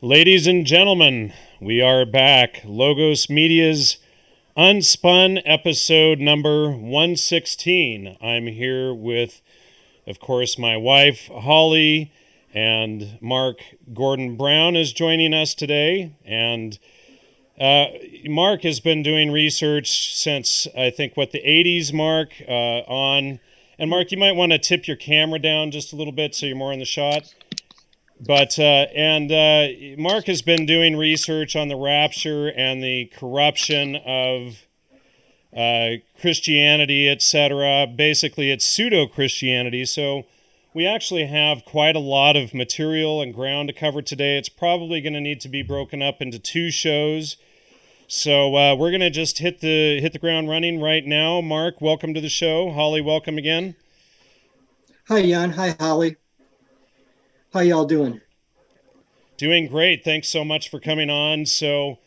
Ladies and gentlemen, we are back. Logos Media's UnSpun episode number 116. I'm here with, of course, my wife, Holly, and Mark Gordon Brown is joining us today. And Mark has been doing research since, I think, the 80s, Mark, on... And Mark, you might want to tip your camera down just a little bit so you're more in the shot. But Mark has been doing research on the rapture and the corruption of Christianity, etc. Basically, it's pseudo-Christianity. So we actually have quite a lot of material and ground to cover today. It's probably going to need to be broken up into two shows. So we're going to just hit the ground running right now. Mark, welcome to the show. Holly, welcome again. Hi, Jan. Hi, Holly. How y'all doing? Doing great. Thanks so much for coming on. So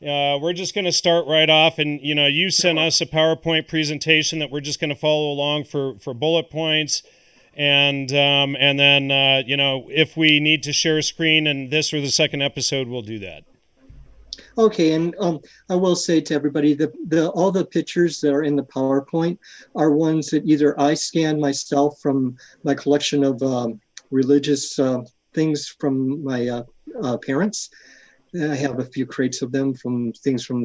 we're just going to start right off. And, you sent us a PowerPoint presentation that we're just going to follow along for bullet points. And then, if we need to share a screen in this or the second episode, we'll do that. Okay, and I will say to everybody that all the pictures that are in the PowerPoint are ones that either I scanned myself from my collection of religious things from my parents. I have a few crates of them from things from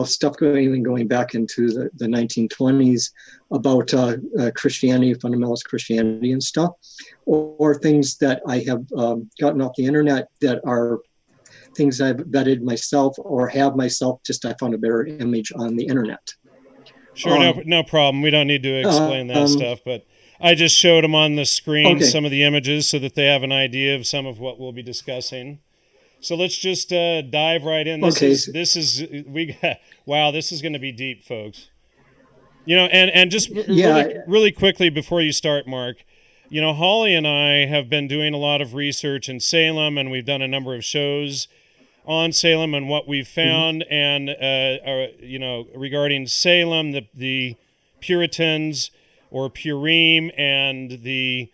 stuff going back into the 1920s about Christianity, fundamentalist Christianity and stuff, or things that I have gotten off the internet that are things I've vetted myself or have myself, just I found a better image on the internet. Sure, no problem. We don't need to explain that stuff, but I just showed them on the screen some of the images so that they have an idea of some of what we'll be discussing. So let's just dive right in. This is going to be deep, folks. And just really quickly before you start, Mark, Holly and I have been doing a lot of research in Salem, and we've done a number of shows on Salem and what we've found, and regarding Salem, the Puritans or Purim, and the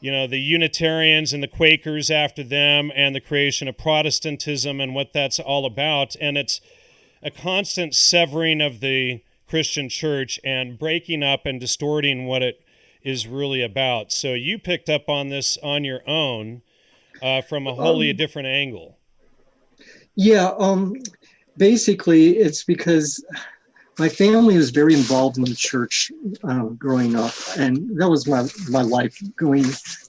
Unitarians and the Quakers after them, and the creation of Protestantism and what that's all about. And it's a constant severing of the Christian church and breaking up and distorting what it is really about. So you picked up on this on your own from a wholly different angle. Yeah, basically it's because my family was very involved in the church growing up, and that was my life, going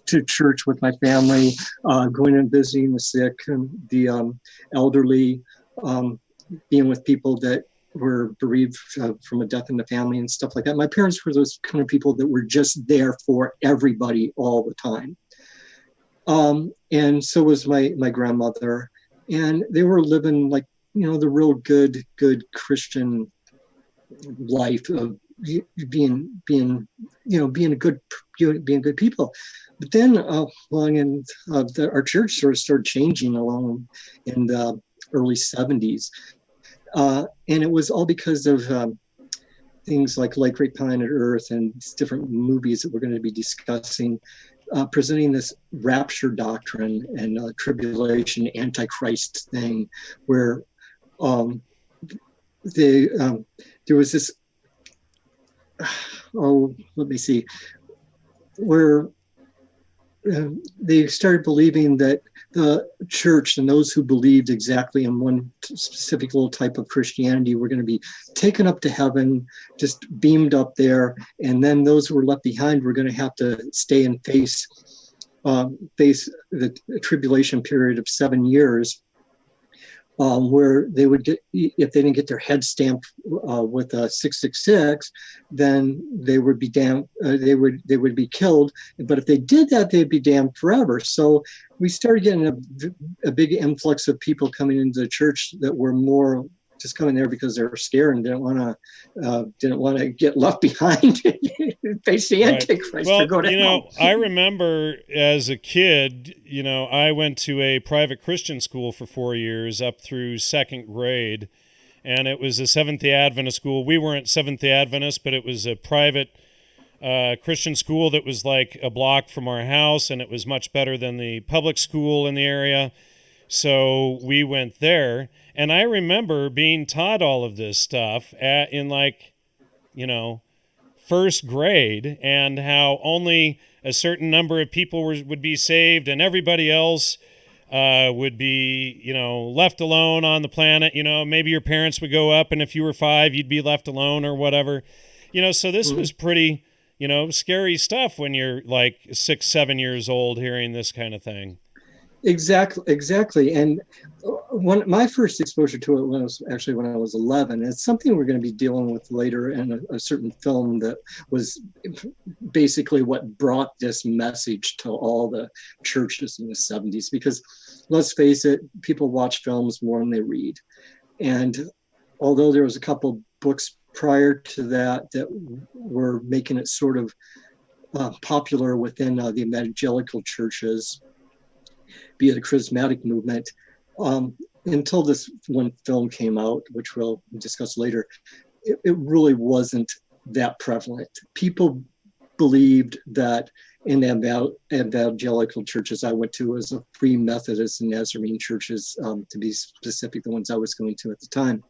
to church with my family, going and visiting the sick and the elderly, being with people that were bereaved from a death in the family and stuff like that. My parents were those kind of people that were just there for everybody all the time. And so was my grandmother, and they were living like, the real good Christian life of being good people. But then our church sort of started changing along in the early 70s. And it was all because of things like Great Planet Earth and different movies that we're going to be discussing, presenting this rapture doctrine and tribulation antichrist thing, where there was this, let me see, where they started believing that the church and those who believed exactly in one specific little type of Christianity were going to be taken up to heaven, just beamed up there, and then those who were left behind were going to have to stay and face the tribulation period of 7 years, where they would get, if they didn't get their head stamped with a 666, then they would be damned. They would be killed. But if they did that, they'd be damned forever. So we started getting a big influx of people coming into the church that were more just coming there because they were scared and didn't want to get left behind and face the Antichrist or go to hell. I remember as a kid, I went to a private Christian school for 4 years up through second grade, and it was a Seventh-day Adventist school. We weren't Seventh-day Adventists, but it was a private Christian school that was like a block from our house, and it was much better than the public school in the area. So we went there, and I remember being taught all of this stuff in like, first grade, and how only a certain number of people would be saved, and everybody else would be, left alone on the planet. Maybe your parents would go up, and if you were 5, you'd be left alone or whatever. So this was pretty, scary stuff when you're like 6, 7 years old hearing this kind of thing. Exactly. And my first exposure to it when I was 11. It's something we're going to be dealing with later in a certain film that was basically what brought this message to all the churches in the 70s. Because let's face it, people watch films more than they read. And although there was a couple books prior to that were making it sort of popular within the evangelical churches, be it the charismatic movement, until this one film came out, which we'll discuss later, it really wasn't that prevalent. People believed that in the evangelical churches I went to, as a Free Methodist and Nazarene churches, to be specific, the ones I was going to at the time,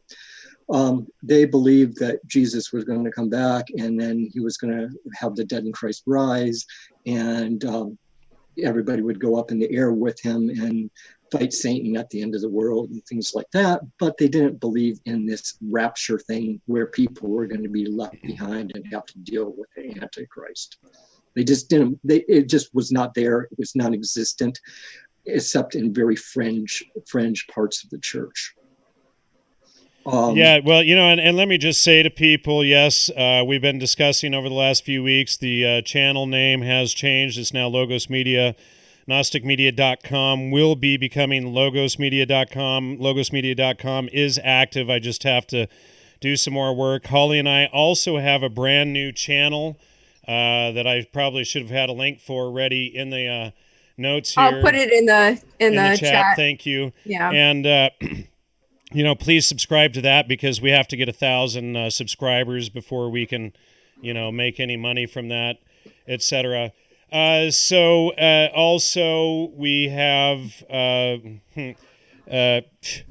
they believed that Jesus was going to come back, and then he was going to have the dead in Christ rise, and everybody would go up in the air with him and fight Satan at the end of the world and things like that. But they didn't believe in this rapture thing where people were going to be left behind and have to deal with the Antichrist. They just didn't, it just was not there. It was non-existent, except in very fringe parts of the church. Yeah, well, and let me just say to people, yes, we've been discussing over the last few weeks, the channel name has changed. It's now Logos Media. Gnosticmedia.com will be becoming logosmedia.com. Logosmedia.com is active. I just have to do some more work. Holly and I also have a brand new channel that I probably should have had a link for ready in the notes here. I'll put it in the chat. Thank you. Yeah. And please subscribe to that, because we have to get 1,000 subscribers before we can, make any money from that, etc. So also we have,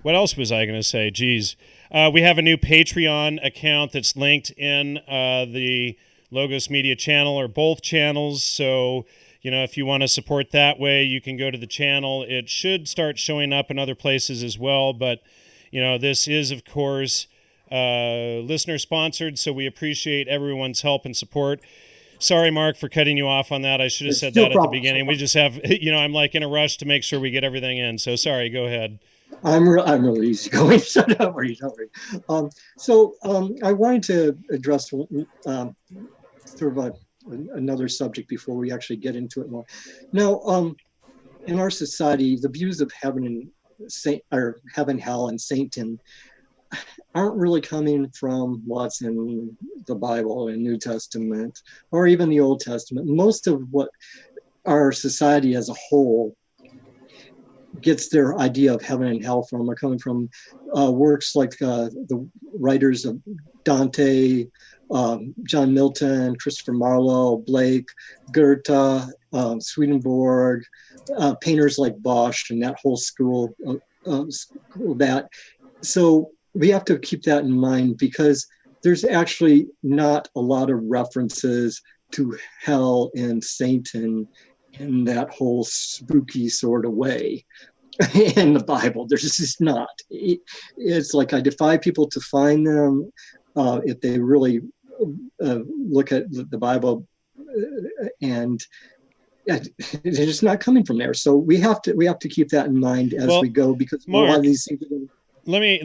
what else was I going to say? Geez. We have a new Patreon account that's linked in the Logos Media channel, or both channels. So, if you want to support that way, you can go to the channel. It should start showing up in other places as well, but this is, of course, listener sponsored, so we appreciate everyone's help and support. Sorry, Mark, for cutting you off on that. I should have said that at the beginning. We just have, I'm like in a rush to make sure we get everything in. So sorry, go ahead. I'm really easygoing, so don't worry. So I wanted to address sort of another subject before we actually get into it more. Now, in our society, the views of heaven, hell, and Satan aren't really coming from what's in the Bible and New Testament, or even the Old Testament. Most of what our society as a whole gets their idea of heaven and hell from are coming from works like the writers of Dante, John Milton, Christopher Marlowe, Blake, Goethe, Swedenborg, painters like Bosch, and that whole school. So we have to keep that in mind, because there's actually not a lot of references to hell and Satan in that whole spooky sort of way in the Bible. There's just not. It's like, I defy people to find them if they really look at the Bible, and they're just not coming from there. So we have to keep that in mind as we go, because Mark, a lot of these things. Let me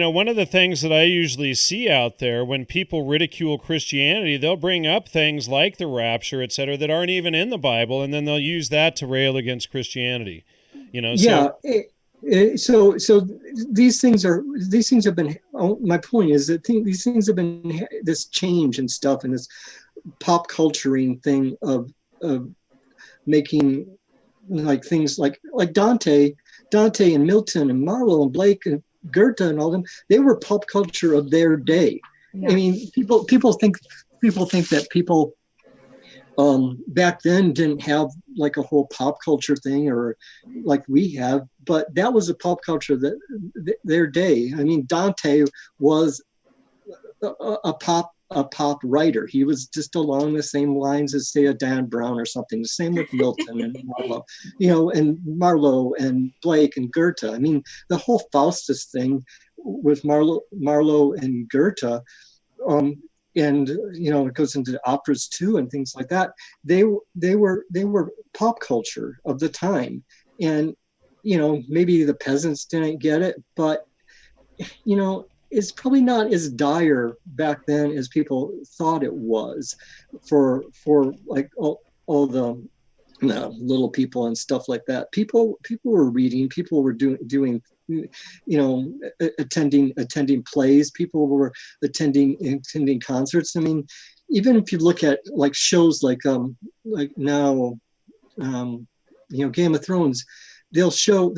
one of the things that I usually see out there when people ridicule Christianity, they'll bring up things like the rapture, et cetera, that aren't even in the Bible, and then they'll use that to rail against Christianity. So these things have been. My point is that these things have been, this change and stuff, and this pop culturing thing of making like things like Dante and Milton and Marlowe and Blake and Goethe and all them. They were pop culture of their day. Yeah. I mean, people think that people back then didn't have like a whole pop culture thing or like we have, but that was a pop culture that their day. I mean, Dante was a pop writer. He was just along the same lines as, say, a Dan Brown or something. The same with Milton and Marlowe, and Marlowe and Blake and Goethe. I mean, the whole Faustus thing with Marlowe and Goethe, and it goes into operas too and things like that. They were pop culture of the time, and maybe the peasants didn't get it, but it's probably not as dire back then as people thought it was for like all the little people and stuff like that. People were reading, people were doing attending plays, people were attending concerts. I mean, even if you look at like shows like now Game of Thrones, they'll show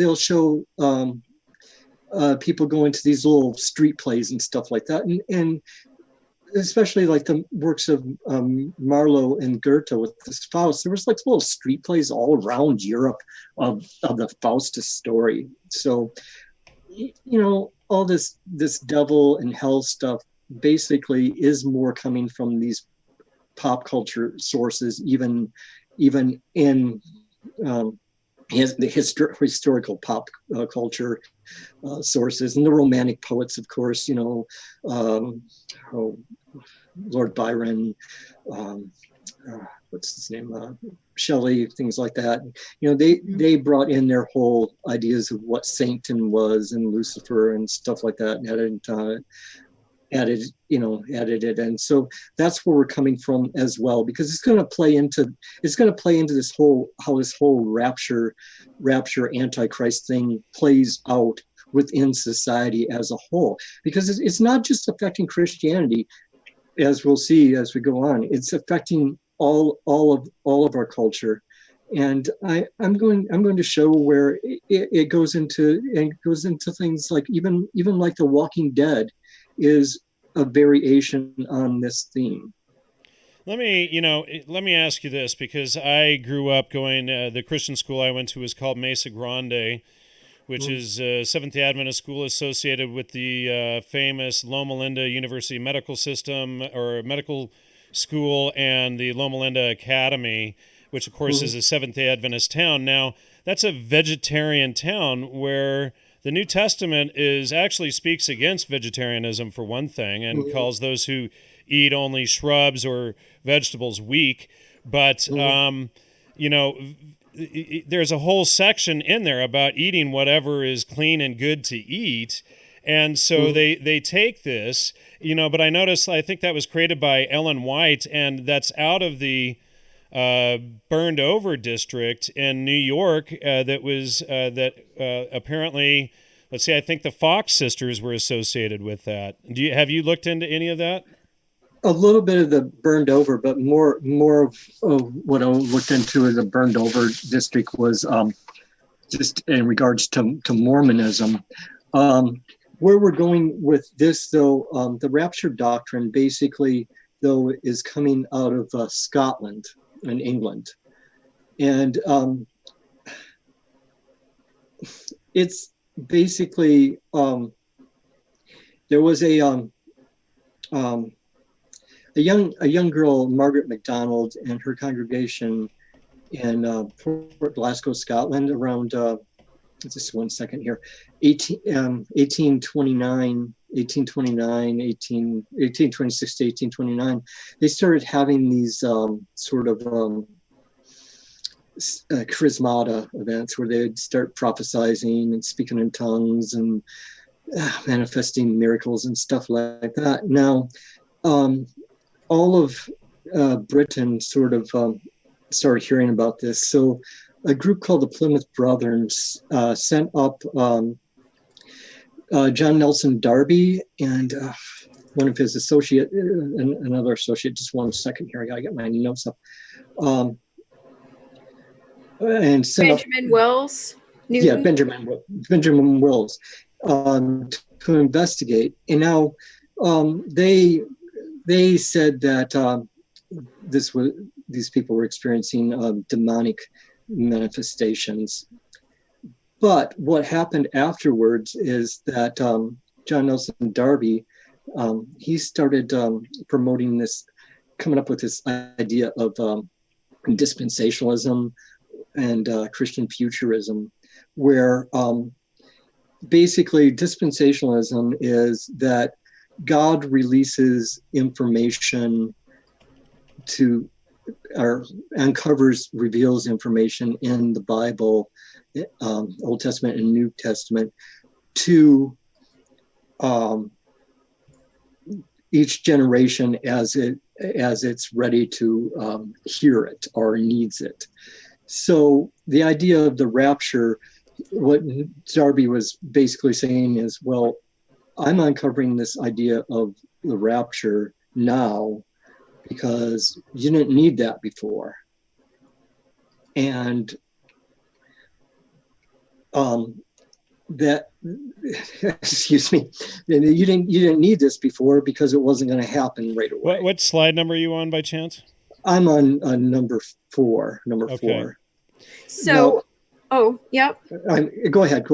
people going to these little street plays and stuff like that, and especially like the works of Marlowe and Goethe with this Faust. There was like little street plays all around Europe of the Faustus story. So all this devil and hell stuff basically is more coming from these pop culture sources, even in the historical pop culture sources, and the Romantic poets, of course. Lord Byron, what's his name, Shelley, things like that. They brought in their whole ideas of what Satan was and Lucifer and stuff like that, and added it. And so that's where we're coming from as well, because it's going to play into this whole, how this whole rapture antichrist thing plays out within society as a whole, because it's not just affecting Christianity, as we'll see as we go on. It's affecting all of our culture. And I'm going to show where it goes into things like even like The Walking Dead is a variation on this theme. Let me ask you this, because I grew up going, the Christian school I went to was called Mesa Grande, which is a Seventh-day Adventist school associated with the famous Loma Linda University Medical System, or Medical School, and the Loma Linda Academy, which of course is a Seventh-day Adventist town. Now, that's a vegetarian town where the New Testament actually speaks against vegetarianism, for one thing, and calls those who eat only shrubs or vegetables weak. But there's a whole section in there about eating whatever is clean and good to eat. And so they take this, but I noticed, I think that was created by Ellen White, and that's out of the burned over district in New York, that apparently, let's see, I think the Fox sisters were associated with that. Have you looked into any of that? A little bit of the burned over, but more of what I looked into as a burned over district was just in regards to Mormonism. Where we're going with this, though, the rapture doctrine basically, though, is coming out of Scotland and England. And it's basically, there was a young girl, Margaret MacDonald, and her congregation in Port Glasgow, Scotland, around just one second here, 1829, 1826 to 1829, they started having these sort of charismata events where they'd start prophesying and speaking in tongues and manifesting miracles and stuff like that. Now, all of Britain sort of started hearing about this. So a group called the Plymouth Brothers sent up John Nelson Darby and one of his associate, another associate. Just one second here, I gotta get my notes up. And sent Benjamin Wells. Newton. Yeah, Benjamin Wells to investigate. And now they said that these people were experiencing demonic manifestations. But what happened afterwards is that John Nelson Darby, he started promoting this, coming up with this idea of dispensationalism and Christian futurism, where basically dispensationalism is that God releases information to, or uncovers, reveals information in the Bible, Old Testament and New Testament, to each generation as it's ready to hear it or needs it. So the idea of the rapture, what Darby was basically saying is, well, I'm uncovering this idea of the rapture now because you didn't need that before. And that, excuse me, you didn't need this before because it wasn't going to happen right away. What slide number are you on by chance? I'm on number four. So, yep. Go ahead.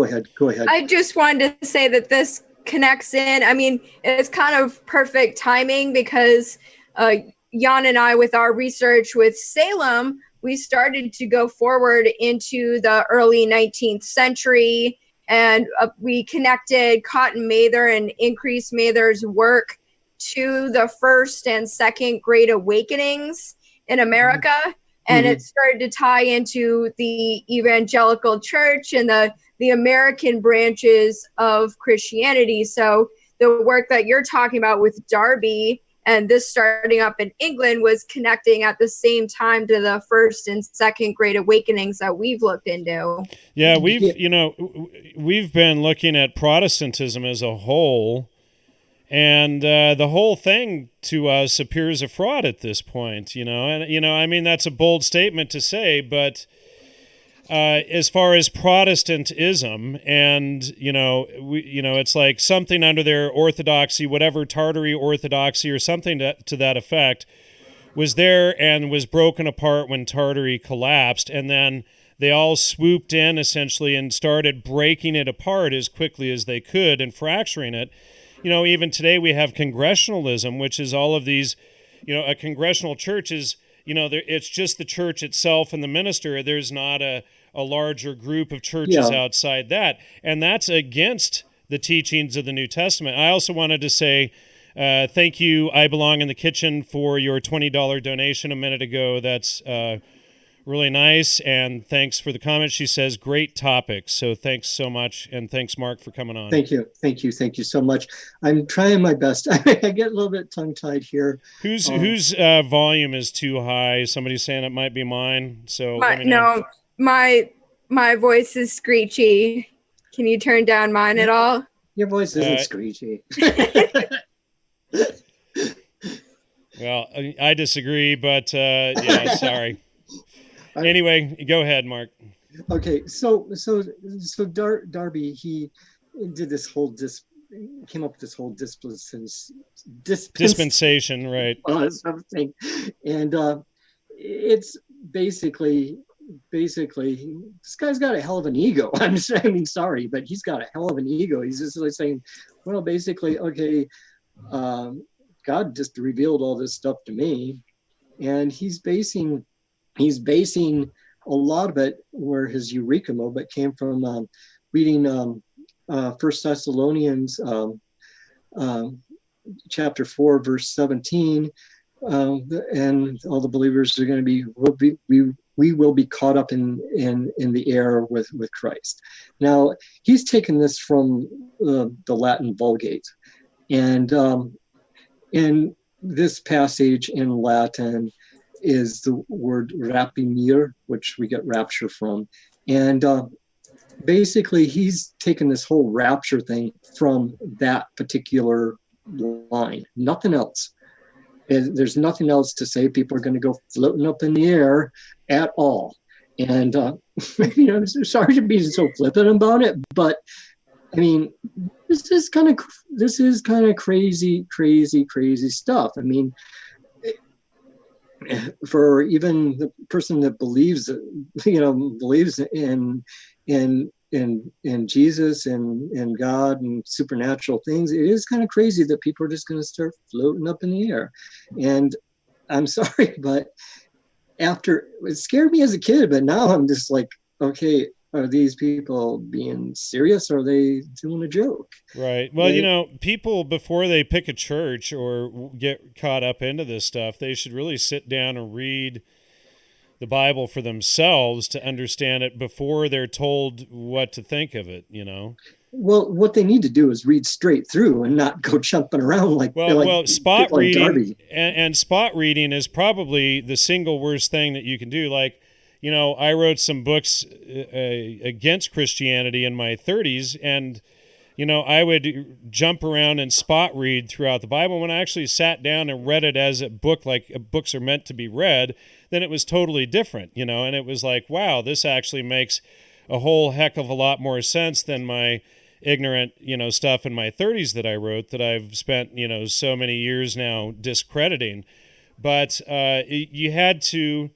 I just wanted to say that this connects in. I mean, it's kind of perfect timing because Jan and I, with our research with Salem, we started to go forward into the early 19th century, and we connected Cotton Mather and Increase Mather's work to the first and second Great Awakenings in America. And it started to tie into the evangelical church and the American branches of Christianity. So the work that you're talking about with Darby and this starting up in England was connecting at the same time to the first and second Great Awakenings that we've looked into. Yeah, we've been looking at Protestantism as a whole, and the whole thing to us appears a fraud at this point, and I mean, that's a bold statement to say, but as far as Protestantism, and it's like something under their orthodoxy, whatever Tartary orthodoxy or something to that effect, was there and was broken apart when Tartary collapsed, and then they all swooped in essentially and started breaking it apart as quickly as they could and fracturing it. Even today we have congregationalism, which is all of these, a congregational church is, it's just the church itself and the minister. There's not a larger group of churches outside that. And that's against the teachings of the New Testament. I also wanted to say thank you, I Belong in the Kitchen, for your $20 donation a minute ago. That's really nice. And thanks for the comment. She says, great topic. So thanks so much. And thanks, Mark, for coming on. Thank you so much. I'm trying my best. I get a little bit tongue-tied here. Whose volume is too high? Somebody's saying it might be mine. So let me know. No, my voice is screechy. Can you turn down mine at all? Your voice isn't screechy. Well, I disagree, but yeah, sorry. Anyway, go ahead, Mark. Okay, so Darby, he did this whole came up with this whole dispensation, right? Something, and it's basically this guy's got a hell of an ego. Sorry, but he's got a hell of an ego. He's just like saying, well, basically, okay, God just revealed all this stuff to me, and he's basing a lot of it, where his eureka moment came from reading First Thessalonians chapter 4, verse 17, and all the believers are going to be, we will be caught up in the air with Christ. Now, he's taken this from the Latin Vulgate, and in this passage in Latin is the word rapimir, which we get rapture from. And basically, he's taken this whole rapture thing from that particular line, nothing else. There's nothing else to say. People are going to go floating up in the air at all. And I'm sorry to be so flippant about it, but I mean, this is kind of crazy stuff. I mean, for even the person that believes in Jesus and God and supernatural things, it is kind of crazy that people are just going to start floating up in the air. And I'm sorry, but it scared me as a kid, but now I'm just like, okay, are these people being serious? Or are they doing a joke? Right. Well, people, before they pick a church or get caught up into this stuff, they should really sit down and read the Bible for themselves to understand it before they're told what to think of it, Well, what they need to do is read straight through and not go jumping around like spot reading Darby. And spot reading is probably the single worst thing that you can do. Like, I wrote some books against Christianity in my 30s, and I would jump around and spot read throughout the Bible. When I actually sat down and read it as a book, like books are meant to be read, then it was totally different, and it was like, wow, this actually makes a whole heck of a lot more sense than my ignorant, stuff in my 30s that I wrote that I've spent, so many years now discrediting. But you had to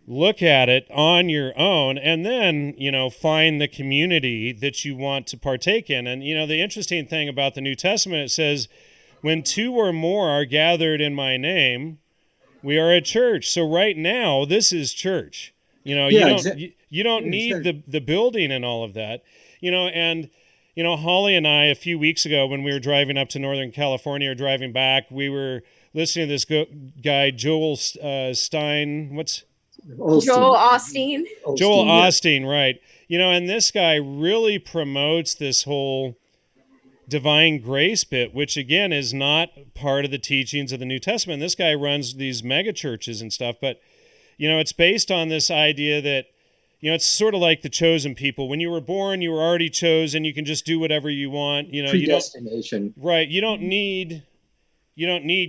look at it on your own and then, find the community that you want to partake in. And, the interesting thing about the New Testament, it says, when two or more are gathered in my name, we are a church. So right now, this is church. You don't need the building and all of that, and, Holly and I, a few weeks ago, when we were driving up to Northern California or driving back, we were listening to this guy, Joel Stein. Joel Osteen. Joel Osteen, right. And this guy really promotes this whole divine grace bit, which again is not part of the teachings of the New Testament. This guy runs these mega churches and stuff, but it's based on this idea that, it's sort of like the chosen people. When you were born, you were already chosen. You can just do whatever you want. Predestination. Right. You don't need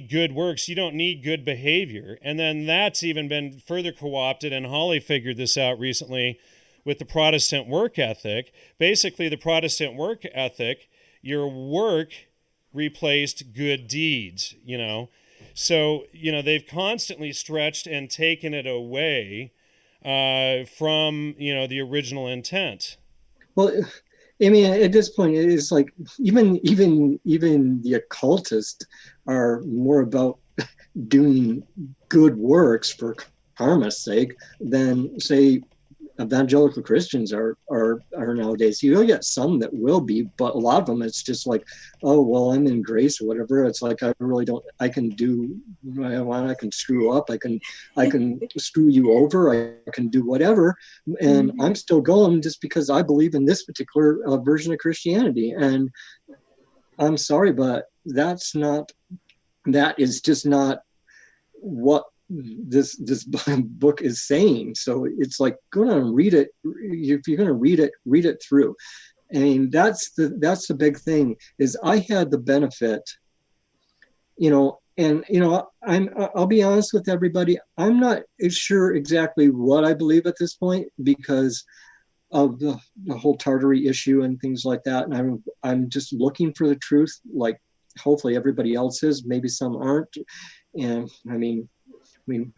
good works. You don't need good behavior. And then that's even been further co-opted, and Holly figured this out recently with the Protestant work ethic. Basically, the Protestant work ethic, your work replaced good deeds, So, they've constantly stretched and taken it away from, the original intent. Well, I mean, at this point, it's like even the occultists are more about doing good works for karma's sake than, say, evangelical Christians are nowadays. You'll get some that will be, but a lot of them, it's just like, oh, well, I'm in grace or whatever. It's like, I really don't, I can do what I want. I can screw up. I can screw you over. I can do whatever. And I'm still going just because I believe in this particular version of Christianity. And I'm sorry, but that is just not what this book is saying. So it's like, go down and read it. If you're going to read it through. I mean, that's the big thing, is I had the benefit, and I'll be honest with everybody, I'm not sure exactly what I believe at this point because of the whole Tartary issue and things like that. And I'm just looking for the truth, like hopefully everybody else is. Maybe some aren't. And I mean, we've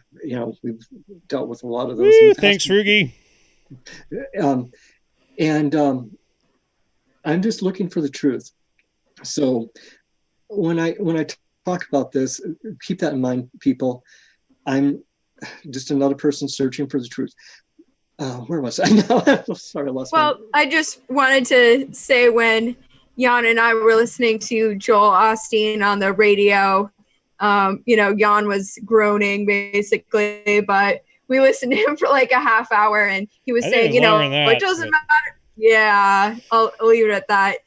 dealt with a lot of those. Thanks, Rugi. I'm just looking for the truth. So when I talk about this, keep that in mind, people. I'm just another person searching for the truth. Where was I now? Sorry, I lost. Well, I just wanted to say, when Jan and I were listening to Joel Osteen on the radio, Jan was groaning basically, but we listened to him for like a half hour, and he was saying, it doesn't matter. Yeah, I'll leave it at that.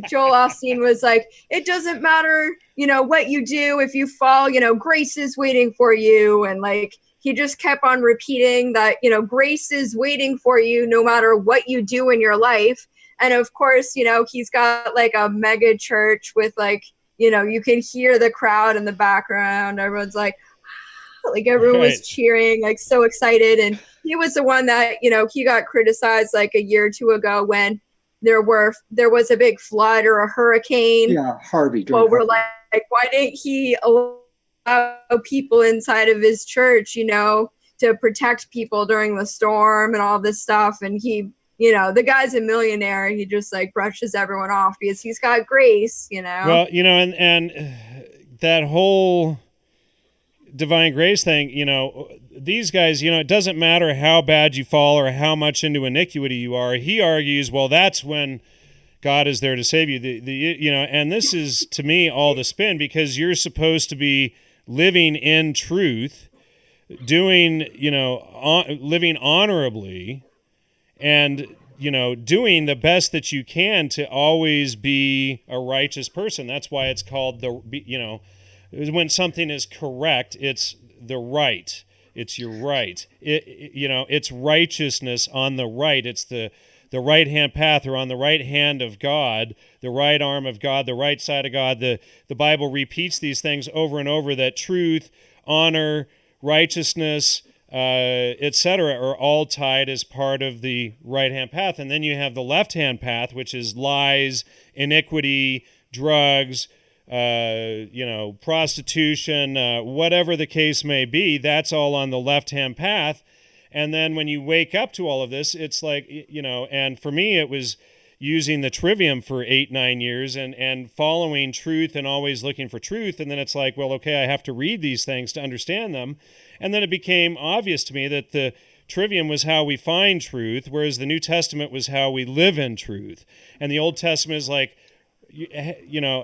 Joel Osteen was like, it doesn't matter, what you do. If you fall, grace is waiting for you. And like, he just kept on repeating that, grace is waiting for you no matter what you do in your life. And of course, he's got like a mega church with like, you can hear the crowd in the background. Everyone's like everyone was cheering, like so excited. And he was the one that, he got criticized like a year or two ago when there was a big flood or a hurricane. Yeah, Harvey. Well, we're like, why didn't he allow people inside of his church, to protect people during the storm and all this stuff. And he, the guy's a millionaire. He just like brushes everyone off because he's got grace, Well, and that whole divine grace thing, these guys, it doesn't matter how bad you fall or how much into iniquity you are. He argues, well, that's when God is there to save you. And this is, to me, all the spin, because you're supposed to be living in truth, doing, living honorably, and, doing the best that you can to always be a righteous person. That's why it's called when something is correct, it's the right. It's your right. It's righteousness on the right. It's the right-hand path, or on the right hand of God, the right arm of God, the right side of God. The Bible repeats these things over and over, that truth, honor, righteousness, etc. are all tied as part of the right-hand path. And then you have the left-hand path, which is lies, iniquity, drugs, prostitution, whatever the case may be. That's all on the left-hand path. And then when you wake up to all of this, it's like, and for me, it was using the trivium for 8-9 years and following truth and always looking for truth. And then it's like, well, okay, I have to read these things to understand them. And then it became obvious to me that the trivium was how we find truth, whereas the New Testament was how we live in truth. And the Old Testament is like,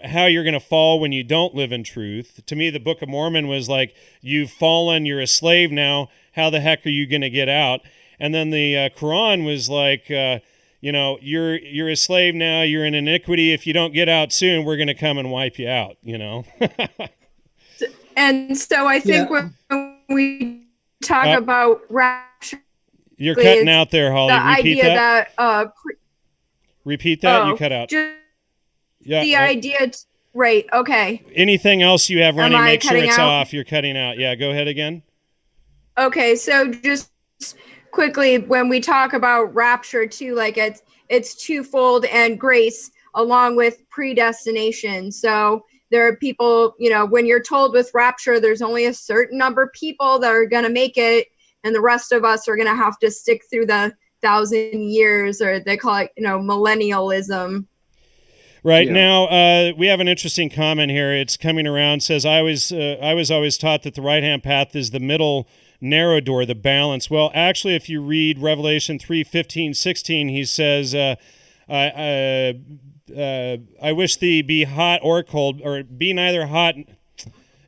how you're going to fall when you don't live in truth. To me, the Book of Mormon was like, you've fallen, you're a slave now, how the heck are you going to get out? And then the Quran was like, you're a slave now, you're in iniquity. If you don't get out soon, we're going to come and wipe you out, And so I think when we talk about rapture, you're cutting out there, Holly. The Repeat idea that. Repeat that. You cut out. The idea, right? Okay. Anything else you have running, make sure it's out? off. You're cutting out. Yeah, go ahead again. Okay, so just quickly, when we talk about rapture too, like it's twofold, and grace along with predestination. So there are people, when you're told with rapture, there's only a certain number of people that are going to make it, and the rest of us are going to have to stick through the 1,000 years, or they call it, millennialism. Right. Yeah. Now, we have an interesting comment here. It's coming around. It says, I was always taught that the right-hand path is the middle narrow door, the balance. Well, actually, if you read Revelation 3:15-16, he says, I wish thee be hot or cold, or be neither hot.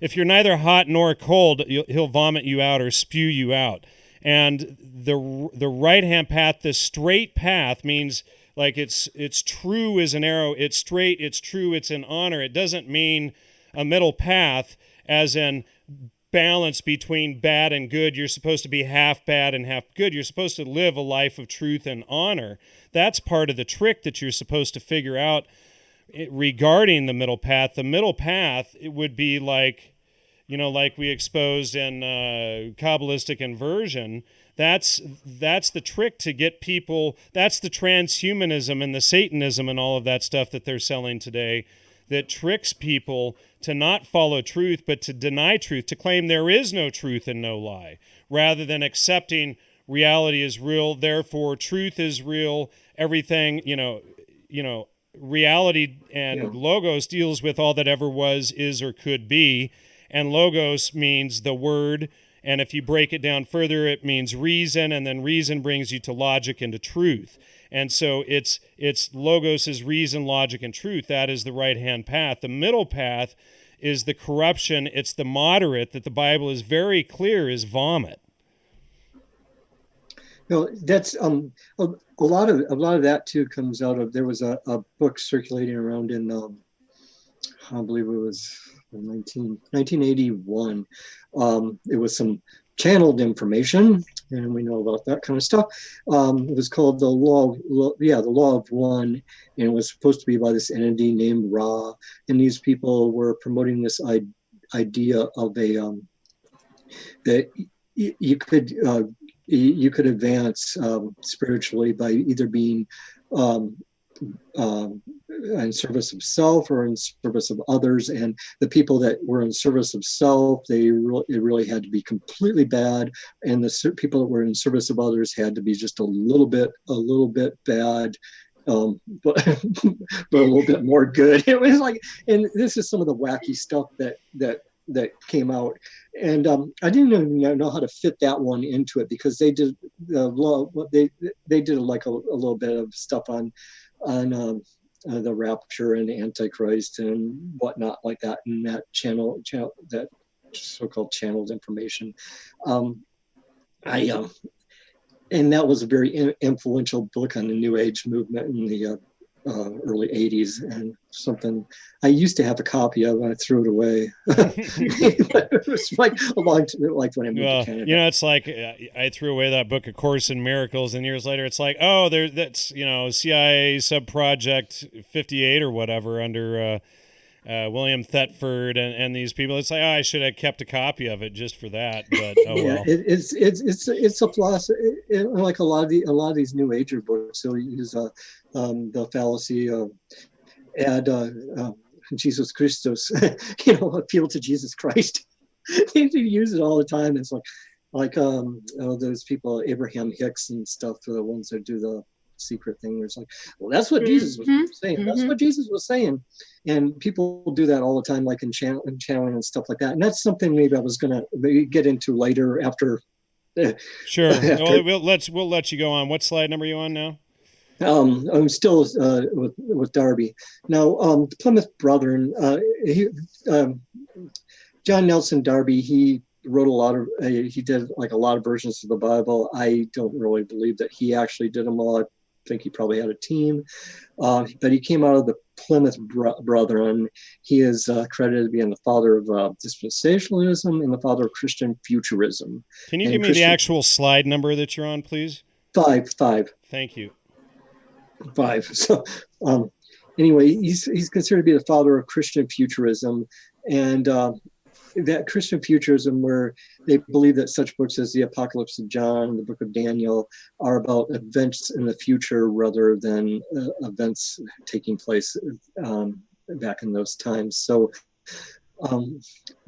If you're neither hot nor cold, he'll vomit you out or spew you out. And the right-hand path, the straight path, means like it's true as an arrow, it's straight, it's true, it's an honor. It doesn't mean a middle path as in balance between bad and good. You're supposed to be half bad and half good. You're supposed to live a life of truth and honor. That's part of the trick that you're supposed to figure out regarding the middle path. The middle path, it would be like, like we exposed in Kabbalistic inversion. That's the trick to get people. That's the transhumanism and the Satanism and all of that stuff that they're selling today, that tricks people to not follow truth, but to deny truth, to claim there is no truth and no lie, rather than accepting reality is real, therefore truth is real. Everything, reality and logos deals with all that ever was, is, or could be, and logos means the word. And if you break it down further, it means reason, and then reason brings you to logic and to truth. And so it's logos is reason, logic, and truth. That is the right-hand path. The middle path is the corruption. It's the moderate that the Bible is very clear is vomit. That's a lot of that too comes out of, there was a book circulating around in I believe it was 1981. It was some channeled information, and we know about that kind of stuff. It was called the Law of One, and it was supposed to be by this entity named Ra. And these people were promoting this idea of that you could advance spiritually by either being in service of self or in service of others. And the people that were in service of self, it really had to be completely bad. And the people that were in service of others had to be just a little bit bad. But a little bit more good. It was like, and this is some of the wacky stuff that came out, and I didn't even know how to fit that one into it, because they did they did like a little bit of stuff on the rapture and Antichrist and whatnot like that in that channel that so-called channeled information. And that was a very influential book on the New Age movement in the early 80s, and something I used to have a copy of, and I threw it away. It was like a long time, like when I moved to Canada. You know, it's like I threw away that book, A Course in Miracles, and years later it's like, oh, that's, you know, CIA Subproject 58 or whatever under William Thetford and these people. It's like, oh, I should have kept a copy of it just for that. But oh yeah, well. It's a philosophy, like a lot of these New Ager books. So you use the fallacy of Jesus Christus, appeal to Jesus Christ. They use it all the time. It's like those people, Abraham Hicks and stuff, are the ones that do the secret thing. There's like, well, that's what Jesus was saying. Mm-hmm. That's what Jesus was saying. And people do that all the time, like in channeling and stuff like that. And that's something maybe I was going to get into later after. Sure. Well, we'll let you go on. What slide number are you on now? I'm still with Darby. Now, the Plymouth Brethren, John Nelson Darby, he wrote he did like a lot of versions of the Bible. I don't really believe that he actually did them all. I think he probably had a team, but he came out of the Plymouth Brethren. He is credited to being the father of dispensationalism and the father of Christian futurism. Can you give me the actual slide number that you're on, please? 5. Thank you. 5. So anyway, he's considered to be the father of Christian futurism, and that Christian futurism, where they believe that such books as the Apocalypse of John and the Book of Daniel are about events in the future rather than events taking place back in those times. So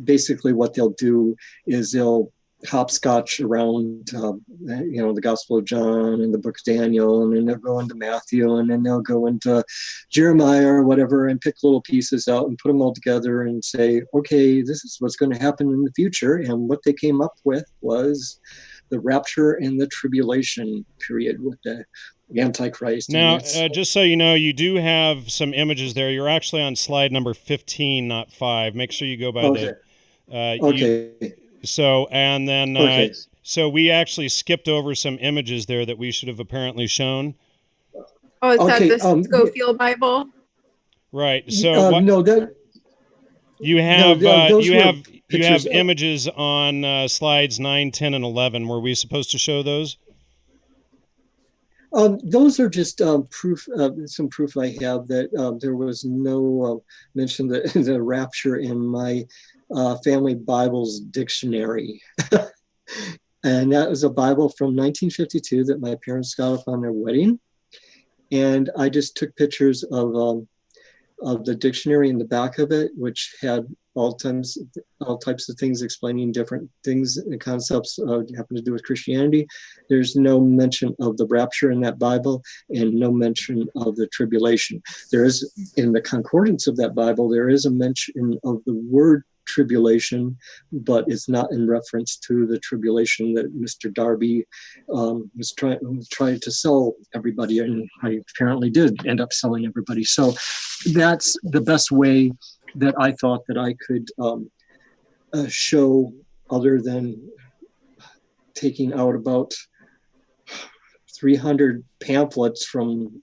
basically what they'll do is they'll hopscotch around, the Gospel of John and the Book of Daniel, and then they'll go into Matthew, and then they'll go into Jeremiah or whatever, and pick little pieces out and put them all together and say, okay, this is what's going to happen in the future. And what they came up with was the rapture and the tribulation period with the Antichrist. Now, just so you know, you do have some images there. You're actually on slide number 15, not 5. Make sure you go by okay. So, and then, so we actually skipped over some images there that we should have apparently shown. Oh, is that the Scofield Bible? Right. So you have images on slides 9, 10, and 11. Were we supposed to show those? Those are just proof. Some proof I have that there was no mention that the rapture in my family Bible's dictionary. And that was a Bible from 1952 that my parents got upon their wedding. And I just took pictures of the dictionary in the back of it, which had all types of things explaining different things and concepts having to do with Christianity. There's no mention of the rapture in that Bible, and no mention of the tribulation. There is, in the concordance of that Bible, there is a mention of the word tribulation, but it's not in reference to the tribulation that Mr. Darby was trying to sell everybody, and I apparently did end up selling everybody. So that's the best way that I thought that I could show, other than taking out about 300 pamphlets from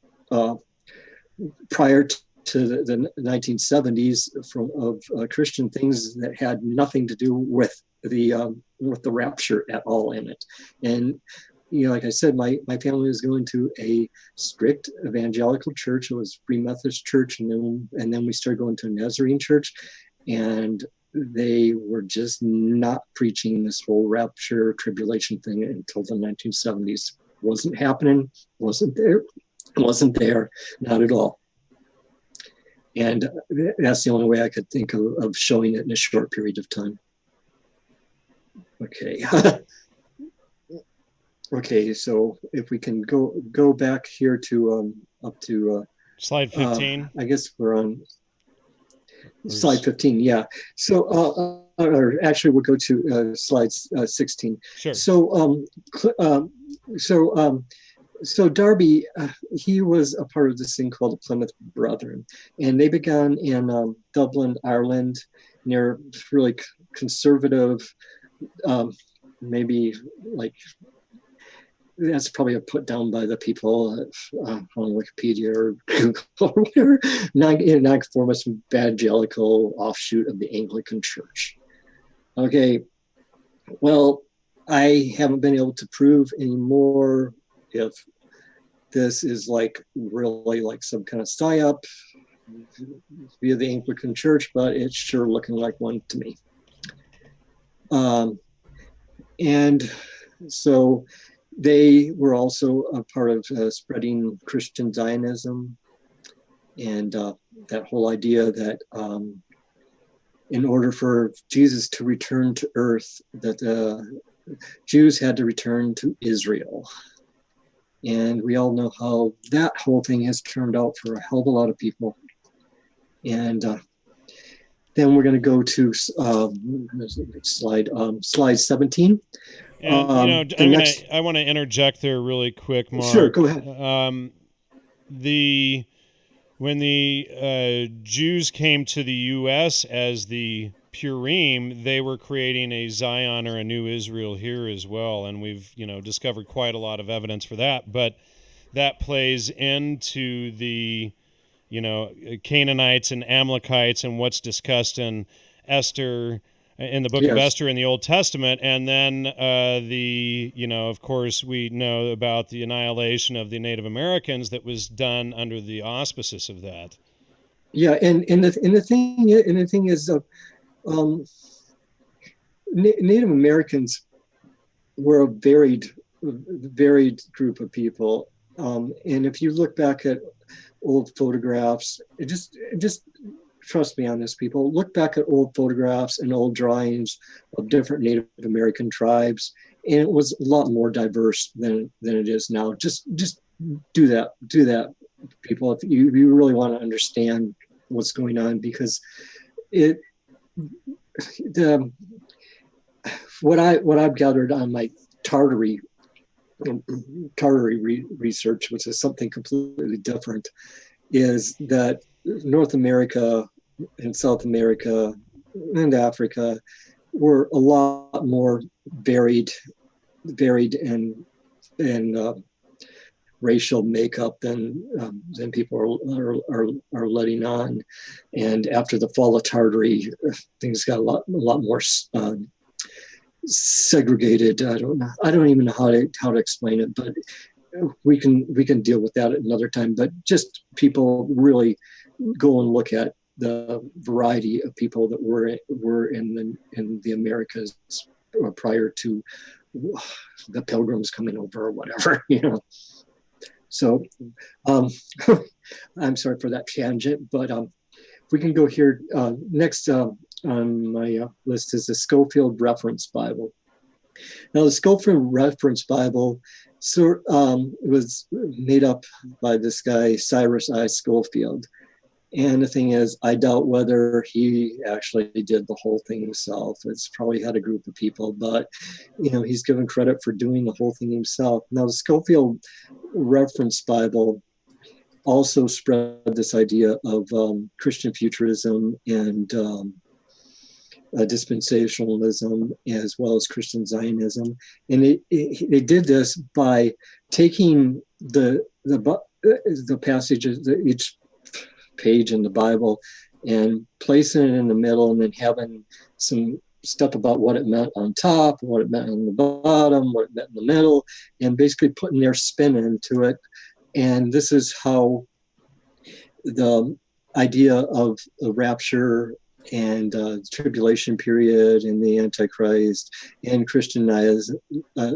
prior to the 1970s of Christian things that had nothing to do with the rapture at all in it. And like I said, my family was going to a strict evangelical church. It was Free Methodist church, and then we started going to a Nazarene church, and they were just not preaching this whole rapture tribulation thing until the 1970s. Wasn't happening, wasn't there. It wasn't there, not at all. And that's the only way I could think of showing it in a short period of time. Okay. Okay, so if we can go back here to up to slide 15. I guess we're on slide 15. Yeah. So or actually we'll go to slide 16. Sure. So Darby, he was a part of this thing called the Plymouth Brethren, and they began in Dublin, Ireland, near really conservative, maybe like, that's probably a put down by the people on Wikipedia or Google or whatever, non-conformist evangelical offshoot of the Anglican Church. Okay, well, I haven't been able to prove anymore if this is like really like some kind of psyop via the Anglican Church, but it's sure looking like one to me. And so they were also a part of spreading Christian Zionism, and that whole idea that in order for Jesus to return to earth, that Jews had to return to Israel. And we all know how that whole thing has turned out for a hell of a lot of people. And then we're going to go to slide 17. And I want to interject there really quick, Mark. Sure, go ahead. When the Jews came to the U.S. as the Purim, they were creating a Zion or a new Israel here as well, and we've discovered quite a lot of evidence for that. But that plays into the Canaanites and Amalekites and what's discussed in Esther, in the book of Esther in the Old Testament, and then of course we know about the annihilation of the Native Americans that was done under the auspices of that. Yeah, and the thing is, Native Americans were a varied group of people, and if you look back at old photographs, it just trust me on this, people. Look back at old photographs and old drawings of different Native American tribes, and it was a lot more diverse than it is now. Just do that, people, if you really want to understand what's going on, because what I've gathered on my Tartary research, which is something completely different, is that North America and South America and Africa were a lot more varied and racial makeup than people are letting on. And after the fall of Tartary, things got a lot more segregated. I don't even know how to explain it, but we can deal with that at another time. But just people really go and look at the variety of people that were in the Americas prior to the Pilgrims coming over or whatever, So I'm sorry for that tangent, but we can go here. Next on my list is the Scofield Reference Bible. Now, the Scofield Reference Bible was made up by this guy, Cyrus I. Scofield. And the thing is, I doubt whether he actually did the whole thing himself. It's probably had a group of people, but he's given credit for doing the whole thing himself. Now, the Scofield Reference Bible also spread this idea of Christian futurism and dispensationalism, as well as Christian Zionism. And they did this by taking the passages, each page in the Bible, and placing it in the middle, and then having some stuff about what it meant on top, what it meant on the bottom, what it meant in the middle, and basically putting their spin into it. And this is how the idea of the rapture and tribulation period and the Antichrist and Christian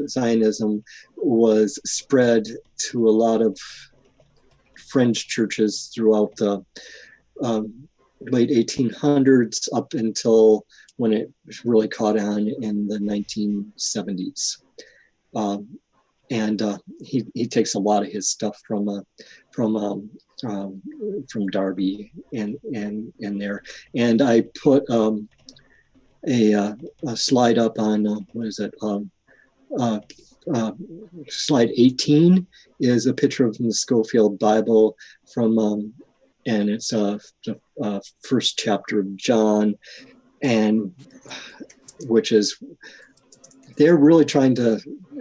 Zionism was spread to a lot of fringe churches throughout the late 1800s up until when it really caught on in the 1970s. And he takes a lot of his stuff from Darby and there. And I put a slide up on what is it? Slide 18 is a picture from the Scofield Bible from, and it's the first chapter of John, and which is, they're really trying to,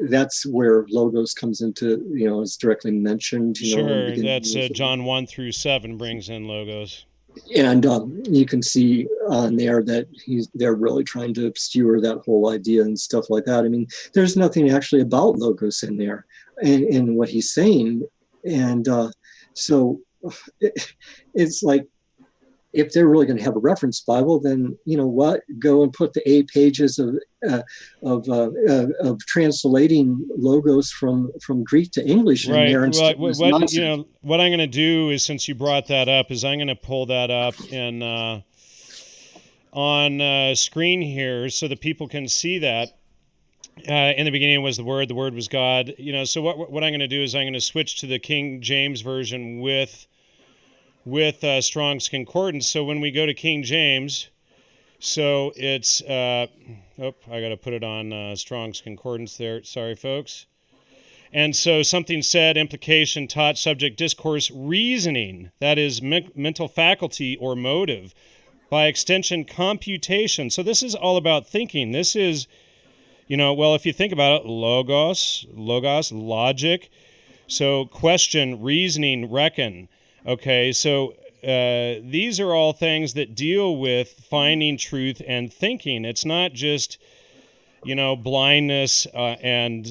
that's where logos comes into, is directly mentioned. Sure, that's John 1-7 brings in logos. And you can see on there that they're really trying to obscure that whole idea and stuff like that. I mean, there's nothing actually about logos in there in what he's saying. And so it's like, if they're really going to have a reference Bible, then go and put the 8 pages of translating logos from Greek to English in there. Right. What I'm going to do is, since you brought that up, is I'm going to pull that up in on screen here so that people can see that. In the beginning was the Word was God. So what I'm going to do is I'm going to switch to the King James version with Strong's Concordance. So when we go to King James, so it's, I got to put it on Strong's Concordance there. Sorry, folks. And so something said, implication, taught, subject, discourse, reasoning, that is mental faculty or motive, by extension, computation. So this is all about thinking. This is, if you think about it, logos, logic. So question, reasoning, reckon. Okay, so these are all things that deal with finding truth and thinking. It's not just, blindness and,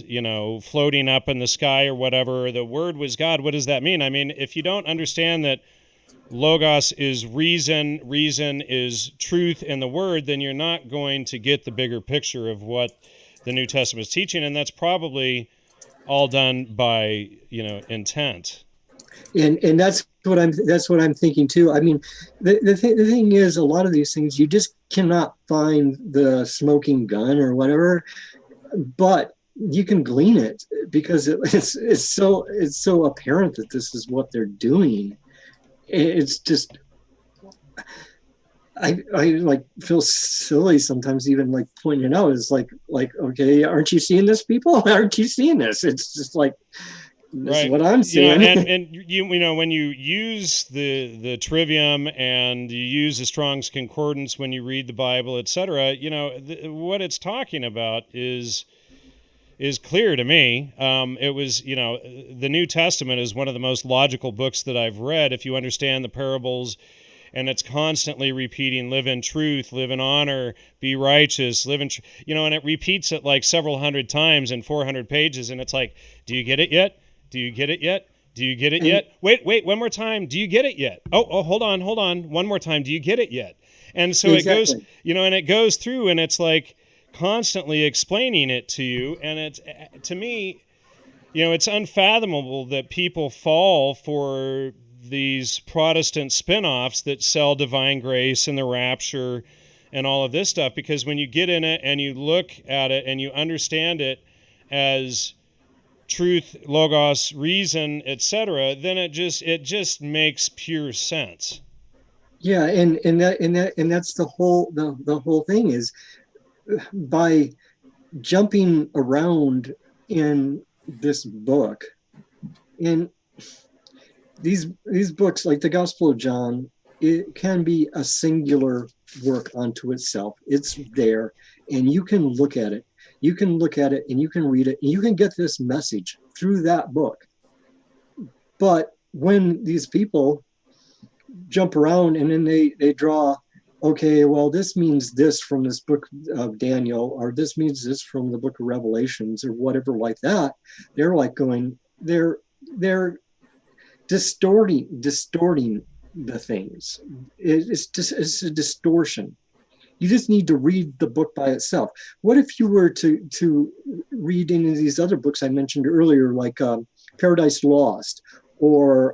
floating up in the sky or whatever. The Word was God. What does that mean? I mean, if you don't understand that logos is reason is truth in the Word, then you're not going to get the bigger picture of what the New Testament is teaching, and that's probably all done by, intent. And that's what I'm thinking too. I mean, the thing is, a lot of these things you just cannot find the smoking gun or whatever, but you can glean it because it's so apparent that this is what they're doing. It's just, I like feel silly sometimes even like pointing it out. It's like okay, aren't you seeing this, people? Aren't you seeing this? It's just like, this is what I'm seeing. And when you use the trivium and you use the Strong's Concordance when you read the Bible, etc., what it's talking about is clear to me. It was, the New Testament is one of the most logical books that I've read. If you understand the parables, and it's constantly repeating, live in truth, live in honor, be righteous, live in, and it repeats it like several hundred times in 400 pages, and it's like, do you get it yet? Do you get it yet? Do you get it yet? Wait, one more time. Do you get it yet? Oh, hold on. One more time. Do you get it yet? And so It goes, and it goes through, and it's like constantly explaining it to you. And it's, to me, it's unfathomable that people fall for these Protestant spin-offs that sell divine grace and the rapture and all of this stuff, because when you get in it and you look at it and you understand it as truth, logos, reason, etc., then it just makes pure sense. Yeah, and that's the whole thing is, by jumping around in this book, in these books like the Gospel of John, it can be a singular work unto itself. It's there, and you can look at it. You can look at it and you can read it and you can get this message through that book. But when these people jump around and then they draw, okay, well, this means this from this book of Daniel, or this means this from the book of Revelations, or whatever like that, they're like going, they're distorting the things. It's a distortion. You just need to read the book by itself. What if you were to read any of these other books I mentioned earlier, like Paradise Lost, or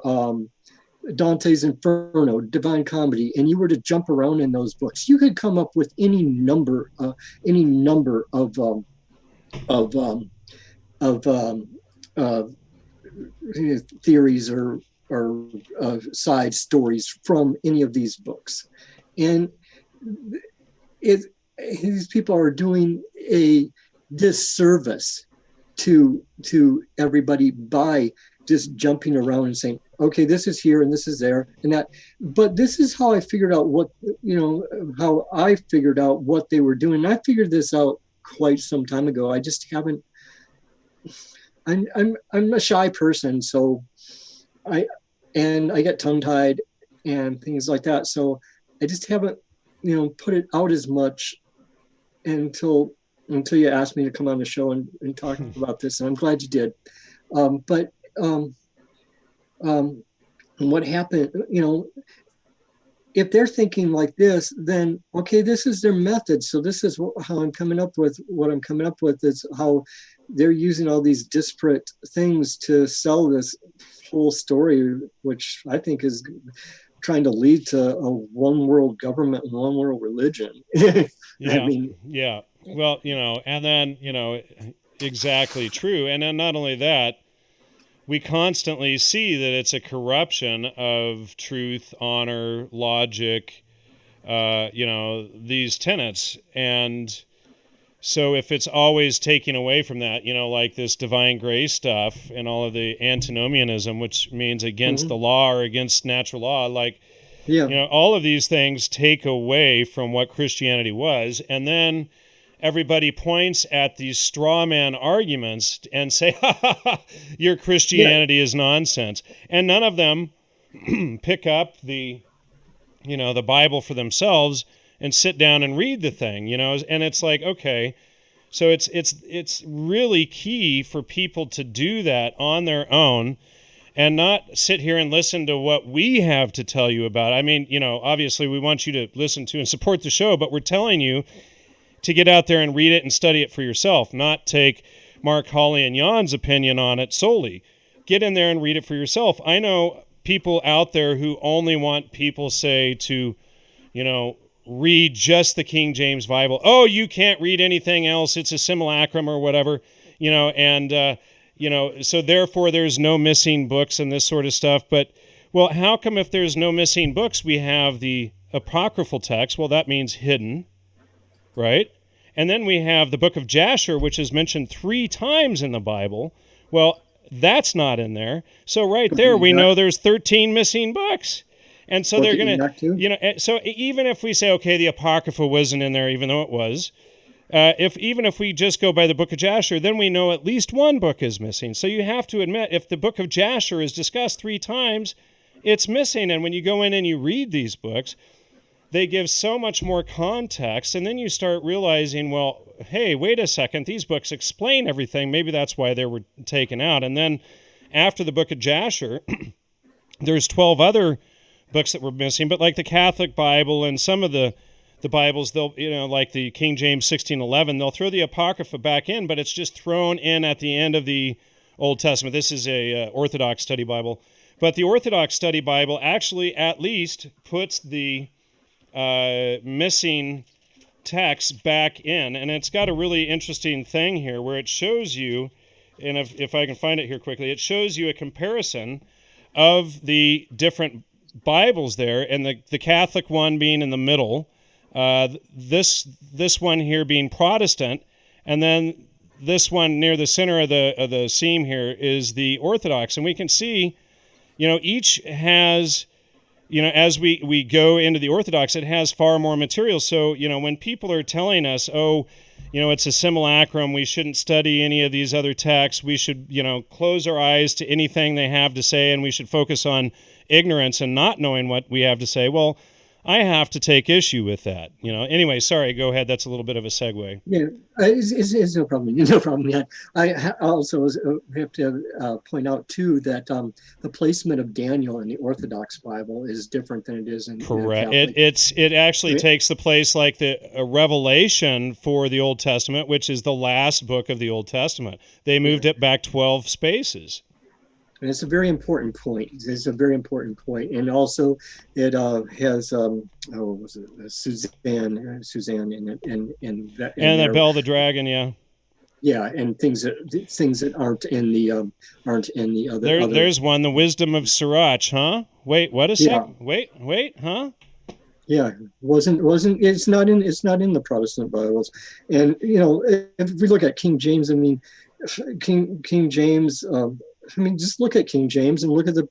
Dante's Inferno, Divine Comedy, and you were to jump around in those books, you could come up with any number of theories or side stories from any of these books, and these people are doing a disservice to everybody by just jumping around and saying, okay, this is here and this is there and that. But this is how I figured out what they were doing. I figured this out quite some time ago. I just haven't. I'm a shy person, so I get tongue-tied and things like that. So I just haven't, put it out as much until you asked me to come on the show and talk about this, and I'm glad you did. But what happened, if they're thinking like this, then okay, this is their method. So this is how I'm coming up with what I'm coming up with is how they're using all these disparate things to sell this whole story, which I think is trying to lead to a one world government and one world religion. Yeah. Well, and then, exactly true. And then not only that, we constantly see that it's a corruption of truth, honor, logic, these tenets. And so if it's always taking away from that, like this divine grace stuff and all of the antinomianism, which means against the law or against natural law, all of these things take away from what Christianity was. And then everybody points at these straw man arguments and say, your Christianity is nonsense. And none of them pick up the Bible for themselves and sit down and read the thing, and it's like, okay, so it's really key for people to do that on their own and not sit here and listen to what we have to tell you about. I mean, obviously we want you to listen to and support the show, but we're telling you to get out there and read it and study it for yourself, not take Mark, Holly, and Jan's opinion on it solely. Get in there and read it for yourself. I know people out there who only want people, say, to, read just the King James Bible. Oh, you can't read anything else. It's a simulacrum or whatever, so therefore there's no missing books and this sort of stuff. But, well, how come if there's no missing books, we have the apocryphal text? Well, that means hidden, right? And then we have the book of Jasher, which is mentioned 3 times in the Bible. Well, that's not in there. So right there, we know there's 13 missing books. And so they're going to, so even if we say, okay, the Apocrypha wasn't in there, even though it was, even if we just go by the book of Jasher, then we know at least one book is missing. So you have to admit, if the book of Jasher is discussed 3 times, it's missing. And when you go in and you read these books, they give so much more context. And then you start realizing, well, hey, wait a second, these books explain everything. Maybe that's why they were taken out. And then after the book of Jasher, there's 12 other books that were missing, but like the Catholic Bible and some of the Bibles, they'll, like the King James 1611, they'll throw the Apocrypha back in, but it's just thrown in at the end of the Old Testament. This is a Orthodox study Bible, but the Orthodox study Bible actually at least puts the missing text back in, and it's got a really interesting thing here where it shows you, and if I can find it here quickly, it shows you a comparison of the different Bibles there, and the Catholic one being in the middle, this one here being Protestant, and then this one near the center of the seam here is the Orthodox. And we can see, each has, as we go into the Orthodox, it has far more material. So, when people are telling us, oh, it's a simulacrum, we shouldn't study any of these other texts, we should, close our eyes to anything they have to say, and we should focus on ignorance and not knowing what we have to say. Well, I have to take issue with that. Anyway, sorry, go ahead. That's a little bit of a segue. Yeah, it's no problem. No problem. Yeah, I also have to point out too that the placement of Daniel in the Orthodox Bible is different than it is in correct. Catholic. It actually takes the place like the Revelation for the Old Testament, which is the last book of the Old Testament. They moved it back 12 spaces. And it's a very important point. It's a very important point. And also it has, was it Suzanne in it. And the Bell the Dragon, yeah. Yeah, and things that aren't in the other. There's one, the wisdom of Sirach, huh? Wait, what a sec? Wait, huh? Yeah, wasn't it's not in the Protestant Bibles. And if we look at King James, I mean, King James, just look at King James and look at the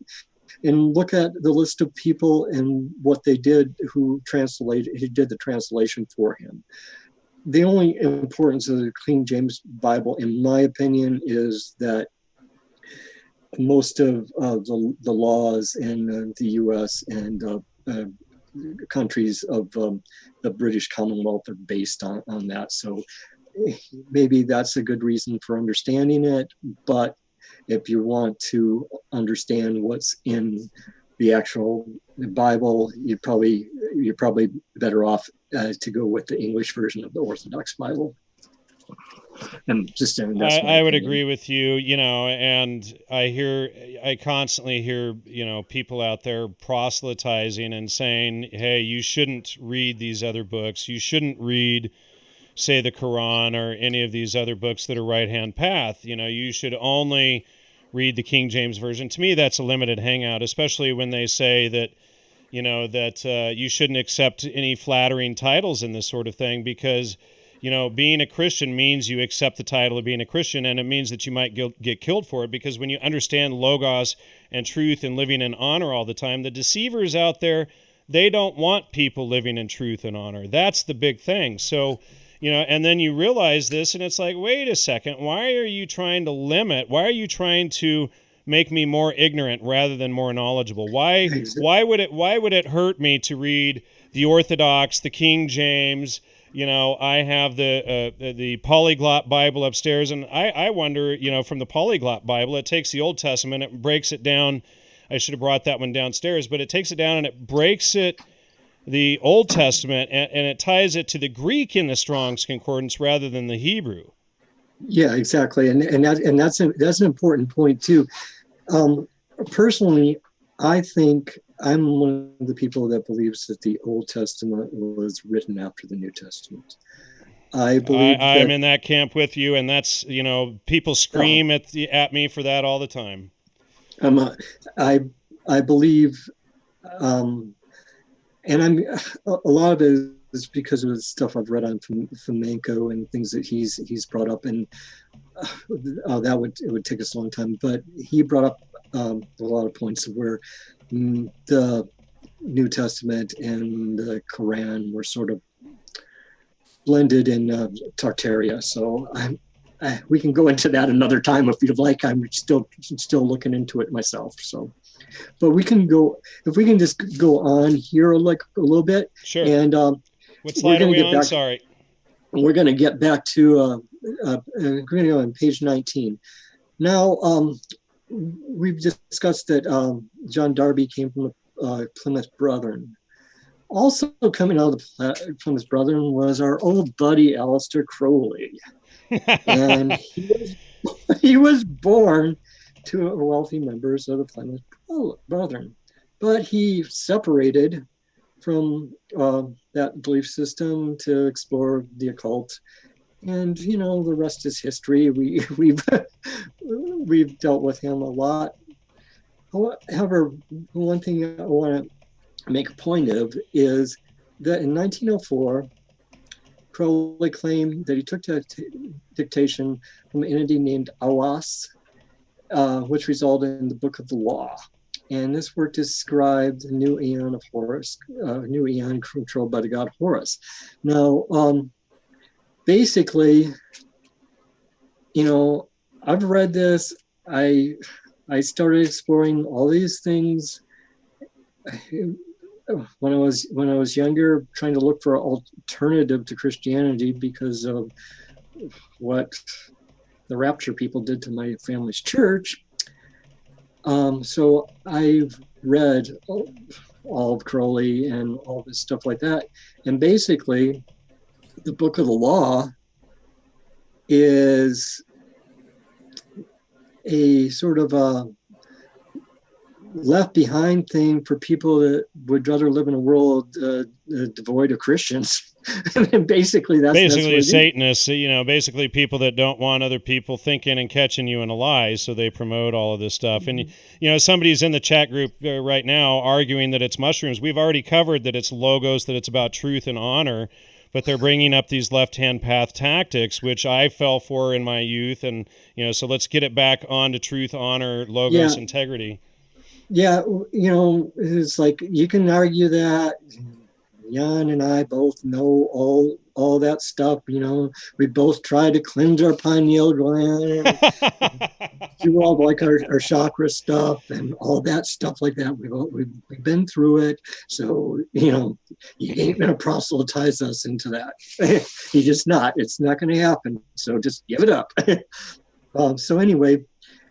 list of people and what they did who did the translation for him. The only importance of the King James Bible, in my opinion, is that most of the laws in the U.S. and countries of the British Commonwealth are based on that. So maybe that's a good reason for understanding it. But if you want to understand what's in the actual Bible, you're probably better off to go with the English version of the Orthodox Bible. And I would agree with you, and I constantly hear, people out there proselytizing and saying, hey, you shouldn't read these other books. You shouldn't read, say, the Quran or any of these other books that are right-hand path. You should only read the King James Version. To me, that's a limited hangout, especially when they say that, you shouldn't accept any flattering titles in this sort of thing because, being a Christian means you accept the title of being a Christian, and it means that you might get killed for it, because when you understand logos and truth and living in honor all the time, the deceivers out there, they don't want people living in truth and honor. That's the big thing. So, and then you realize this, and it's like, wait a second, why are you trying to make me more ignorant rather than more knowledgeable? Why would it hurt me to read the Orthodox, the King James? I have the Polyglot Bible upstairs, and I wonder, from the Polyglot Bible, it takes the Old Testament, it breaks it down. I should have brought that one downstairs, but it takes it down and it breaks it, the Old Testament, and it ties it to the Greek in the Strong's Concordance rather than the Hebrew. Yeah, exactly, and that's an important point too. Personally, I think I'm one of the people that believes that the Old Testament was written after the New Testament. I believe I'm in that camp with you, and that's, people scream at me for that all the time. I believe, and a lot of it is because of the stuff I've read on flamenco and things that he's brought up, and it would take us a long time, but he brought up a lot of points where the New Testament and the Quran were sort of blended in Tartaria. So we can go into that another time if you'd like. I'm still looking into it myself. So, but we can just go on here like a little bit. Sure. And what slide are we on? Sorry. We're going to get back to we're going to go on page 19. Now, we've discussed that John Darby came from the Plymouth Brethren. Also coming out of the Plymouth Brethren was our old buddy Aleister Crowley. And he was born to wealthy members of the Plymouth Brethren. But he separated from that belief system to explore the occult. And, the rest is history. We've dealt with him a lot. However, one thing I want to make a point of is that in 1904, Crowley claimed that he took dictation from an entity named Awas, which resulted in the Book of the Law. And this work described the new eon of Horus, new eon controlled by the god Horus. Now, basically, I've read this. I started exploring all these things when I was younger, trying to look for an alternative to Christianity because of what the Rapture people did to my family's church. So I've read all of Crowley and all this stuff like that. And basically, the Book of the Law is a sort of left behind thing for people that would rather live in a world devoid of Christians. And basically, that's Satanists, basically people that don't want other people thinking and catching you in a lie, so they promote all of this stuff. And, somebody's in the chat group right now arguing that it's mushrooms. We've already covered that it's logos, that it's about truth and honor, but they're bringing up these left-hand path tactics, which I fell for in my youth. And, so let's get it back onto truth, honor, logos, integrity. Yeah, it's like you can argue that. Jan and I both know all that stuff. We both try to cleanse our pineal gland, do all like our chakra stuff and all that stuff like that. We've been through it, so you ain't gonna proselytize us into that. You're just not. It's not gonna happen. So just give it up. So anyway,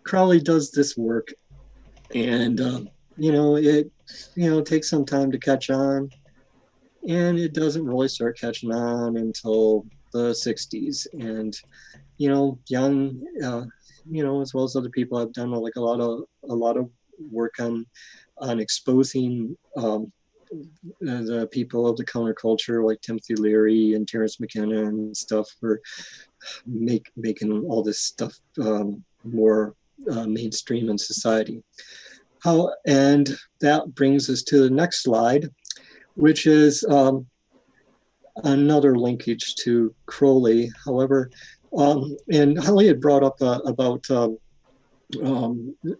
Crowley does this work, and it takes some time to catch on. And it doesn't really start catching on until the 60s. And, Young, as well as other people, have done like a lot of work on exposing the people of the counterculture, like Timothy Leary and Terence McKenna and stuff, for making all this stuff more mainstream in society. And that brings us to the next slide, which is another linkage to Crowley. However, and Holly had brought up about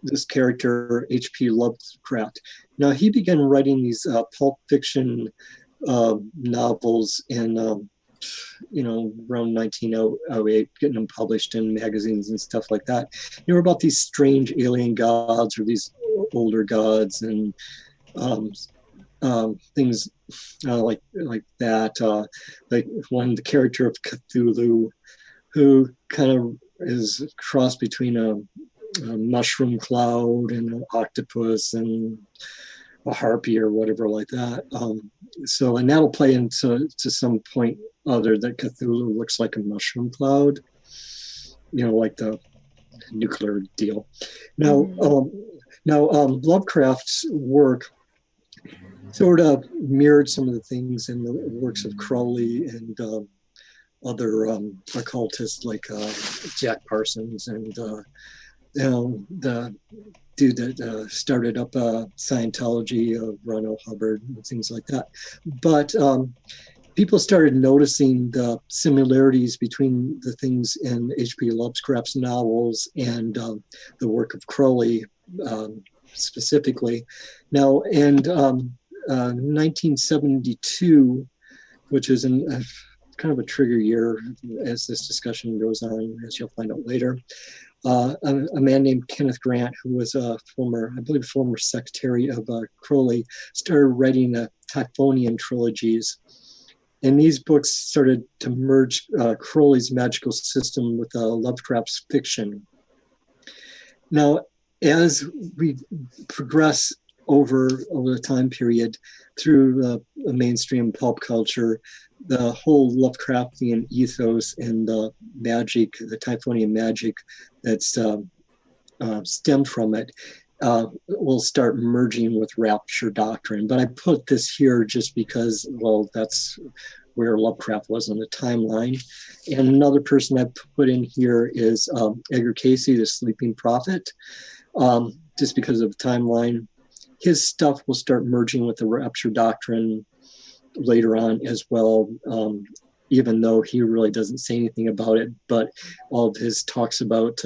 this character, H.P. Lovecraft. Now, he began writing these pulp fiction novels in, around 1908, getting them published in magazines and stuff like that. They were about these strange alien gods or these older gods and things like that, like the character of Cthulhu, who kind of is a cross between a mushroom cloud and an octopus and a harpy or whatever like that. And that'll play into some point other that Cthulhu looks like a mushroom cloud, like the nuclear deal. Now, Lovecraft's work sort of mirrored some of the things in the works of Crowley and other occultists like Jack Parsons and the dude that started up Scientology, Ron Hubbard, and things like that. But people started noticing the similarities between the things in H.P. Lovecraft's novels and the work of Crowley specifically. Now, and 1972, which is kind of a trigger year as this discussion goes on, as you'll find out later. A man named Kenneth Grant, who was a former secretary of Crowley, started writing the Typhonian trilogies. And these books started to merge Crowley's magical system with Lovecraft's fiction. Now, as we progress over the time period through the mainstream pulp culture, the whole Lovecraftian ethos and the magic, the Typhonian magic that's stemmed from it, will start merging with rapture doctrine. But I put this here just because, well, that's where Lovecraft was on the timeline. And another person I put in here is Edgar Cayce, the Sleeping Prophet, just because of the timeline. His stuff will start merging with the rapture doctrine later on as well, even though he really doesn't say anything about it. But all of his talks about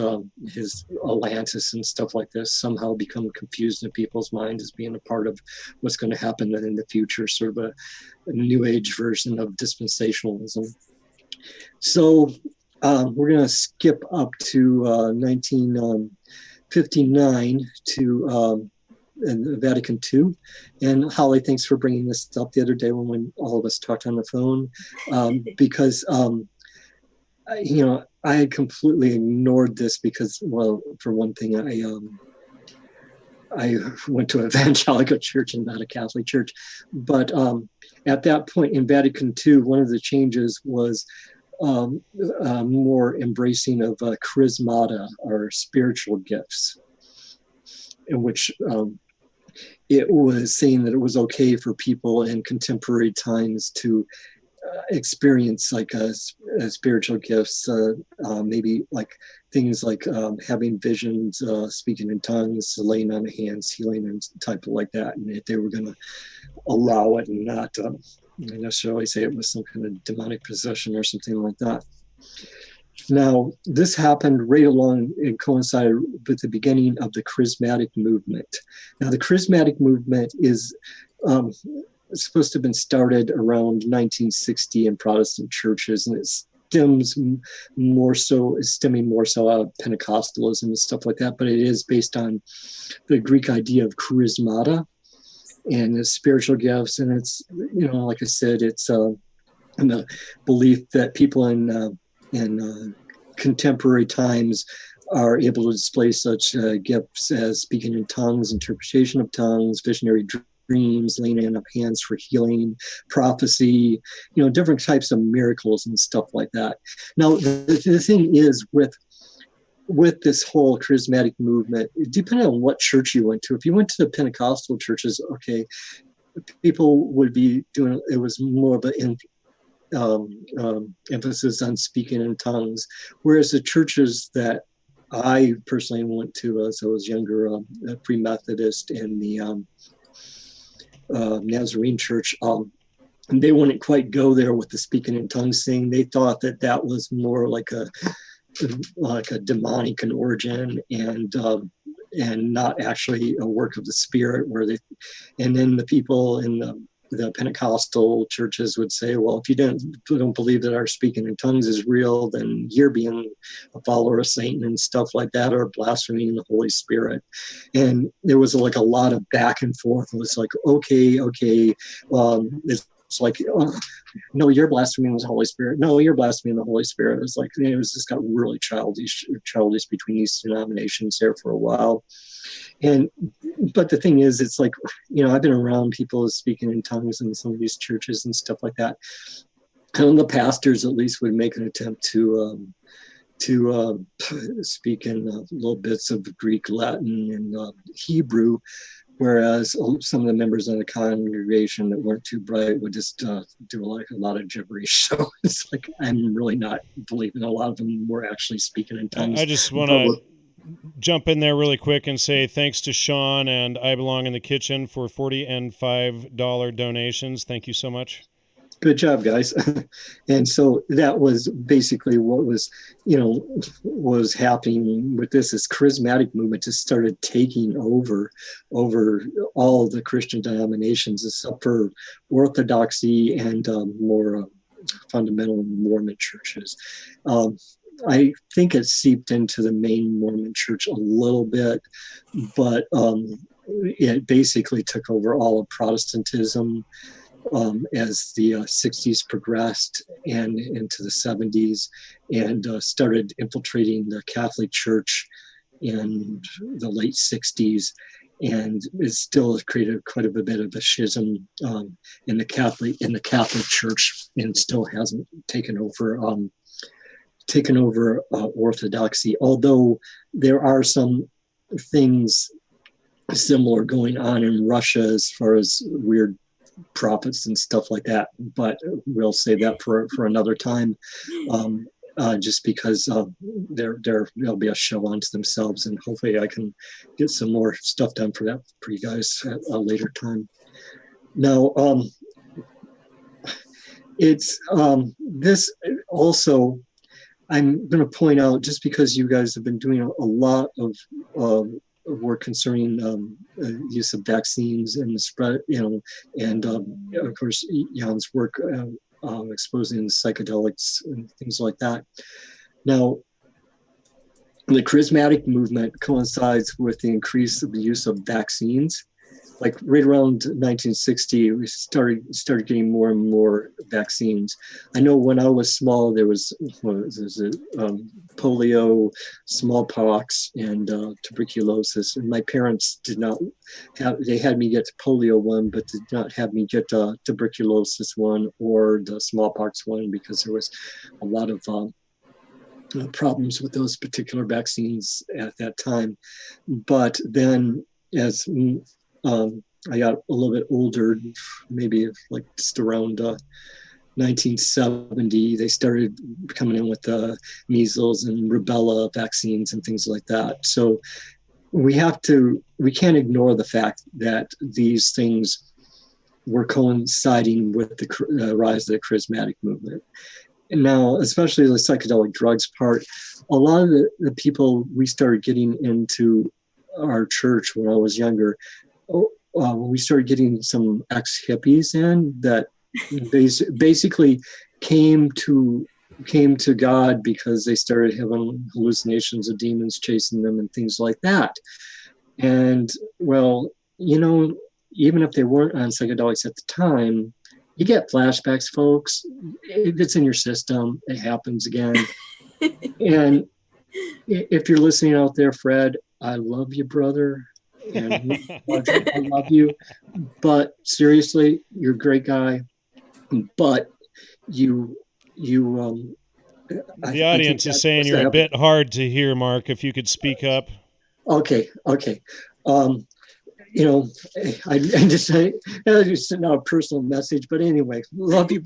his Atlantis and stuff like this somehow become confused in people's minds as being a part of what's going to happen in the future, sort of a new age version of dispensationalism. So we're going to skip up to 1959 to and Vatican II. And Holly, thanks for bringing this up the other day when all of us talked on the phone, because, I had completely ignored this because, well, for one thing, I went to an evangelical church and not a Catholic church. But at that point in Vatican II, one of the changes was more embracing of charismata or spiritual gifts, in which it was saying that it was okay for people in contemporary times to experience like spiritual gifts, maybe like things like having visions, speaking in tongues, laying on of hands, healing, and type of like that. And if they were going to allow it and not necessarily say it was some kind of demonic possession or something like that. Now, this happened right along and coincided with the beginning of the charismatic movement. Now, the charismatic movement is supposed to have been started around 1960 in Protestant churches, and it stemming more so out of Pentecostalism and stuff like that, but it is based on the Greek idea of charismata and the spiritual gifts. And it's, like I said, it's and the belief that people in contemporary times are able to display such gifts as speaking in tongues, interpretation of tongues, visionary dreams, laying on of hands for healing, prophecy, different types of miracles and stuff like that. Now, the thing is with this whole charismatic movement, depending on what church you went to, if you went to the Pentecostal churches, okay, people would be doing, it was more of an emphasis on speaking in tongues, whereas the churches that I personally went to as I was younger, Free Methodist and the Nazarene Church, they wouldn't quite go there with the speaking in tongues thing. They thought that was more like a demonic in origin and not actually a work of the Spirit. And then the people in the Pentecostal churches would say, well, if you don't believe that our speaking in tongues is real, then you're being a follower of Satan and stuff like that, or blaspheming the Holy Spirit. And there was like a lot of back and forth. It was like, okay. It's like, oh, no, you're blaspheming the Holy Spirit. No, you're blaspheming the Holy Spirit. It was like, it was just got really childish between these denominations there for a while. But the thing is, it's like, I've been around people speaking in tongues in some of these churches and stuff like that. And the pastors at least would make an attempt to speak in little bits of Greek, Latin, and Hebrew, whereas some of the members of the congregation that weren't too bright would just do like a lot of gibberish. So it's like, I'm really not believing a lot of them were actually speaking in tongues. I just want to jump in there really quick and say thanks to Sean and I Belong in the Kitchen for $40 and $5 donations. Thank you so much. Good job, guys. And so that was basically what was happening with this charismatic movement just started taking over all the Christian denominations, except for Orthodoxy and more fundamental Mormon churches. I think it seeped into the main Mormon church a little bit, but it basically took over all of Protestantism as the 60s progressed and into the 70s, and started infiltrating the Catholic Church in the late 60s. And it still created quite a bit of a schism in the Catholic Church, and still hasn't taken over Orthodoxy, although there are some things similar going on in Russia as far as weird prophets and stuff like that, but we'll save that for another time, just because there'll be a show onto themselves, and hopefully I can get some more stuff done for you guys at a later time. Now, it's this also, I'm going to point out, just because you guys have been doing a lot of work concerning use of vaccines and the spread, and of course, Jan's work exposing psychedelics and things like that. Now, the charismatic movement coincides with the increase of the use of vaccines. Like right around 1960, we started getting more and more vaccines. I know when I was small, there was polio, smallpox, and tuberculosis. And my parents did not have, they had me get the polio one, but did not have me get the tuberculosis one or the smallpox one, because there was a lot of problems with those particular vaccines at that time. But then as I got a little bit older, maybe like just around 1970, they started coming in with the measles and rubella vaccines and things like that. So we can't ignore the fact that these things were coinciding with the rise of the charismatic movement. And now, especially the psychedelic drugs part, a lot of the people we started getting into our church when I was younger, we started getting some ex-hippies in that basically came to God because they started having hallucinations of demons chasing them and things like that. And well, even if they weren't on psychedelics at the time, you get flashbacks, folks. If it's in your system, it happens again. And if you're listening out there, Fred, I love you, brother. And I love you. But seriously, you're a great guy. But the audience is saying you're a bit hard to hear, Mark. If you could speak up. Okay. I just say it's not a personal message, but anyway, love you.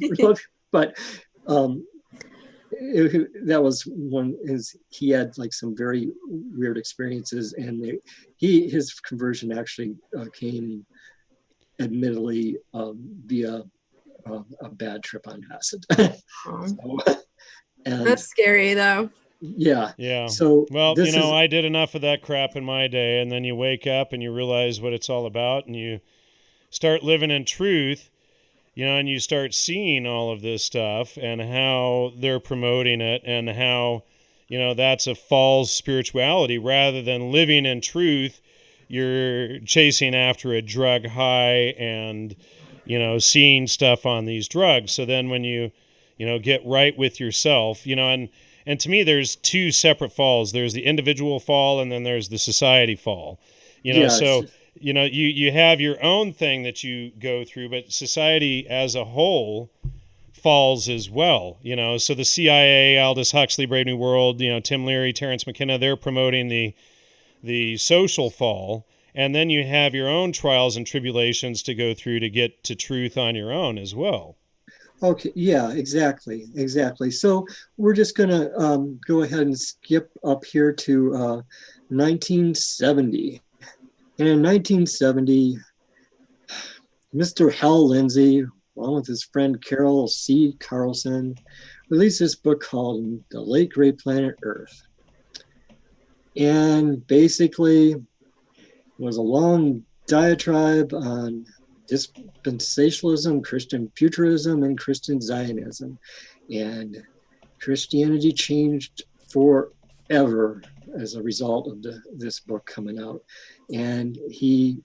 But that was one. He had like some very weird experiences, and his conversion actually came, admittedly, via a bad trip on acid. And that's scary, though. Yeah. So, well, I did enough of that crap in my day, and then you wake up and you realize what it's all about, and you start living in truth, and you start seeing all of this stuff and how they're promoting it and how, that's a false spirituality. Rather than living in truth, you're chasing after a drug high and, seeing stuff on these drugs. So then when you, get right with yourself, and to me, there's two separate falls. There's the individual fall, and then there's the society fall. Yes. So, you have your own thing that you go through, but society as a whole falls as well. So the CIA, Aldous Huxley, Brave New World, Tim Leary, Terence McKenna, they're promoting the social fall. And then you have your own trials and tribulations to go through to get to truth on your own as well. Okay, yeah, exactly. So we're just going to go ahead and skip up here to 1970. And in 1970, Mr. Hal Lindsey, along with his friend Carol C. Carlson, released this book called The Late Great Planet Earth. And basically, it was a long diatribe on dispensationalism, Christian futurism, and Christian Zionism. And Christianity changed forever as a result of this book coming out. And he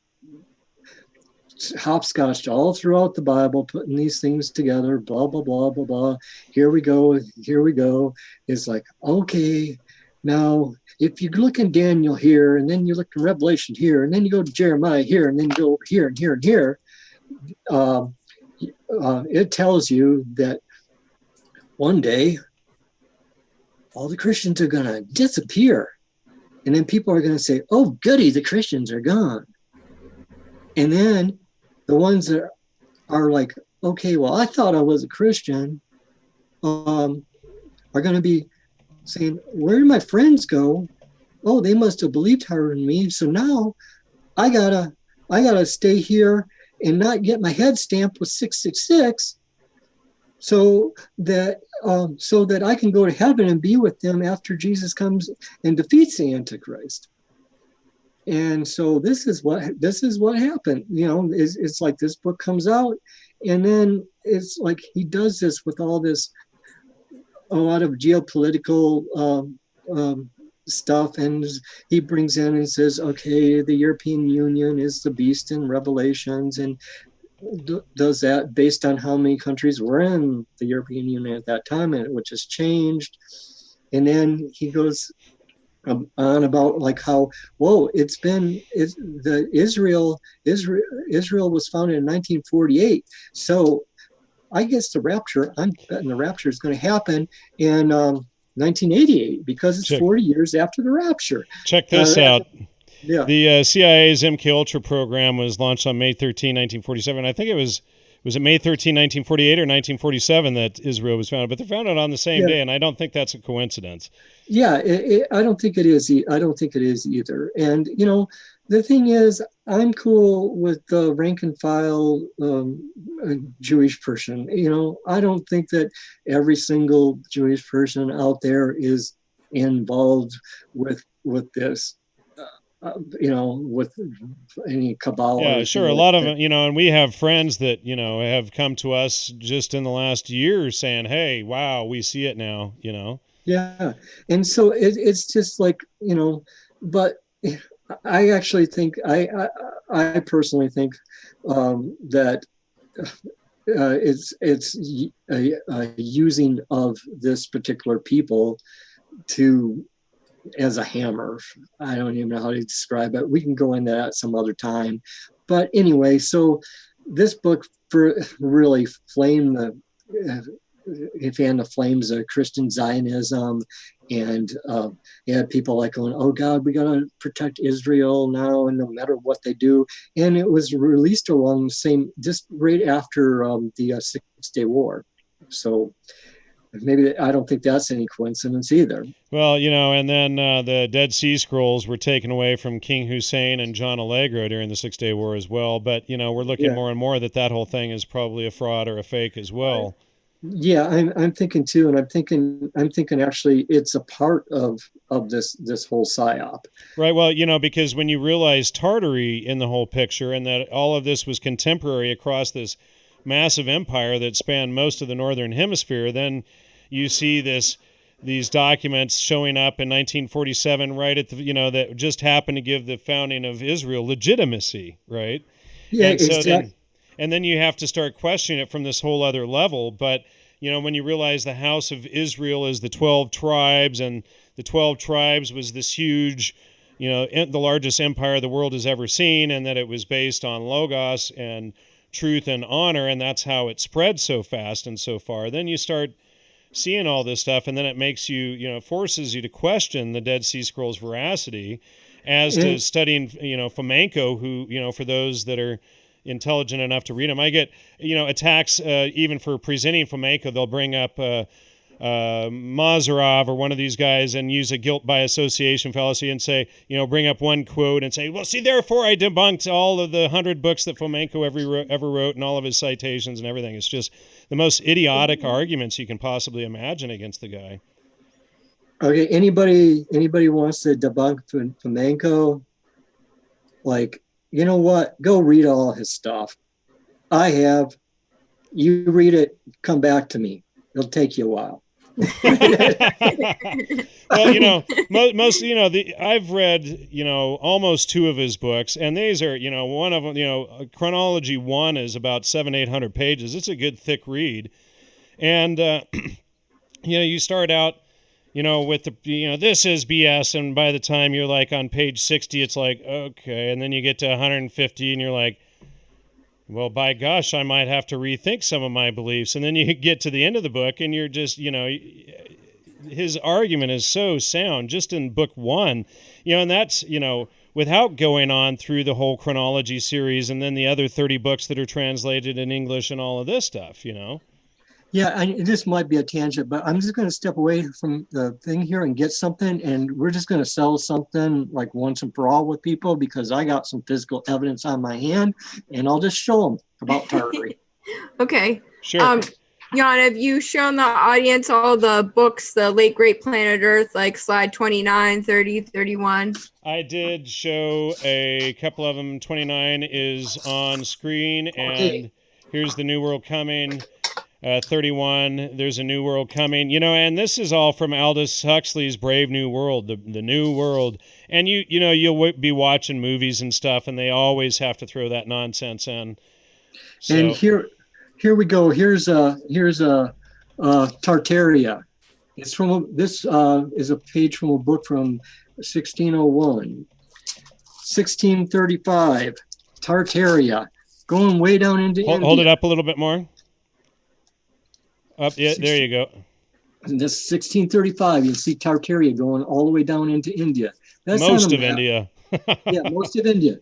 hopscotched all throughout the Bible, putting these things together, blah, blah, blah, blah, blah. Here we go. It's like, okay, now, if you look in Daniel here, and then you look in Revelation here, and then you go to Jeremiah here, and then you go over here and here and here, it tells you that one day all the Christians are going to disappear. And then people are going to say, oh, goody, the Christians are gone. And then the ones that are like, okay, well, I thought I was a Christian, are going to be saying, where did my friends go? Oh, they must have believed her in me. So now I gotta stay here and not get my head stamped with 666 so that I can go to heaven and be with them after Jesus comes and defeats the Antichrist. And so this is what happened. It's like this book comes out, and then it's like he does this with all this, a lot of geopolitical stuff, and he brings in and says, okay, the European Union is the beast in Revelations, and does that based on how many countries were in the European Union at that time, and which has changed. And then he goes on about like how, whoa, Israel was founded in 1948. So I guess I'm betting the rapture is going to happen in 1988 because it's 40 years after the rapture. Check this out. Yeah. The CIA's MK Ultra program was launched on May 13, 1947. I think it was it May 13, 1948 or 1947 that Israel was founded, but they're founded on the same day, and I don't think that's a coincidence. Yeah, I don't think it is. I don't think it is either. And, the thing is, I'm cool with the rank and file Jewish person. I don't think that every single Jewish person out there is involved with this. With any cabal. Yeah, sure. A lot of it, and we have friends that, have come to us just in the last year saying, hey, wow, we see it now, Yeah. And so it's just like, but I actually think, I personally think that it's a using of this particular people as a hammer. I don't even know how to describe it. We can go into that some other time. But anyway, so this book really flamed fan the flames of Christian Zionism, and people like going, "Oh God, we gotta protect Israel now, and no matter what they do." And it was released along the same, just right after the 6-Day War. So maybe I don't think that's any coincidence either. Well, and then the Dead Sea Scrolls were taken away from King Hussein and John Allegro during the 6-Day War as well. But we're looking more and more that whole thing is probably a fraud or a fake as well. Yeah, I'm thinking too, and I'm thinking actually it's a part of this whole psyop. Right. Well, because when you realize Tartary in the whole picture, and that all of this was contemporary across this massive empire that spanned most of the northern hemisphere, then you see these documents showing up in 1947, right at the that just happened to give the founding of Israel legitimacy, right? Yeah, and so exactly. then you have to start questioning it from this whole other level. But when you realize the house of Israel is the 12 tribes, and the 12 tribes was this huge, the largest empire the world has ever seen, and that it was based on logos and truth and honor, and that's how it spread so fast and so far. Then you start seeing all this stuff, and then it makes you, forces you to question the Dead Sea Scrolls' veracity, as to studying, Fomenko, who, for those that are intelligent enough to read them, I get, attacks even for presenting Fomenko. They'll bring up Mazarov or one of these guys and use a guilt by association fallacy and say, bring up one quote and say, well, see, therefore I debunked all of the 100 books that Fomenko ever wrote and all of his citations and everything. It's just the most idiotic arguments you can possibly imagine against the guy. Okay, anybody wants to debunk Fomenko? Like, you know what? Go read all his stuff. I have. You read it, come back to me. It'll take you a while. Well, most, I've read, almost 2 of his books, and these are, one of them, Chronology 1 is about 700-800 pages. It's a good thick read. And, you start out, with the, this is BS. And by the time you're like on page 60, it's like, okay. And then you get to 150 and you're like, well, by gosh, I might have to rethink some of my beliefs. And then you get to the end of the book and you're just, his argument is so sound just in book 1, and that's, without going on through the whole chronology series and then the other 30 books that are translated in English and all of this stuff, Yeah, this might be a tangent, but I'm just going to step away from the thing here and get something, and we're just going to sell something like once and for all with people, because I got some physical evidence on my hand, and I'll just show them about Tartary. Okay. Sure. Jan, have you shown the audience all the books, the late great planet Earth, like slide 29, 30, 31? I did show a couple of them. 29 is on screen, and here's the New World Coming. 31, there's a New World Coming, and this is all from Aldous Huxley's Brave New World, the New World. And you'll be watching movies and stuff, and they always have to throw that nonsense in. So, and here we go. Here's Tartaria. It's this is a page from a book from 1601, 1635. Tartaria, going way down into India. Hold it up a little bit more. Up, yeah, there you go. And this 1635, you see Tartaria going all the way down into India. That's most of India. Yeah, most of India.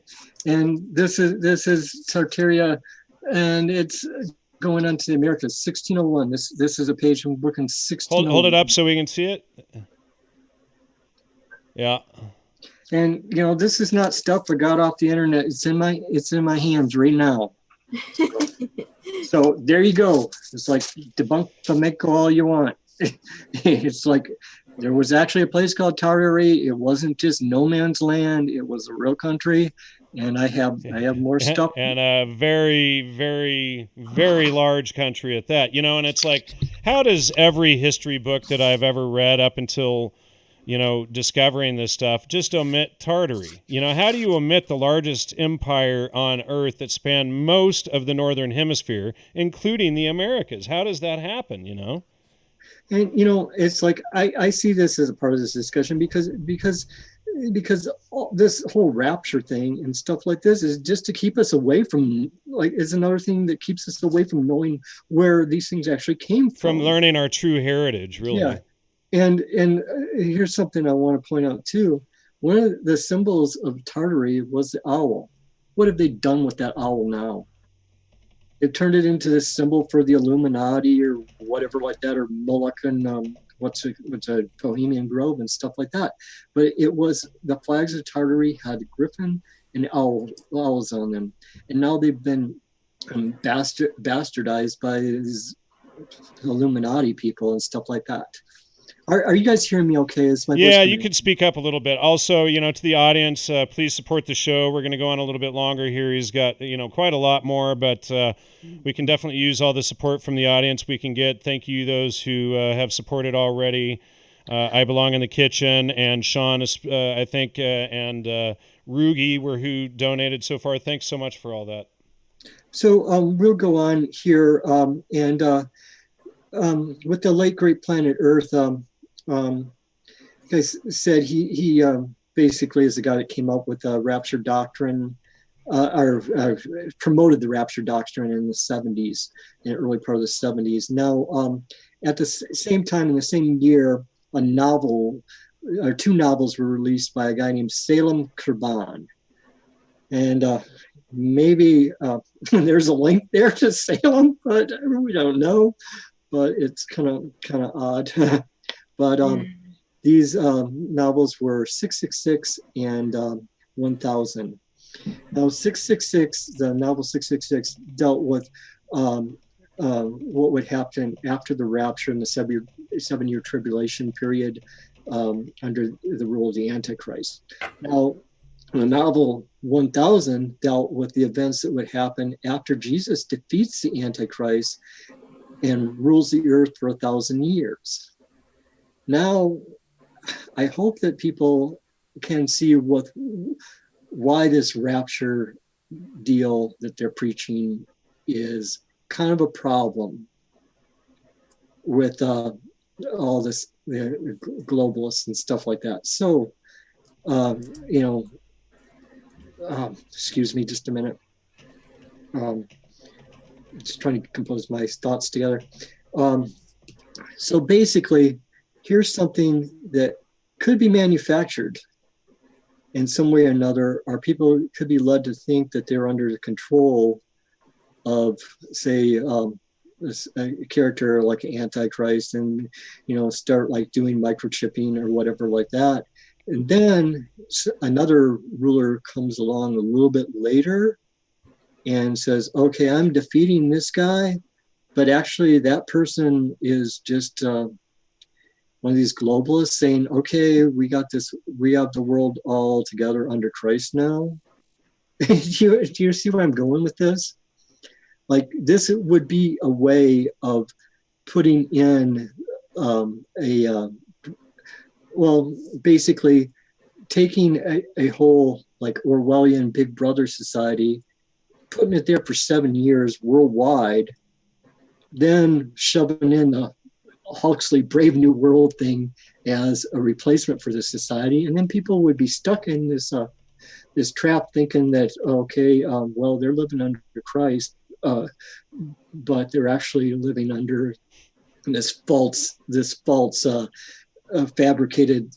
And this is Tartaria, and it's going on to the Americas, 1601. This is a page from book in 1601. Hold it up so we can see it. Yeah. And this is not stuff I got off the internet. It's in my hands right now. So there you go. It's like debunk flamenco all you want. It's like there was actually a place called Tartary. It wasn't just no man's land. It was a real country. And I have more stuff. And a very, very, very large country at that. And it's like, how does every history book that I've ever read up until discovering this stuff just omit Tartary? How do you omit the largest empire on earth that spanned most of the northern hemisphere, including the Americas? How does that happen? And it's like I see this as a part of this discussion because this whole rapture thing and stuff like this is just to keep us away from, like, is another thing that keeps us away from knowing where these things actually came from learning our true heritage, really. Yeah. And here's something I want to point out too. One of the symbols of Tartary was the owl. What have they done with that owl now? They've turned it into this symbol for the Illuminati or whatever like that, or Moloch and what's a Bohemian Grove and stuff like that. But it was the flags of Tartary had griffin and owls on them, and now they've been bastardized by these Illuminati people and stuff like that. Are you guys hearing me okay? Yeah, you could speak up a little bit. Also, to the audience, please support the show. We're going to go on a little bit longer here. He's got, quite a lot more, but we can definitely use all the support from the audience we can get. Thank you, those who have supported already. I Belong in the Kitchen, and Sean, I think, and Rugi were who donated so far. Thanks so much for all that. So we'll go on here, and with the late great planet Earth, guys said he basically is the guy that came up with the rapture doctrine, or promoted the rapture doctrine in the 70s, in the early part of the 70s. Now, at the same time, in the same year, a novel, or two novels were released by a guy named Salem Kurban. And maybe there's a link there to Salem, but we don't know. But it's kind of odd. But these novels were 666 and 1000. Now, 666, the novel 666 dealt with what would happen after the rapture in the seven-year tribulation period under the rule of the Antichrist. Now, the novel 1000 dealt with the events that would happen after Jesus defeats the Antichrist and rules the earth for 1,000 years. Now, I hope that people can see why this rapture deal that they're preaching is kind of a problem with all this, the globalists and stuff like that. So, excuse me just a minute. Just trying to compose my thoughts together. So basically, here's something that could be manufactured in some way or another, or people could be led to think that they're under the control of, say, a character like Antichrist, and start like doing microchipping or whatever like that. And then another ruler comes along a little bit later and says, okay, I'm defeating this guy, but actually that person is just one of these globalists saying, okay, we have the world all together under Christ now. Do you see where I'm going with this? Like, this would be a way of putting in basically taking a whole like Orwellian Big Brother society, putting it there for 7 years worldwide, then shoving in the Huxley Brave New World thing as a replacement for the society. And then people would be stuck in this trap thinking that, okay, well, they're living under Christ, but they're actually living under this false fabricated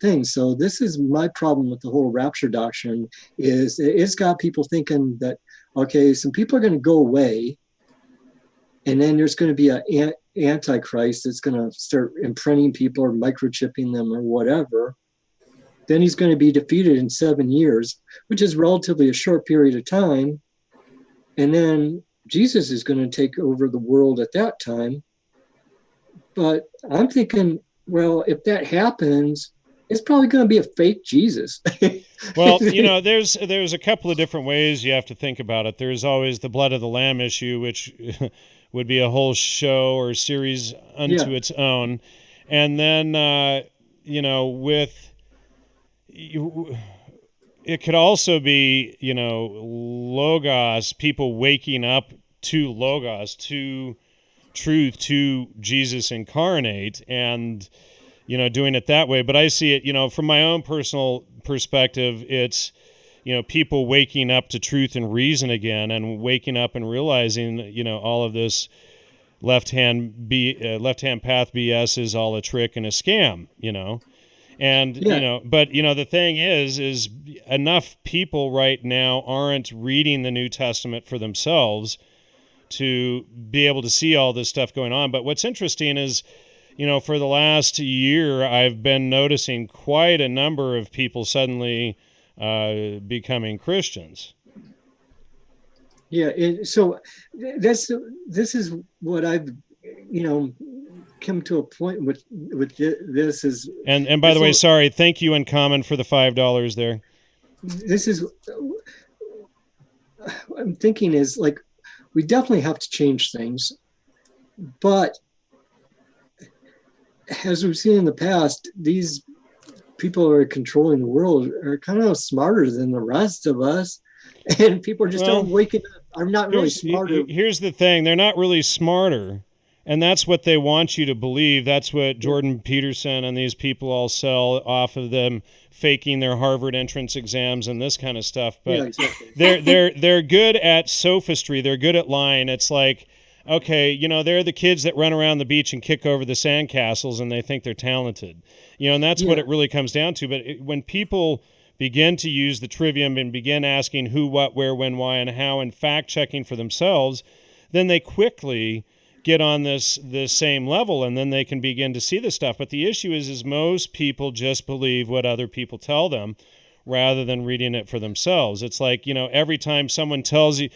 things. So this is my problem with the whole rapture doctrine, is it's got people thinking that, okay, some people are going to go away, and then there's going to be an antichrist that's going to start imprinting people or microchipping them or whatever. Then he's going to be defeated in 7 years, which is relatively a short period of time. And then Jesus is going to take over the world at that time. But I'm thinking, well, if that happens, it's probably going to be a fake Jesus. Well, there's a couple of different ways you have to think about it. There's always the blood of the lamb issue, which would be a whole show or series unto its own. And then, it could also be, logos, people waking up to logos, to truth, to Jesus incarnate, and doing it that way. But I see it from my own personal perspective, it's people waking up to truth and reason again, and waking up and realizing all of this left-hand path BS is all a trick and a scam, and but the thing is enough people right now aren't reading the New Testament for themselves to be able to see all this stuff going on. But what's interesting is, for the last year, I've been noticing quite a number of people suddenly becoming Christians. Yeah, so this is what I've, come to a point with this is. And by the way, sorry, thank you Uncommon for the $5 there. This is, I'm thinking is like, we definitely have to change things, but as we've seen in the past, these people who are controlling the world are kind of smarter than the rest of us, and people just aren't waking up. I'm not really smarter. Here's the thing: they're not really smarter, and that's what they want you to believe. That's what Jordan Peterson and these people all sell off of them faking their Harvard entrance exams and this kind of stuff. But exactly. they're good at sophistry. They're good at lying. It's like, okay, they're the kids that run around the beach and kick over the sandcastles, and they think they're talented. And that's what it really comes down to. But when people begin to use the trivium and begin asking who, what, where, when, why, and how, and fact-checking for themselves, then they quickly get on this same level, and then they can begin to see this stuff. But the issue is most people just believe what other people tell them rather than reading it for themselves. It's like, every time someone tells you,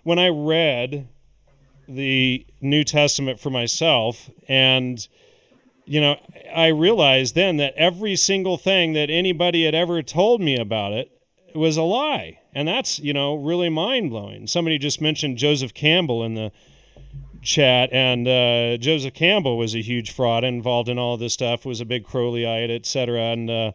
when I read the New Testament for myself, and I realized then that every single thing that anybody had ever told me about it was a lie. And that's, really mind-blowing. Somebody just mentioned Joseph Campbell in the chat, and Joseph Campbell was a huge fraud involved in all this stuff, was a big Crowleyite, etc., and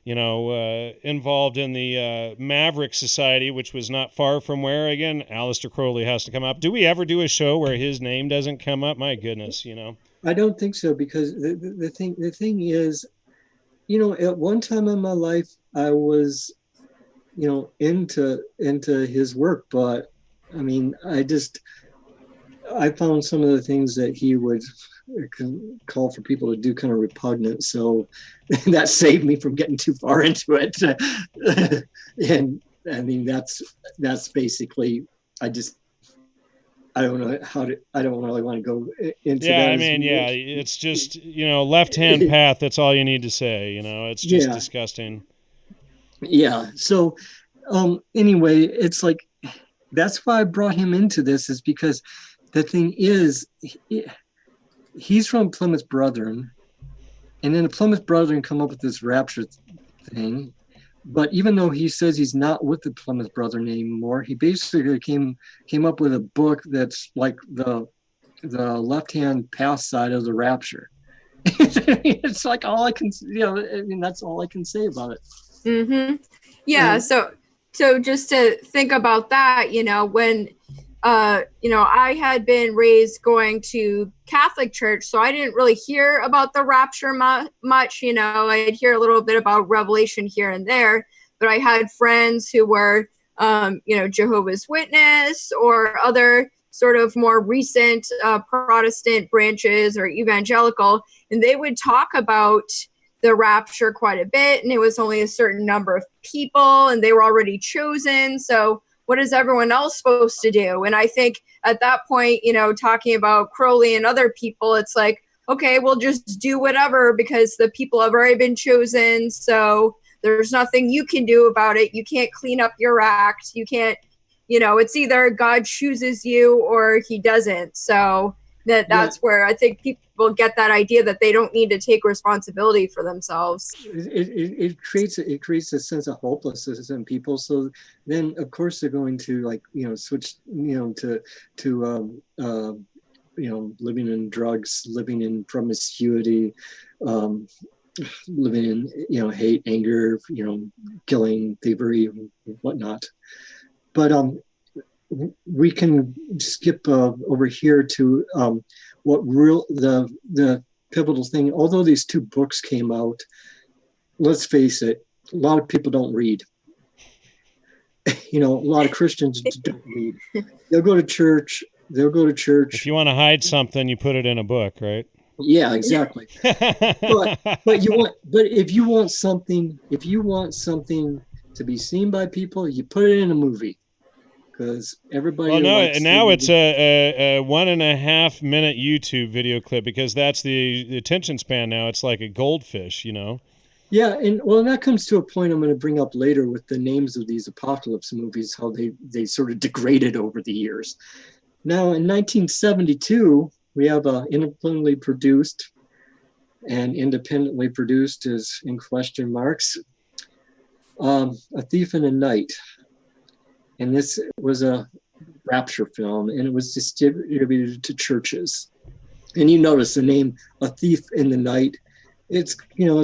involved in the Maverick Society, which was not far from where, again, Aleister Crowley has to come up. Do we ever do a show where his name doesn't come up? My goodness, I don't think so, because the thing is, at one time in my life, I was, into his work, but I mean, I found some of the things that he would call for people to do kind of repugnant. So that saved me from getting too far into it. And I mean, that's basically, I don't know I don't really want to go into that. Yeah, I mean, it's just, left-hand path. That's all you need to say, it's just disgusting. Yeah. So anyway, it's like, that's why I brought him into this, is because the thing is, he's from Plymouth Brethren, and then the Plymouth Brethren come up with this rapture thing. But even though he says he's not with the Plymouth Brethren anymore, he basically came up with a book that's like the left-hand path side of the rapture. It's like all I can, that's all I can say about it. Mm-hmm. Yeah. So just to think about that, when I had been raised going to Catholic church, so I didn't really hear about the rapture much. I'd hear a little bit about Revelation here and there, but I had friends who were, Jehovah's Witness or other sort of more recent Protestant branches or evangelical, and they would talk about the rapture quite a bit, and it was only a certain number of people, and they were already chosen. So what is everyone else supposed to do? And I think at that point, talking about Crowley and other people, it's like, okay, we'll just do whatever because the people have already been chosen. So there's nothing you can do about it. You can't clean up your act. You can't, it's either God chooses you or he doesn't. So that's where I think people get that idea that they don't need to take responsibility for themselves. It creates a sense of hopelessness in people. So then, of course, they're going to switch to living in drugs, living in promiscuity, living in hate, anger, killing, thievery, whatnot. But we can skip over here to the pivotal thing. Although these two books came out, let's face it, a lot of people don't read. A lot of Christians don't read. They'll go to church. If you want to hide something, you put it in a book, right? Yeah, exactly. but if you want something to be seen by people, you put it in a movie. Because everybody. Well, no, now it's a 1.5 minute YouTube video clip because that's the attention span now. It's like a goldfish, Yeah, and that comes to a point I'm going to bring up later with the names of these apocalypse movies, how they sort of degraded over the years. Now, in 1972, we have independently produced is in question marks, A Thief in the Night. And this was a rapture film, and it was distributed to churches. And you notice the name A Thief in the Night. It's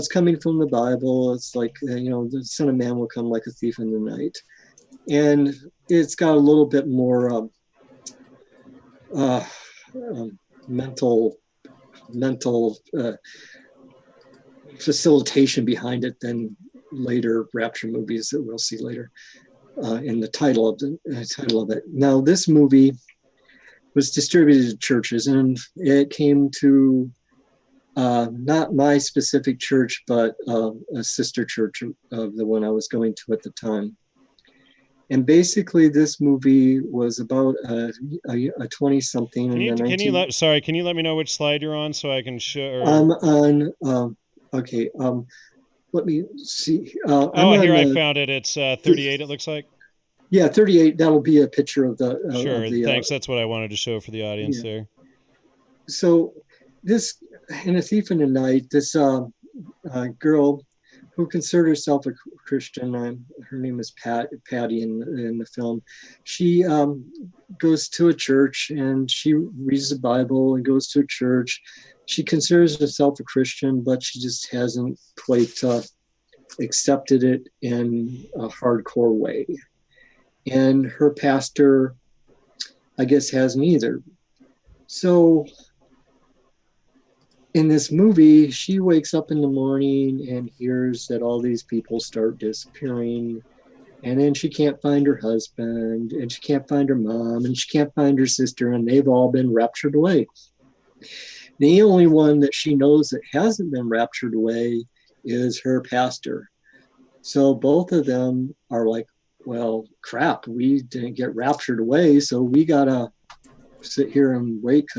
coming from the Bible. It's like, the Son of Man will come like a thief in the night. And it's got a little bit more mental facilitation behind it than later rapture movies that we'll see later. In the title of it. Now, this movie was distributed to churches, and it came to not my specific church, but a sister church of the one I was going to at the time. And basically, this movie was about a 20-something. Can you let me know which slide you're on so I can show? Okay. Let me see. I found it. It's 38, it looks like. Yeah, 38. That'll be a picture of the... Sure, thanks. That's what I wanted to show for the audience there. So this, in A Thief in the Night, this girl who considered herself a Christian, her name is Patty in the film, she goes to a church and she reads the Bible and goes to a church. She considers herself a Christian, but she just hasn't quite accepted it in a hardcore way. And her pastor, I guess, hasn't either. So in this movie, she wakes up in the morning and hears that all these people start disappearing. And then she can't find her husband, and she can't find her mom, and she can't find her sister, and they've all been raptured away. The only one that she knows that hasn't been raptured away is her pastor. So both of them are like, well, crap, we didn't get raptured away, so we gotta sit here and wait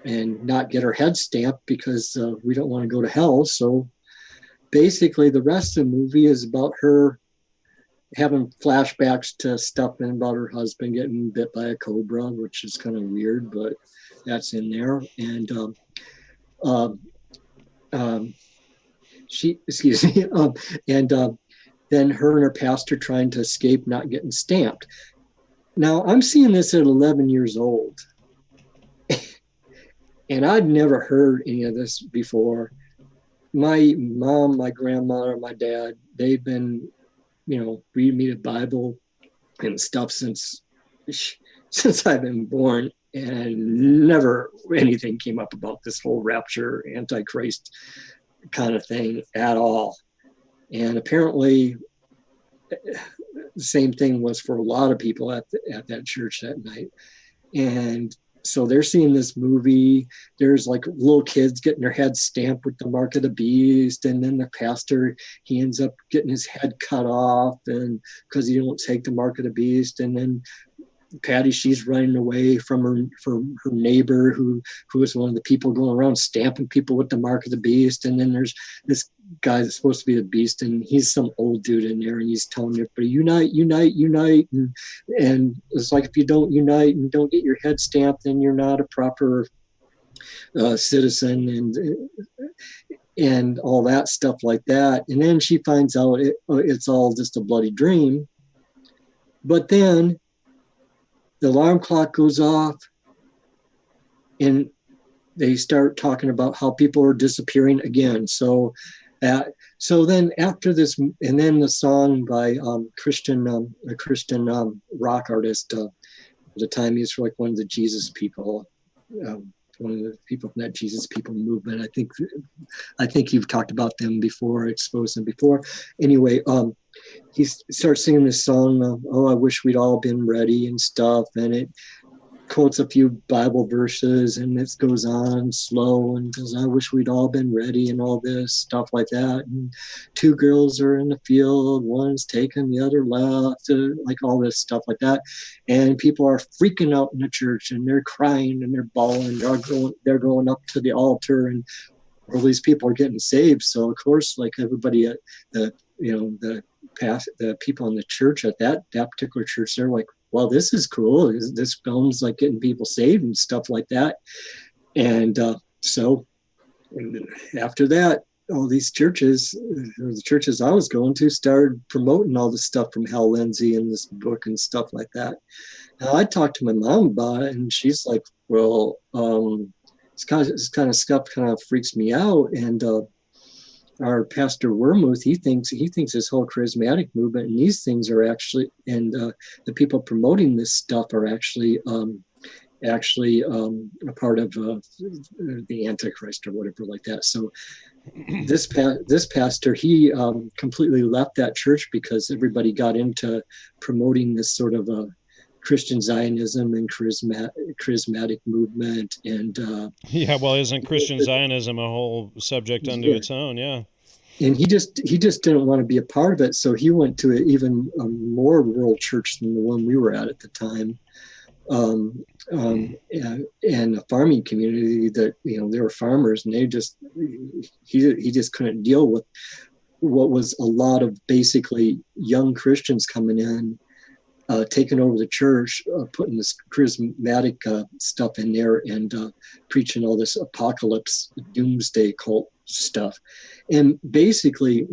and not get our head stamped because we don't want to go to hell. So basically the rest of the movie is about her having flashbacks to stuff about her husband getting bit by a cobra, which is kind of weird, but that's in there. And then her and her pastor trying to escape not getting stamped. Now, I'm seeing this at 11 years old. And I'd never heard any of this before. My mom, my grandmother, my dad, they've been, reading me the Bible and stuff since I've been born. And never anything came up about this whole rapture, Antichrist kind of thing at all. And apparently, the same thing was for a lot of people at that church that night. And so they're seeing this movie. There's like little kids getting their heads stamped with the mark of the beast. And then the pastor, he ends up getting his head cut off, and because he don't take the mark of the beast. And then Patty, she's running away from her neighbor who is one of the people going around stamping people with the mark of the beast. And then there's this guy that's supposed to be the beast, and he's some old dude in there, and he's telling everybody, unite. And it's like, if you don't unite and don't get your head stamped, then you're not a proper citizen, and all that stuff like that. And then she finds out it's all just a bloody dream. But then the alarm clock goes off, and they start talking about how people are disappearing again. So then after this, and then the song by a Christian rock artist, at the time he's like one of the Jesus people, one of the people from that Jesus people movement. I think you've talked about them before, exposed them before. Anyway, he starts singing this song of, "Oh, I wish we'd all been ready" and stuff, and it quotes a few Bible verses, and it goes on slow and goes, "I wish we'd all been ready," and all this stuff like that. And two girls are in the field, one's taken, the other left, like all this stuff like that. And people are freaking out in the church, and they're crying and they're bawling. They're going up to the altar, and all these people are getting saved. So of course, like everybody at the people in the church at that particular church, they're like, well, this is cool. This film's like getting people saved and stuff like that. And so after that, all these churches, the churches I was going to, started promoting all the stuff from Hal Lindsey and this book and stuff like that. Now, I talked to my mom about it, and she's like, well, this kind of stuff kind of freaks me out. And our pastor Wormuth, he thinks this whole charismatic movement and these things are actually, and the people promoting this stuff are actually a part of the Antichrist or whatever like that. So this pastor, he completely left that church because everybody got into promoting this sort of Christian Zionism and charismatic movement. And yeah, well, isn't Christian Zionism a whole subject unto its own? Yeah. And he just didn't want to be a part of it, so he went to even a more rural church than the one we were at the time, and a farming community that, they were farmers, and he just couldn't deal with what was a lot of basically young Christians coming in, taking over the church, putting this charismatic stuff in there, and preaching all this apocalypse, doomsday cult stuff. And basically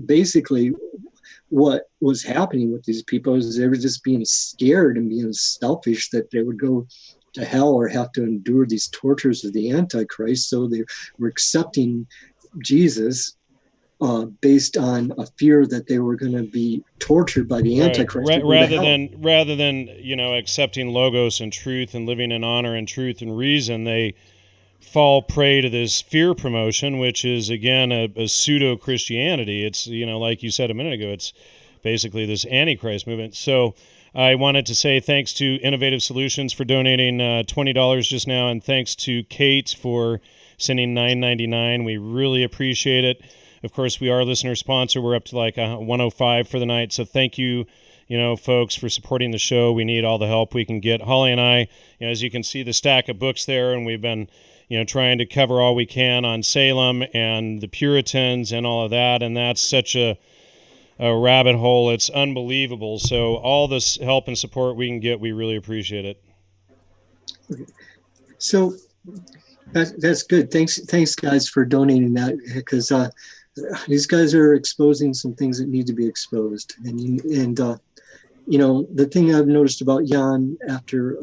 what was happening with these people is they were just being scared and being selfish that they would go to hell or have to endure these tortures of the Antichrist. So they were accepting Jesus based on a fear that they were going to be tortured by the Antichrist. Rather than accepting logos and truth and living in honor and truth and reason, they fall prey to this fear promotion, which is again a pseudo-Christianity. It's like you said a minute ago, it's basically this Antichrist movement. So I wanted to say thanks to Innovative Solutions for donating $20 just now, and thanks to Kate for sending $9.99. We really appreciate it. Of course, we are a listener sponsor. We're up to like 105 for the night. So thank you, folks, for supporting the show. We need all the help we can get. Holly and I, as you can see, the stack of books there, and we've been, trying to cover all we can on Salem and the Puritans and all of that. And that's such a rabbit hole. It's unbelievable. So all this help and support we can get, we really appreciate it. Okay. So that's good. Thanks, guys, for donating that, because these guys are exposing some things that need to be exposed. And the thing I've noticed about Jan after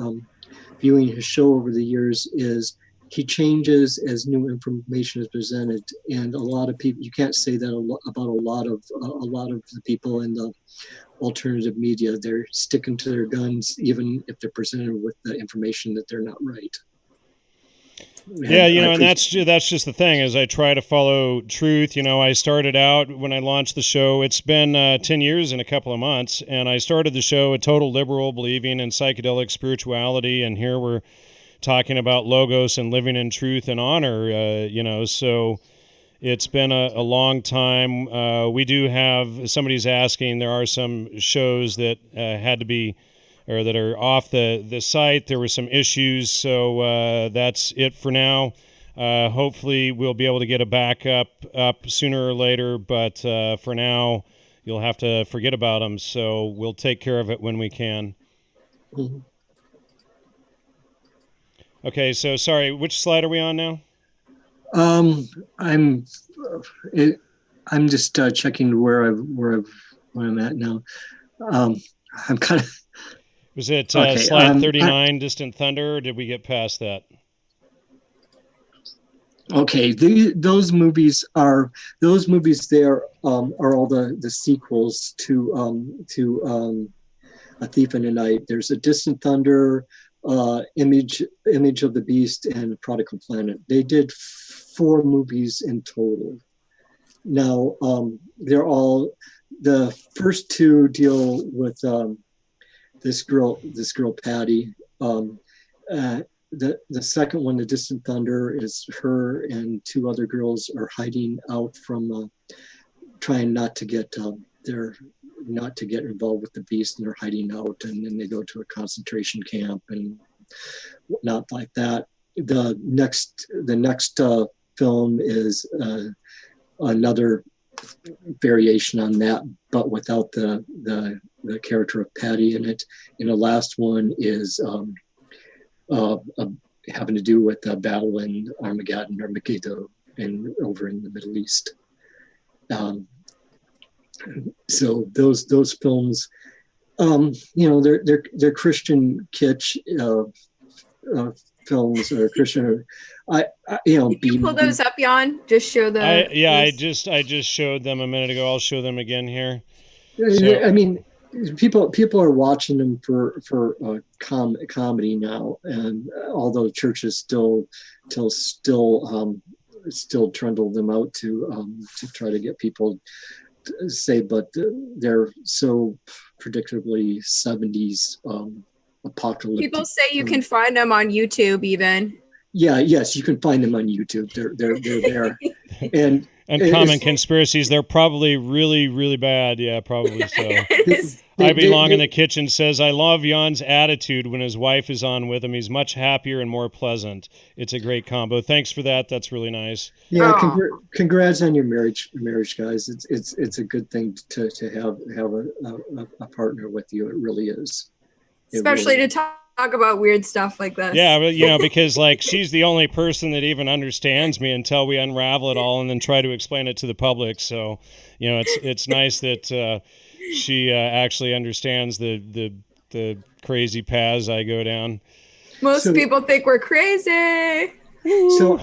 viewing his show over the years is he changes as new information is presented. And a lot of people, you can't say that about a lot of the people in the alternative media. They're sticking to their guns, even if they're presented with the information that they're not right. Yeah, and that's just the thing, is I try to follow truth. I started out, when I launched the show, it's been 10 years in a couple of months, and I started the show a total liberal, believing in psychedelic spirituality, and here we're talking about logos and living in truth and honor, so it's been a long time. We do have, somebody's asking, there are some shows that had to be, or that are off the site. There were some issues, so that's it for now. Hopefully we'll be able to get it back up sooner or later, but for now you'll have to forget about them, so we'll take care of it when we can. Mm-hmm. Okay, so sorry, which slide are we on now? I'm just checking where I'm at now. I'm kind of. Was it slide 39, Distant Thunder, or did we get past that? Okay, those movies there are all the sequels to A Thief in the Night. There's A Distant Thunder, Image of the Beast, and Prodigal Planet. They did 4 movies in total. Now, they're all, the first 2 deal with this girl Patty. The second one, The Distant Thunder, is her and 2 other girls are hiding out from trying not to get involved with the beast, and they're hiding out, and then they go to a concentration camp and whatnot like that. The next film is another variation on that, but without the character of Patty in it. And the last one is having to do with battle in Armageddon or Megiddo and over in the Middle East. So those films, they're Christian kitsch films, or Christian. Can you pull those up, Jan? Just show them. I just showed them a minute ago. I'll show them again here. So, I mean, people are watching them for comedy now, and although churches still trundle them out to try to get people to say, but they're so predictably 70s apocalyptic. People say you can find them on YouTube even. Yes, you can find them on YouTube. They're there. And common conspiracies, they're probably really, really bad. Yeah, probably so. I Belong in the Kitchen says, I love Jan's attitude when his wife is on with him. He's much happier and more pleasant. It's a great combo. Thanks for that. That's really nice. Yeah, congrats on your marriage, guys. It's a good thing to have a partner with you. It really is. Especially to talk about weird stuff like this. Yeah, but, because she's the only person that even understands me until we unravel it all and then try to explain it to the public. So, it's nice that she actually understands the crazy paths I go down. Most people think we're crazy. So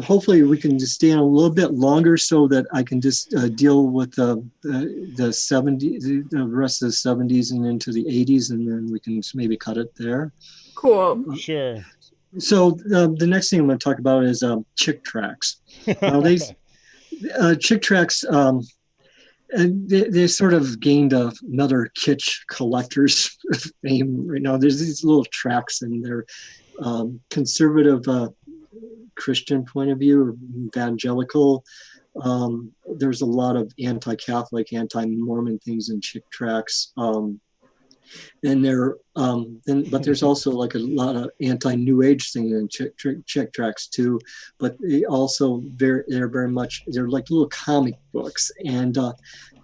hopefully we can just stay on a little bit longer so that I can just deal with the 70s, the rest of the 70s and into the 80s, and then we can maybe cut it there. Cool. Sure. So the next thing I'm going to talk about is chick tracts. Chick tracts, and they sort of gained another kitsch collector's fame right now. There's these little tracts, and they're conservative Christian point of view, evangelical. There's a lot of anti-Catholic, anti-Mormon things in chick tracts. But there's also like a lot of anti-New Age thing in chick tracts too. But they also they're like little comic books, and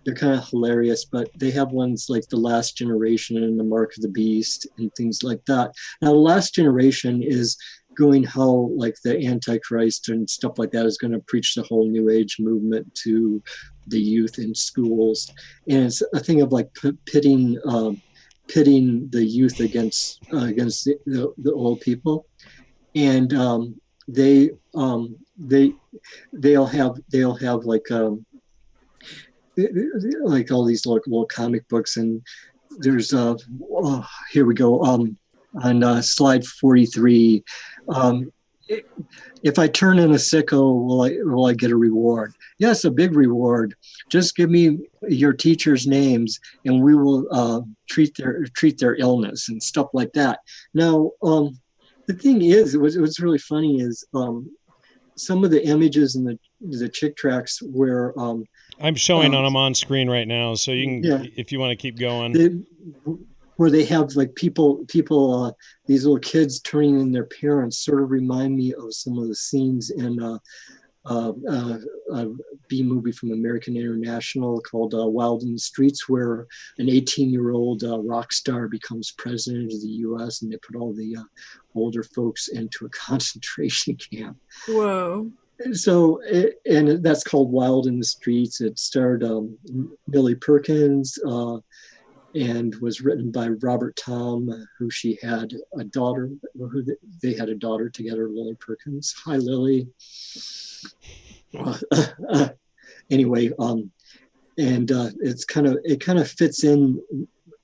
they're kind of hilarious. But they have ones like The Last Generation and The Mark of the Beast and things like that. Now, The Last Generation is going how like the Antichrist and stuff like that is going to preach the whole New Age movement to the youth in schools, and it's a thing of like pitting the youth against the old people, and they'll have like all these little comic books, and there's here we go. on slide 43. If I turn in a sicko, will I get a reward? Yes, a big reward. Just give me your teachers' names, and we will treat their illness and stuff like that. Now, the thing is, what's really funny is some of the images in the chick tracts where I'm showing them on screen right now, so you can, if you want to keep going. Where they have like people, these little kids turning in their parents, sort of remind me of some of the scenes in a B movie from American International called Wild in the Streets, where an 18-year-old rock star becomes president of the U.S. and they put all the older folks into a concentration camp. Whoa. So, and that's called Wild in the Streets. It starred Millie Perkins, and was written by Robert Tom, who she had a daughter, they had a daughter together, Lily Perkins. Hi, Lily. Anyway, and it kind of fits in.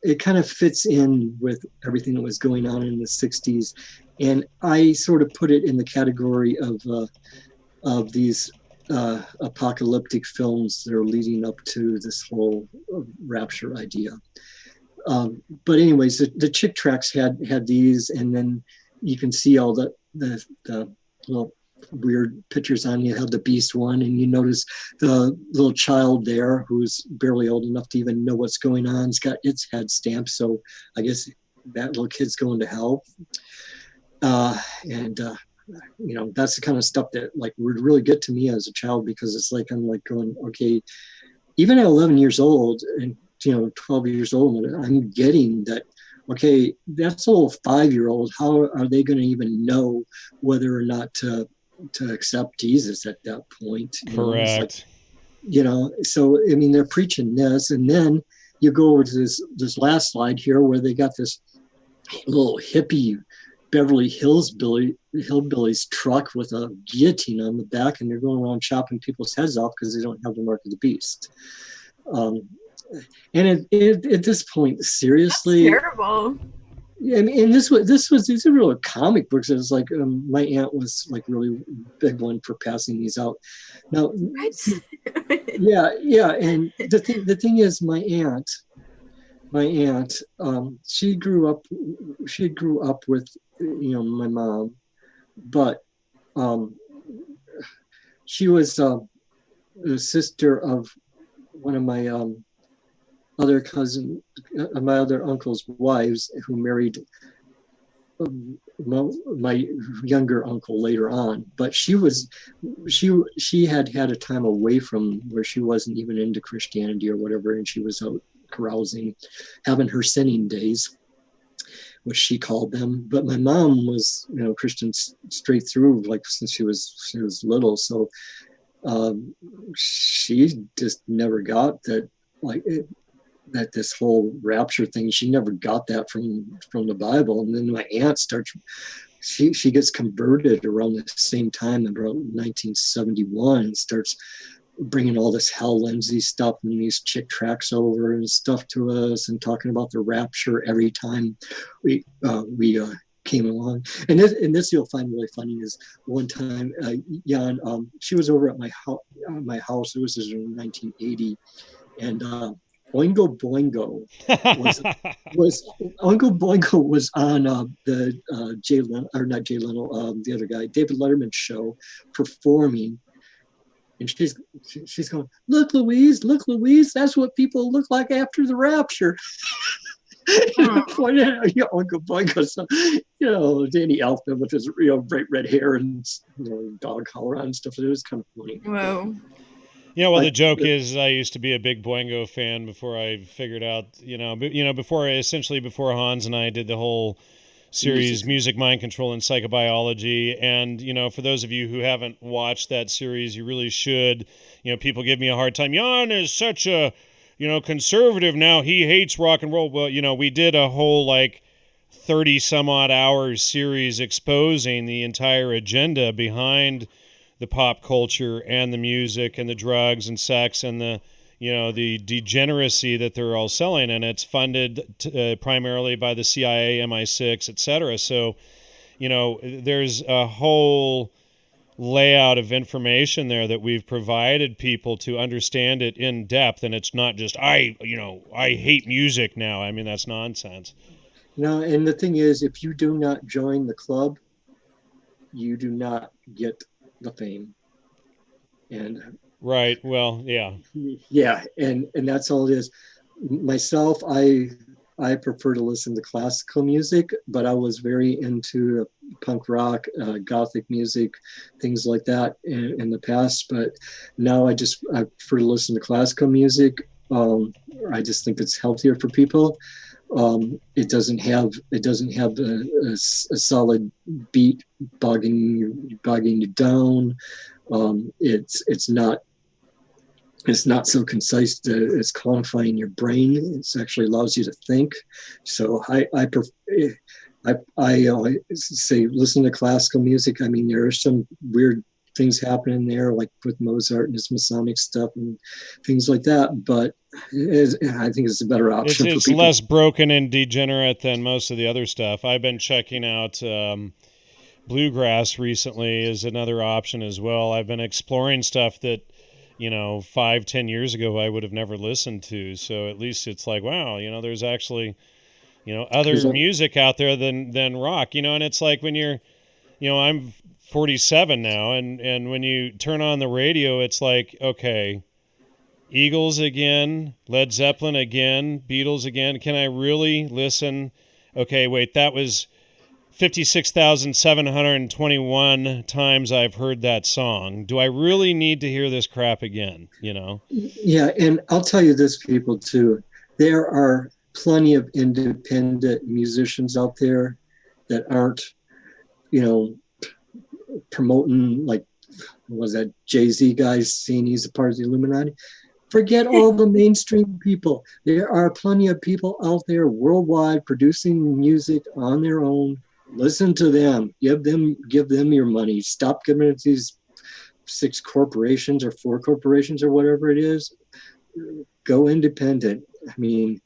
It kind of fits in with everything that was going on in the 60s, and I sort of put it in the category of these apocalyptic films that are leading up to this whole rapture idea. But anyways, the chick tracts had these, and then you can see all the little weird pictures on. You have the beast one, and you notice the little child there who's barely old enough to even know what's going on. It's got its head stamped, so I guess that little kid's going to hell. That's the kind of stuff that like would really get to me as a child, because it's like I'm like going, okay, even at 11 years old and 12 years old, I'm getting that, okay, that's a little 5-year-old. How are they going to even know whether or not to accept Jesus at that point? Correct. So, I mean, they're preaching this, and then you go over to this last slide here where they got this little hippie Beverly Hillbillies truck with a guillotine on the back, and they're going around chopping people's heads off because they don't have the mark of the beast. And at this point, seriously, that's terrible. Yeah, I mean, and these are real comic books. It was like my aunt was like really big one for passing these out. Now, yeah, and the thing is, my aunt, she grew up with my mom, but she was the sister of one of my my other uncle's wives, who married my younger uncle later on. But she had a time away from where she wasn't even into Christianity or whatever, and she was out carousing, having her sinning days, which she called them. But my mom was Christian straight through, like since she was little. So she just never got that, like that this whole rapture thing. She never got that from the Bible. And then my aunt she gets converted around the same time, around 1971, and starts bringing all this Hal Lindsey stuff and these chick tracts over and stuff to us, and talking about the rapture every time we came along. And this you'll find really funny is one time, Jan, she was over at my house. It was in 1980, and Oingo Boingo was Uncle Boingo was on the Jay Leno, or not Jay Leno, the other guy, David Letterman's show, performing. And she's going, look, Louise, that's what people look like after the rapture. Pointed at Uncle Boingo, Danny Elfman with his bright red hair and dog collar on and stuff. It was kind of funny. Whoa. Well, the joke is I used to be a big Boingo fan before I figured out, before Hans and I did the whole series, Music, Mind Control, and Psychobiology. And, for those of you who haven't watched that series, you really should. People give me a hard time. Jan is such a, conservative now. He hates rock and roll. Well, we did a whole 30 some odd hours series exposing the entire agenda behind the pop culture and the music and the drugs and sex and the the degeneracy that they're all selling, and it's funded primarily by the CIA, MI6, etc. So, there's a whole layout of information there that we've provided people to understand it in depth, and it's not just I hate music now. I mean, that's nonsense. No, and the thing is, if you do not join the club, you do not get the fame. And right, well, yeah, and that's all it is. Myself, I prefer to listen to classical music, but I was very into punk rock, gothic music, things like that in the past. But now I prefer to listen to classical music. I just think it's healthier for people. It doesn't have a solid beat bogging you down. It's not so concise that it's quantifying your brain. It actually allows you to think. So I say listen to classical music. I mean, there are some weird things happening there, like with Mozart and his Masonic stuff and things like that. But I think it's a better option. It's less broken and degenerate than most of the other stuff. I've been checking out bluegrass recently is another option as well. I've been exploring stuff that 5-10 years ago I would have never listened to. So at least it's like, wow, there's actually other music out there than rock. And it's like when you're I'm 47 now, and when you turn on the radio, it's like, okay, Eagles again, Led Zeppelin again, Beatles again. Can I really listen? Okay, wait, that was 56,721 times I've heard that song. Do I really need to hear this crap again? Yeah, and I'll tell you this, people, too. There are plenty of independent musicians out there that aren't, promoting, like, what was that Jay-Z guy saying he's a part of the Illuminati? Forget all the mainstream people. There are plenty of people out there worldwide producing music on their own. Listen to them. Give them your money. Stop giving it to these 6 corporations or 4 corporations or whatever it is. Go independent. I mean,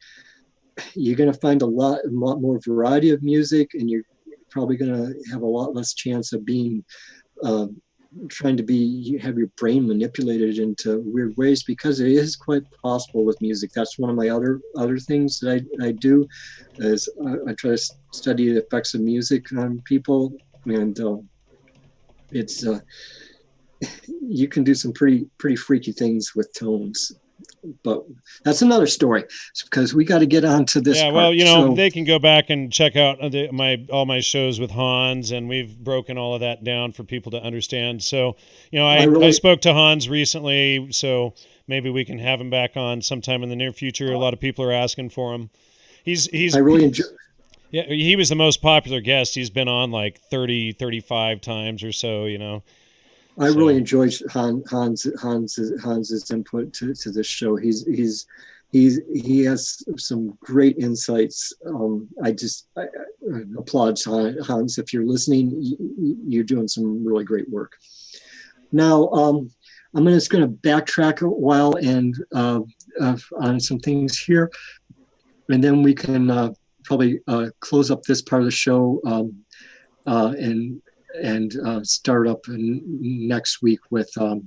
you're going to find a lot more variety of music, and you're probably going to have a lot less chance of being have your brain manipulated into weird ways, because it is quite possible with music. That's one of my other things that I do, is I try to study the effects of music on people, and it's you can do some pretty freaky things with tones. But that's another story, because we got to get on to this. Yeah, well, they can go back and check out all my shows with Hans, and we've broken all of that down for people to understand. So, I spoke to Hans recently, so maybe we can have him back on sometime in the near future. A lot of people are asking for him. I really enjoy. Yeah, he was the most popular guest. He's been on like 30, 35 times or so, I really enjoyed Hans's input to this show. He has some great insights. I applaud Hans. If you're listening, you're doing some really great work. Now, I'm just going to backtrack a while and on some things here, and then we can probably close up this part of the show and start up next week with how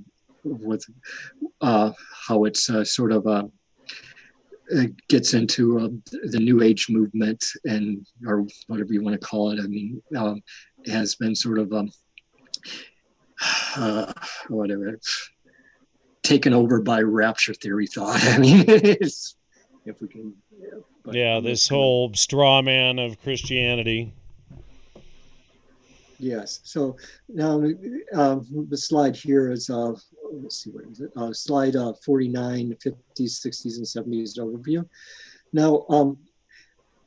it's sort of it gets into the New Age movement, or whatever you want to call it. I mean, has been sort of whatever, taken over by rapture theory thought. I mean, if we can. This whole straw man of Christianity. Yes. So now the slide here is let's see, what is it? Slide 49, 50s, 60s, and 70s overview. Now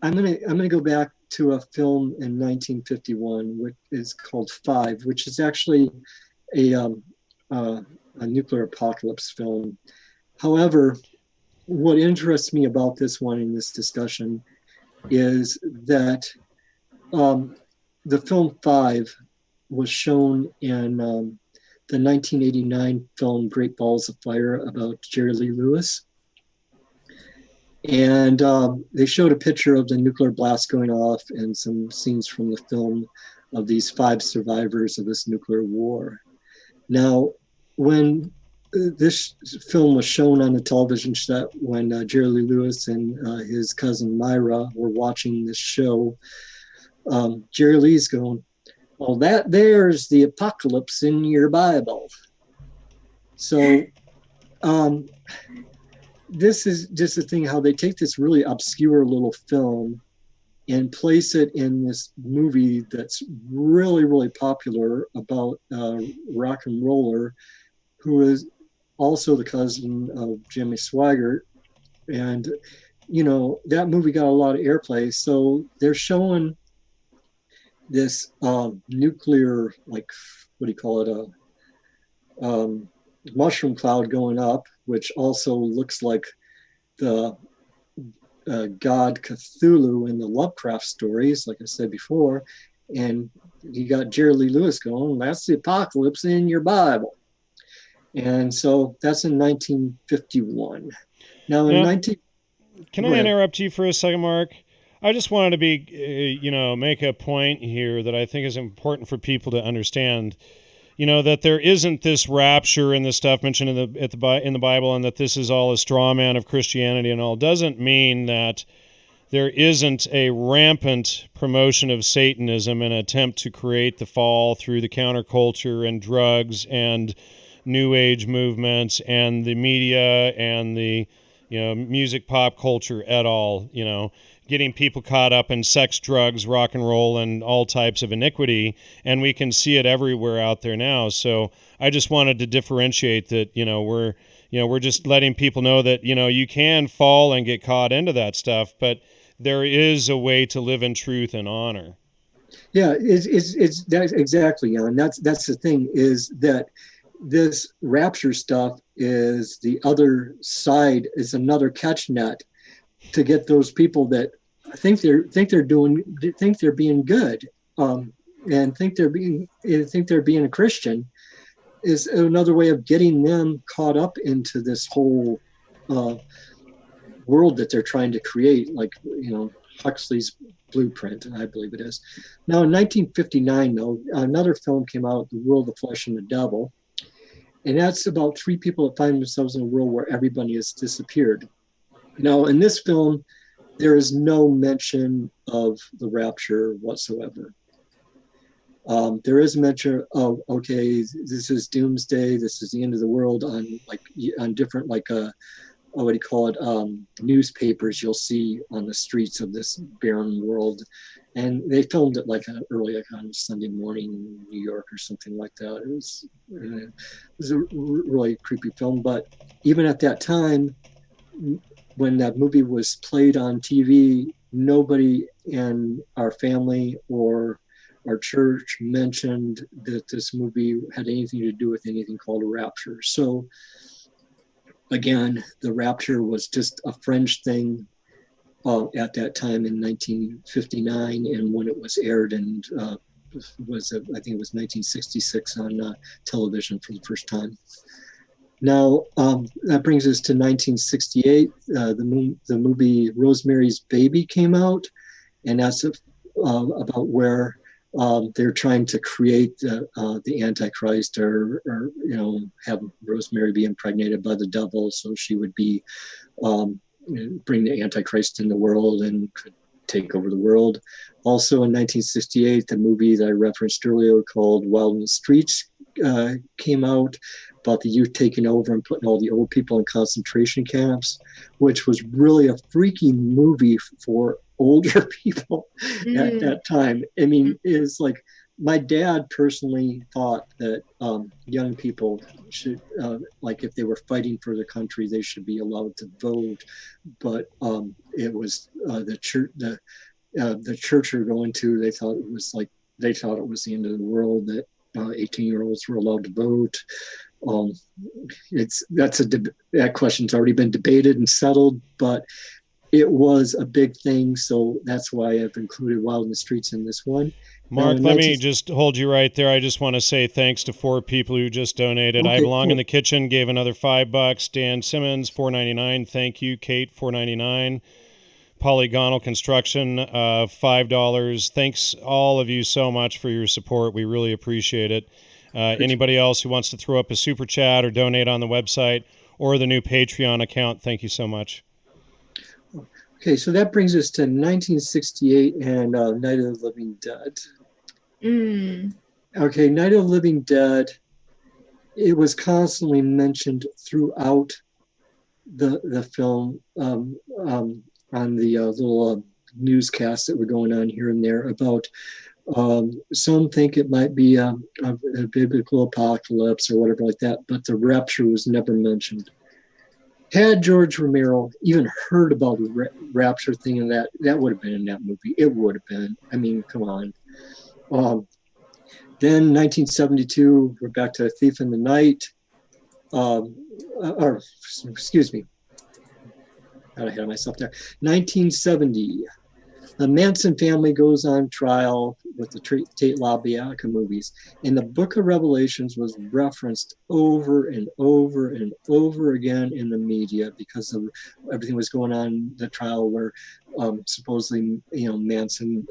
I'm gonna go back to a film in 1951, which is called Five, which is actually a nuclear apocalypse film. However, what interests me about this one in this discussion is that the film Five was shown in the 1989 film Great Balls of Fire about Jerry Lee Lewis. And they showed a picture of the nuclear blast going off and some scenes from the film of these 5 survivors of this nuclear war. Now, when this film was shown on the television set, when Jerry Lee Lewis and his cousin Myra were watching this show, Jerry Lee's going, "Well, that there's the apocalypse in your Bible." So this is just the thing, how they take this really obscure little film and place it in this movie that's really, really popular about a rock and roller who is also the cousin of Jimmy Swaggart. And, you know, that movie got a lot of airplay. So they're showing this nuclear, like, what do you call it? Mushroom cloud going up, which also looks like the god Cthulhu in the Lovecraft stories, like I said before. And you got Jerry Lee Lewis going, "That's the apocalypse in your Bible." And so that's in 1951. Now in 19... Can I interrupt you for a second, Mark? I just wanted to be, make a point here that I think is important for people to understand. That there isn't this rapture and this stuff mentioned in the Bible, and that this is all a straw man of Christianity and all, doesn't mean that there isn't a rampant promotion of Satanism and an attempt to create the fall through the counterculture and drugs and New Age movements and the media and the music, pop culture et al. Getting people caught up in sex, drugs, rock and roll, and all types of iniquity, and we can see it everywhere out there now. So I just wanted to differentiate that, we're just letting people know that, you can fall and get caught into that stuff, but there is a way to live in truth and honor. Yeah, it's that's exactly, Jan. That's the thing, is that this rapture stuff is the other side, is another catch net to get those people that think they're being good, and think they're being a Christian, is another way of getting them caught up into this whole world that they're trying to create, like Huxley's blueprint, I believe it is. Now in 1959, though, another film came out, The World, the Flesh, and the Devil, and that's about 3 people that find themselves in a world where everybody has disappeared. Now, in this film, there is no mention of the rapture whatsoever. There is a mention of, okay, this is doomsday, this is the end of the world, on different, what do you call it, newspapers you'll see on the streets of this barren world. And they filmed it early on Sunday morning in New York or something like that. It was a really creepy film. But even at that time, when that movie was played on TV, nobody in our family or our church mentioned that this movie had anything to do with anything called a rapture. So again, the rapture was just a fringe thing at that time in 1959, and when it was aired, and I think it was 1966 on television for the first time. Now, that brings us to 1968. The movie Rosemary's Baby came out, and that's about where they're trying to create the Antichrist, or have Rosemary be impregnated by the devil, so she would be bring the Antichrist in the world and could take over the world. Also in 1968, the movie that I referenced earlier called Wild in the Streets came out, about the youth taking over and putting all the old people in concentration camps, which was really a freaky movie for older people at that time. I mean, it's like, my dad personally thought that young people should, if they were fighting for the country, they should be allowed to vote. But it was the church you're going to, they thought it was the end of the world, that 18-year-olds were allowed to vote. That question's already been debated and settled, but it was a big thing, so that's why I've included Wild in the Streets in this one. Mark, let me just hold you right there. I just want to say thanks to 4 people who just donated. Okay, I Belong cool. in the Kitchen gave another $5. Dan Simmons, $4.99. Thank you. Kate, $4.99. Polygonal Construction, $5. Thanks all of you so much for your support. We really appreciate it. Anybody else who wants to throw up a super chat or donate on the website or the new Patreon account, thank you so much. Okay, so that brings us to 1968 and Night of the Living Dead. Okay, Night of the Living Dead, it was constantly mentioned throughout the film on the little newscasts that were going on here and there about some think it might be a biblical apocalypse or whatever like that, but the rapture was never mentioned. Had George Romero even heard about the rapture thing, and that would have been in that movie. It would have been. I mean, come on. Then 1972, we're back to Thief in the Night. Excuse me. Got ahead of myself there. 1970, the Manson family goes on trial with the Tate LaBianca movies, and the Book of Revelations was referenced over and over and over again in the media because of everything was going on in the trial where supposedly, Manson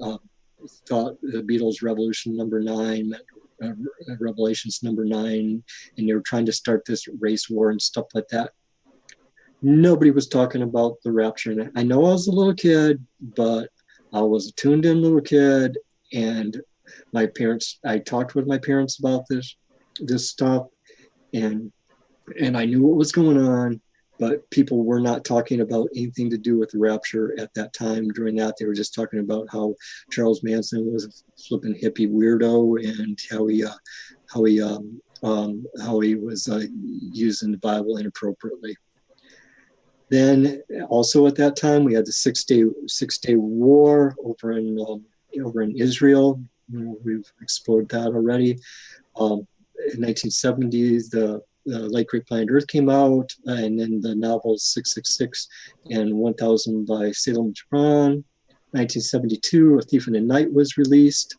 thought the Beatles' Revolution number 9 meant Revelations number 9, and they were trying to start this race war and stuff like that. Nobody was talking about the rapture. And I know I was a little kid, but I was a tuned in little kid, and I talked with my parents about this stuff, and I knew what was going on, but people were not talking about anything to do with the rapture at that time. During that, they were just talking about how Charles Manson was a flipping hippie weirdo, and how he was using the Bible inappropriately. Then also at that time, we had the Six Day War over in Israel. We've explored that already. In 1970s, the Late Great Planet Earth came out, and then the novels 666 and 1000 by Salem Gibran. 1972, A Thief in the Night was released,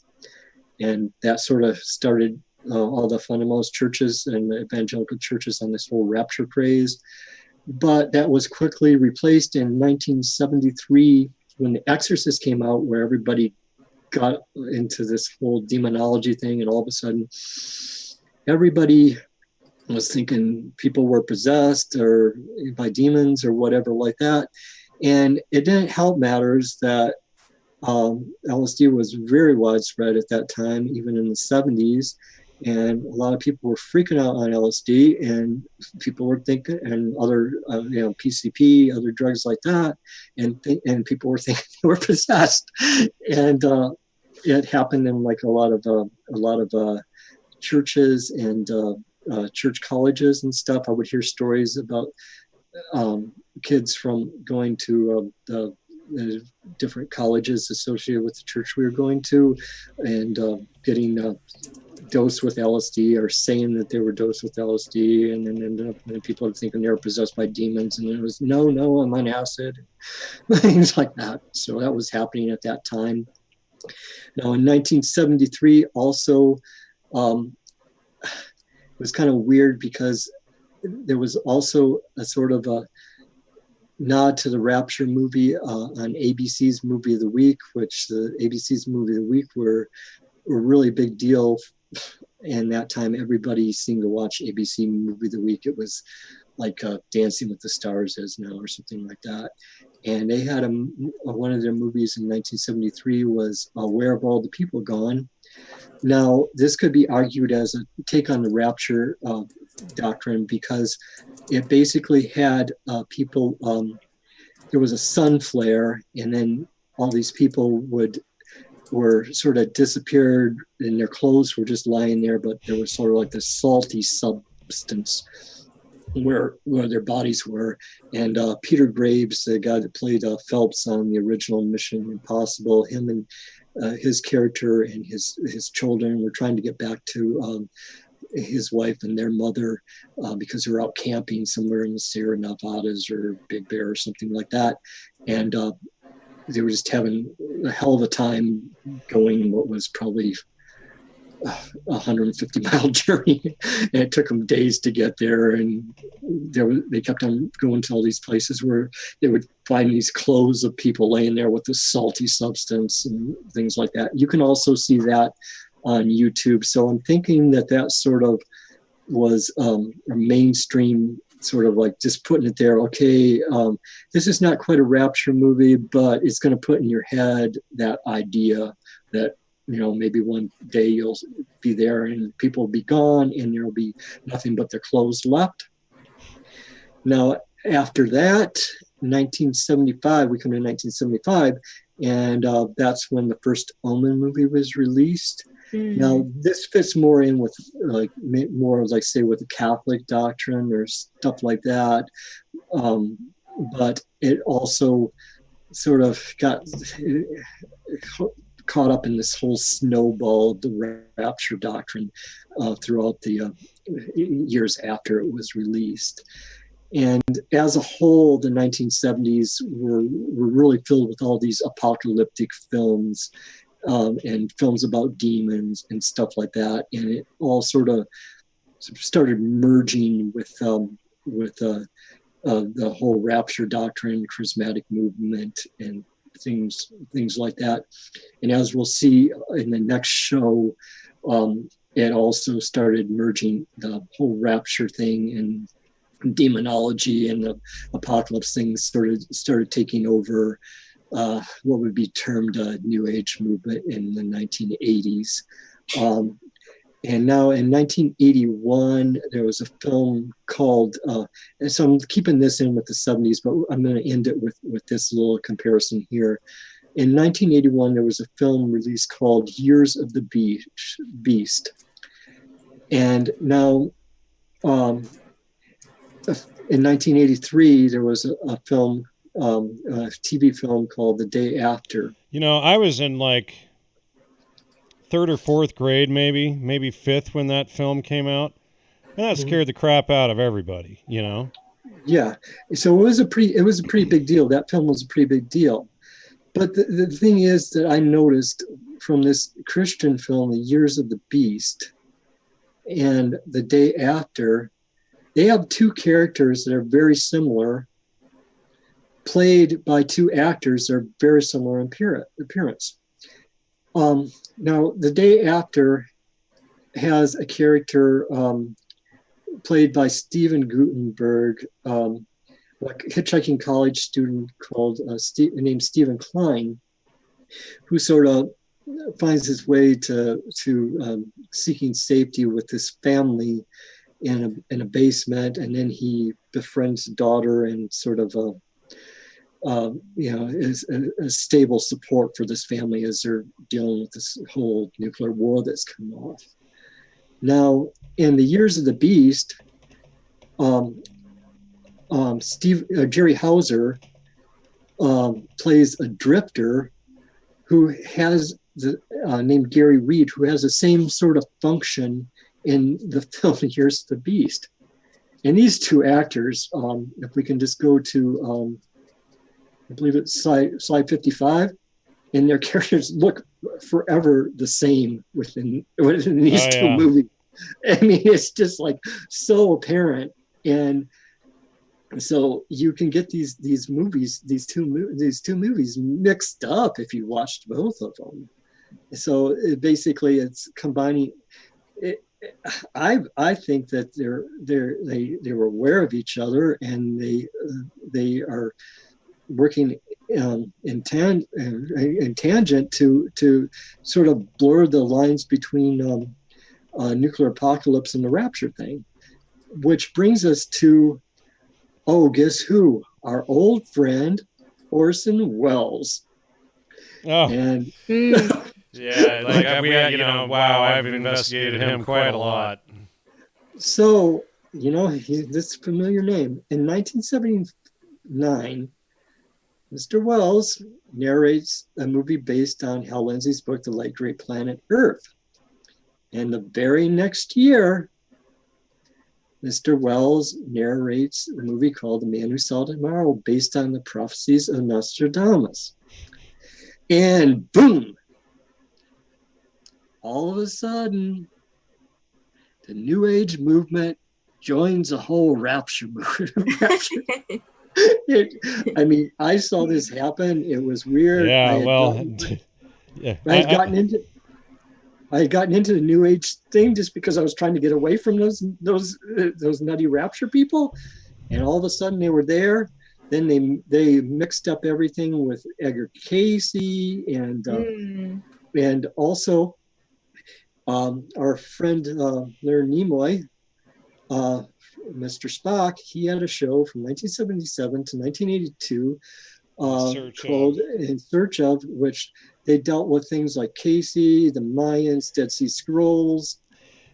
and that sort of started all the fundamentalist churches and the evangelical churches on this whole rapture craze. But that was quickly replaced in 1973 when The Exorcist came out, where everybody got into this whole demonology thing, and all of a sudden everybody was thinking people were possessed or by demons or whatever like that. And it didn't help matters that LSD was very widespread at that time, even in the 70s. And a lot of people were freaking out on LSD, and people were thinking, and other, PCP, other drugs like that, and people were thinking they were possessed. And it happened in like a lot of churches and church colleges and stuff. I would hear stories about kids from going to the different colleges associated with the church we were going to, and getting dosed with LSD, or saying that they were dosed with LSD, and then ended up people thinking they were possessed by demons, and it was no, I'm on acid, things like that. So that was happening at that time. Now in 1973, also, it was kind of weird because there was also a sort of a nod to the Rapture movie on ABC's Movie of the Week, which the ABC's Movie of the Week were a really big deal. And that time, everybody seemed to watch ABC Movie of the Week. It was like Dancing with the Stars is now, or something like that. And they had one of their movies in 1973 was Where Have All the People Gone? Now, this could be argued as a take on the Rapture doctrine, because it basically had people, there was a sun flare, and then all these people were sort of disappeared, and their clothes were just lying there, but there was sort of like this salty substance where their bodies were. And Peter Graves, the guy that played Phelps on the original Mission Impossible, him and his character and his children were trying to get back to his wife and their mother, because they were out camping somewhere in the Sierra Nevadas or Big Bear or something like that. And they were just having a hell of a time going what was probably 150-mile journey. And it took them days to get there. And they kept on going to all these places where they would find these clothes of people laying there with this salty substance and things like that. You can also see that on YouTube. So I'm thinking that sort of was a mainstream sort of like just putting it there. Okay, this is not quite a rapture movie, but it's going to put in your head that idea that, maybe one day you'll be there and people will be gone and there'll be nothing but their clothes left. Now, after that, 1975, we come to 1975, and that's when the first Omen movie was released. Mm-hmm. Now, this fits more in with with the Catholic doctrine or stuff like that. But it also sort of got caught up in this whole snowball of the rapture doctrine throughout the years after it was released. And as a whole, the 1970s were really filled with all these apocalyptic films and films about demons and stuff like that. And it all sort of started merging with the whole rapture doctrine, charismatic movement, and things like that. And as we'll see in the next show, it also started merging the whole rapture thing and demonology and the apocalypse things started taking over what would be termed a New Age movement in the 1980s. And now in 1981, there was a film called, and so I'm keeping this in with the 70s, but I'm going to end it with this little comparison here. In 1981, there was a film released called Years of the Beast. And now in 1983, there was a film, a TV film called The Day After. I was in like third or fourth grade, maybe fifth when that film came out, and that scared the crap out of everybody. Yeah, so it was a pretty big deal. That film was a pretty big deal. But the thing is that I noticed from this Christian film, The Years of the Beast, and The Day After, they have two characters that are very similar, played by two actors that are very similar in appearance. Now, The Day After has a character played by Steven Guttenberg, a hitchhiking college student named Stephen Klein, who sort of finds his way to seeking safety with his family in a basement, and then he befriends a daughter and sort of is a stable support for this family as they're dealing with this whole nuclear war that's come off. Now, in The Years of the Beast, Jerry Hauser plays a drifter who has named Gary Reed, who has the same sort of function in the film Years of the Beast. And these two actors, if we can just go to I believe it's slide 55, and their characters look forever the same within these two movies. I mean, it's just like so apparent. And so you can get these two movies mixed up if you watched both of them. So basically it's combining it. I think that they were aware of each other, and they are working in tangent to sort of blur the lines between nuclear apocalypse and the rapture thing, which brings us to, guess who? Our old friend Orson Welles. Oh, and I've investigated him quite a lot. So this familiar name. In 1979, Mr. Welles narrates a movie based on Hal Lindsey's book, The Late Great Planet Earth. And the very next year, Mr. Wells narrates a movie called The Man Who Saw Tomorrow, based on the prophecies of Nostradamus. And boom, all of a sudden, the New Age movement joins the whole rapture movement. I mean, I saw this happen. It was weird. Yeah, I had gotten into the New Age thing just because I was trying to get away from those nutty rapture people, and all of a sudden they were there. Then they mixed up everything with Edgar Casey and also our friend Leonard Nimoy, Mr. Spock. He had a show from 1977 to 1982 called In Search of, which they dealt with things like Casey, the Mayans, Dead Sea Scrolls.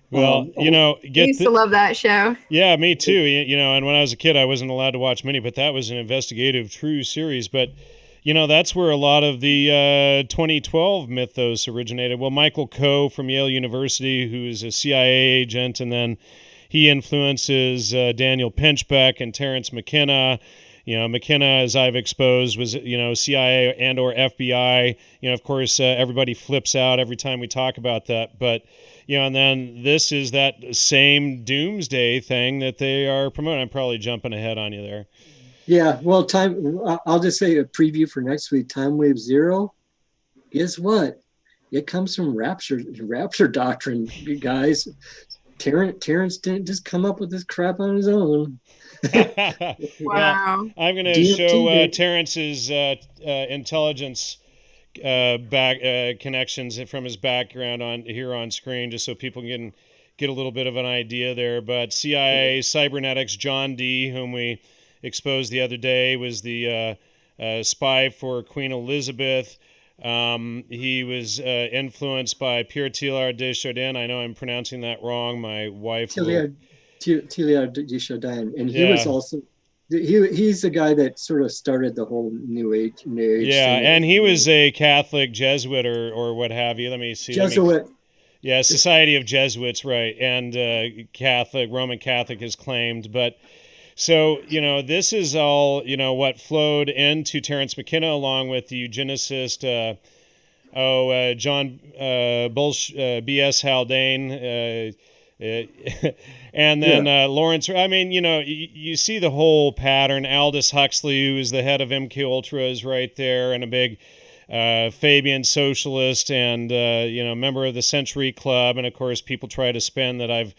Well, I used to love that show. Yeah, me too. And when I was a kid, I wasn't allowed to watch many, but that was an investigative true series. But, that's where a lot of the 2012 mythos originated. Well, Michael Coe from Yale University, who is a CIA agent, and then he influences Daniel Pinchbeck and Terrence McKenna. McKenna, as I've exposed, was, CIA and or FBI. Of course, everybody flips out every time we talk about that. But, and then this is that same doomsday thing that they are promoting. I'm probably jumping ahead on you there. Yeah, well, I'll just say a preview for next week. Time Wave Zero, guess what? It comes from rapture doctrine, you guys. Terrence didn't just come up with this crap on his own. Wow. Well, I'm going to show Terrence's intelligence connections from his background on screen, just so people can get a little bit of an idea there. But CIA cybernetics John D., whom we exposed the other day, was the spy for Queen Elizabeth. He was influenced by Pierre Teilhard de Chardin. I know I'm pronouncing that wrong. My wife Teilhard de Chardin, and he was also he's the guy that sort of started the whole New Age yeah, thing. And he was a Catholic Jesuit or what have you. Let me see. Jesuit. Yeah, Society of Jesuits, right, and Roman Catholic is claimed, but. So, this is all, what flowed into Terrence McKenna along with the eugenicist, John B.S. Haldane, and then Lawrence. I mean, you see the whole pattern. Aldous Huxley, who is the head of MK Ultra, is right there, and a big Fabian socialist and, member of the Century Club. And, of course, people try to spin that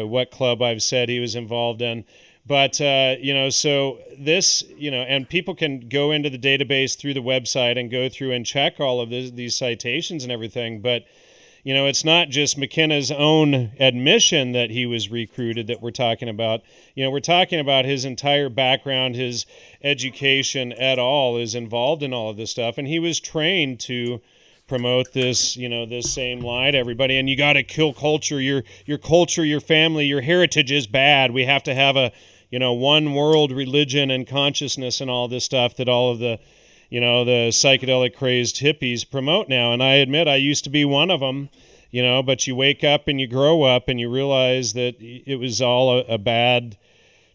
what club I've said he was involved in. But, so this, and people can go into the database through the website and go through and check all of these citations and everything. But, it's not just McKenna's own admission that he was recruited that we're talking about. We're talking about his entire background, his education et al. Is involved in all of this stuff. And he was trained to promote this, this same lie to everybody. And you got to kill culture, your culture, your family, your heritage is bad. We have to have a, one world religion and consciousness and all this stuff that all of the, the psychedelic crazed hippies promote now. And I admit I used to be one of them, but you wake up and you grow up and you realize that it was all a bad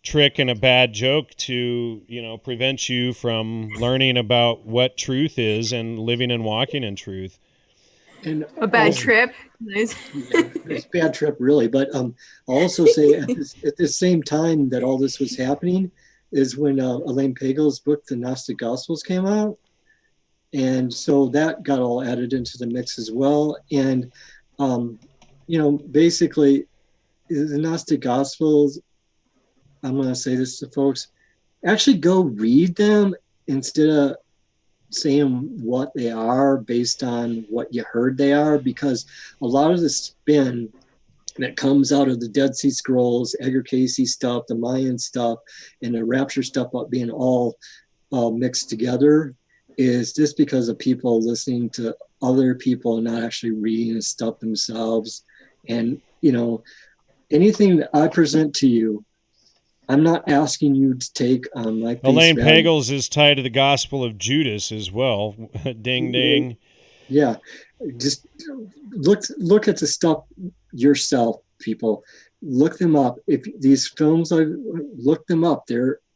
trick and a bad joke to, prevent you from learning about what truth is and living and walking in truth. And a bad trip. Nice. It's a bad trip, really. But I'll also say at the same time that all this was happening is when Elaine Pagel's book, The Gnostic Gospels, came out. And so that got all added into the mix as well. And, basically, the Gnostic Gospels, I'm going to say this to folks, actually go read them instead of saying what they are based on what you heard they are, because a lot of the spin that comes out of the Dead Sea Scrolls, Edgar Casey stuff, the Mayan stuff, and the Rapture stuff being all mixed together is just because of people listening to other people and not actually reading the stuff themselves. And, anything that I present to you, I'm not asking you to take on like Elaine Pagels is tied to the Gospel of Judas as well. Ding, ding. Yeah. Just look at the stuff yourself, people. look them up. If these films, I look them up.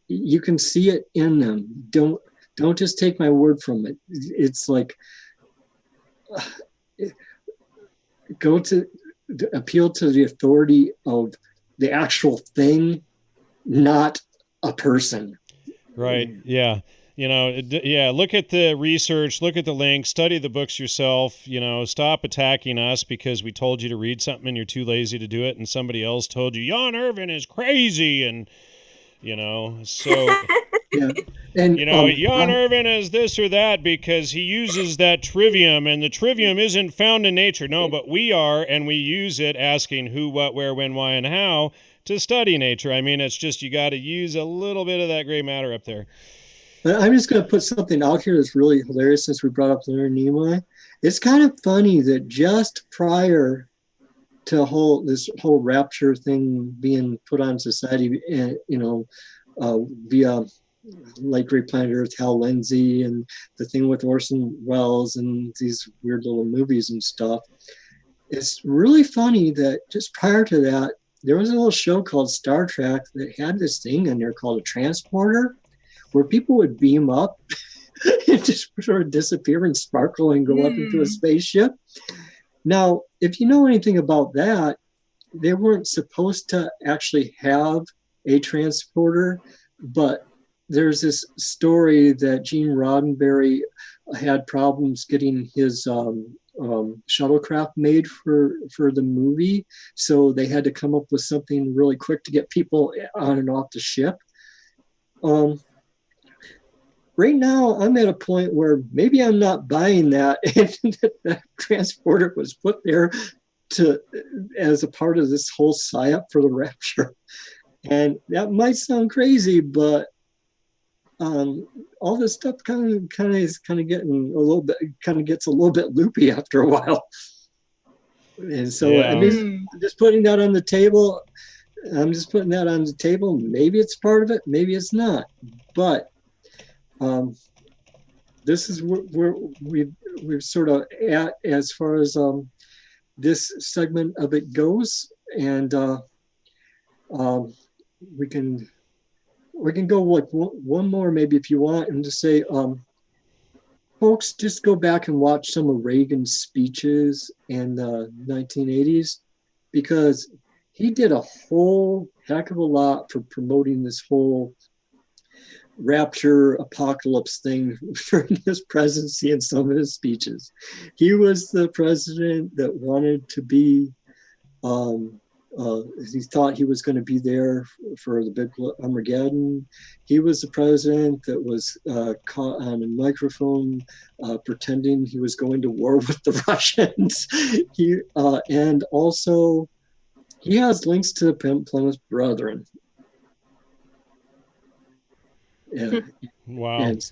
You can see it in them. Don't just take my word from it. It's like appeal to the authority of the actual thing, not a person. Right. Yeah. Look at the research, look at the links, study the books yourself, stop attacking us because we told you to read something and you're too lazy to do it, and somebody else told you, Jan Irvin is crazy, and, so... Yeah. And Jan Irvin is this or that because he uses that trivium, and the trivium isn't found in nature. No, but we are, and we use it asking who, what, where, when, why, and how to study nature. I mean, it's just you got to use a little bit of that gray matter up there. I'm just going to put something out here that's really hilarious since we brought up Leonard Nimoy. It's kind of funny that just prior to this whole rapture thing being put on society, via like Great Planet Earth, Hal Lindsey, and the thing with Orson Welles and these weird little movies and stuff, it's really funny that just prior to that, there was a little show called Star Trek that had this thing in there called a transporter, where people would beam up and just sort of disappear and sparkle and go up into a spaceship. Now, if you know anything about that, they weren't supposed to actually have a transporter, but there's this story that Gene Roddenberry had problems getting his shuttlecraft made for the movie, so they had to come up with something really quick to get people on and off the ship. Right now, I'm at a point where maybe I'm not buying that, and that transporter was put there as a part of this whole psyop for the rapture. And that might sound crazy, but all this stuff kind of getting a little bit, gets a little bit loopy after a while. And so I'm just putting that on the table. Maybe it's part of it, maybe it's not. But this is where we're sort of at as far as this segment of it goes, and we can go like one more maybe if you want, and just say, folks, just go back and watch some of Reagan's speeches in the 1980s, because he did a whole heck of a lot for promoting this whole rapture apocalypse thing during his presidency and some of his speeches. He was the president that wanted to be, he thought he was going to be there for the big Armageddon. He was the president that was caught on a microphone pretending he was going to war with the Russians. And also he has links to the Plymouth Brethren. Yeah. Wow. And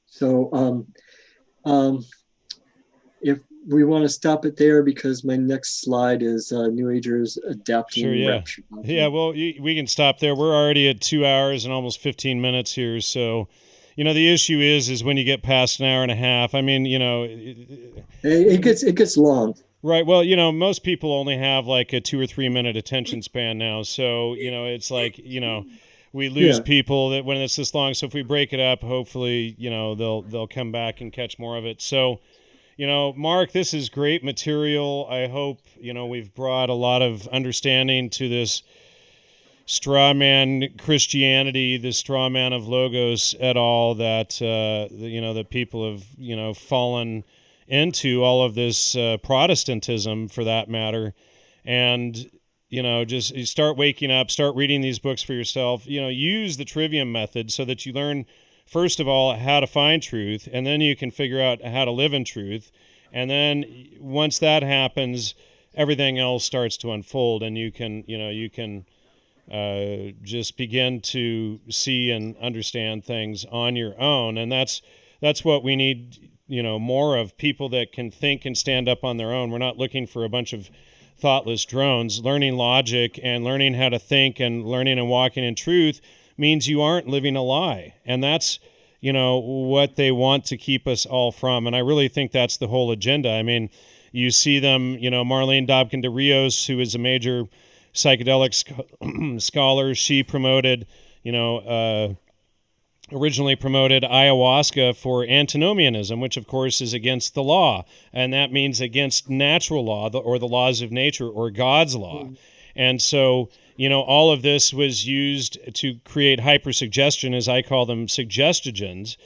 so if we want to stop it there, because my next slide is New Agers adapting. Sure, yeah. Rapture. Yeah, well, we can stop there. We're already at 2 hours and almost 15 minutes here. So, the issue is when you get past an hour and a half, I mean, it gets long. Right. Well, most people only have like a 2 or 3 minute attention span now. So, it's like, we lose people that when it's this long. So if we break it up, hopefully, they'll come back and catch more of it. So, Mark, this is great material. I hope, we've brought a lot of understanding to this straw man Christianity, the straw man of Logos et al. That, that people have, fallen into, all of this Protestantism for that matter. And, just you start waking up, start reading these books for yourself, use the trivium method so that you learn, first of all, how to find truth, and then you can figure out how to live in truth. And then once that happens, everything else starts to unfold, and you can just begin to see and understand things on your own. And that's what we need, more of, people that can think and stand up on their own. We're not looking for a bunch of thoughtless drones. Learning logic and learning how to think and learning and walking in truth means you aren't living a lie. And that's, what they want to keep us all from. And I really think that's the whole agenda. I mean, you see them, Marlene Dobkin de Rios, who is a major psychedelic scholars. She promoted, originally promoted ayahuasca for antinomianism, which of course is against the law, and that means against natural law or the laws of nature or God's law. And so, all of this was used to create hypersuggestion, as I call them, suggestogens,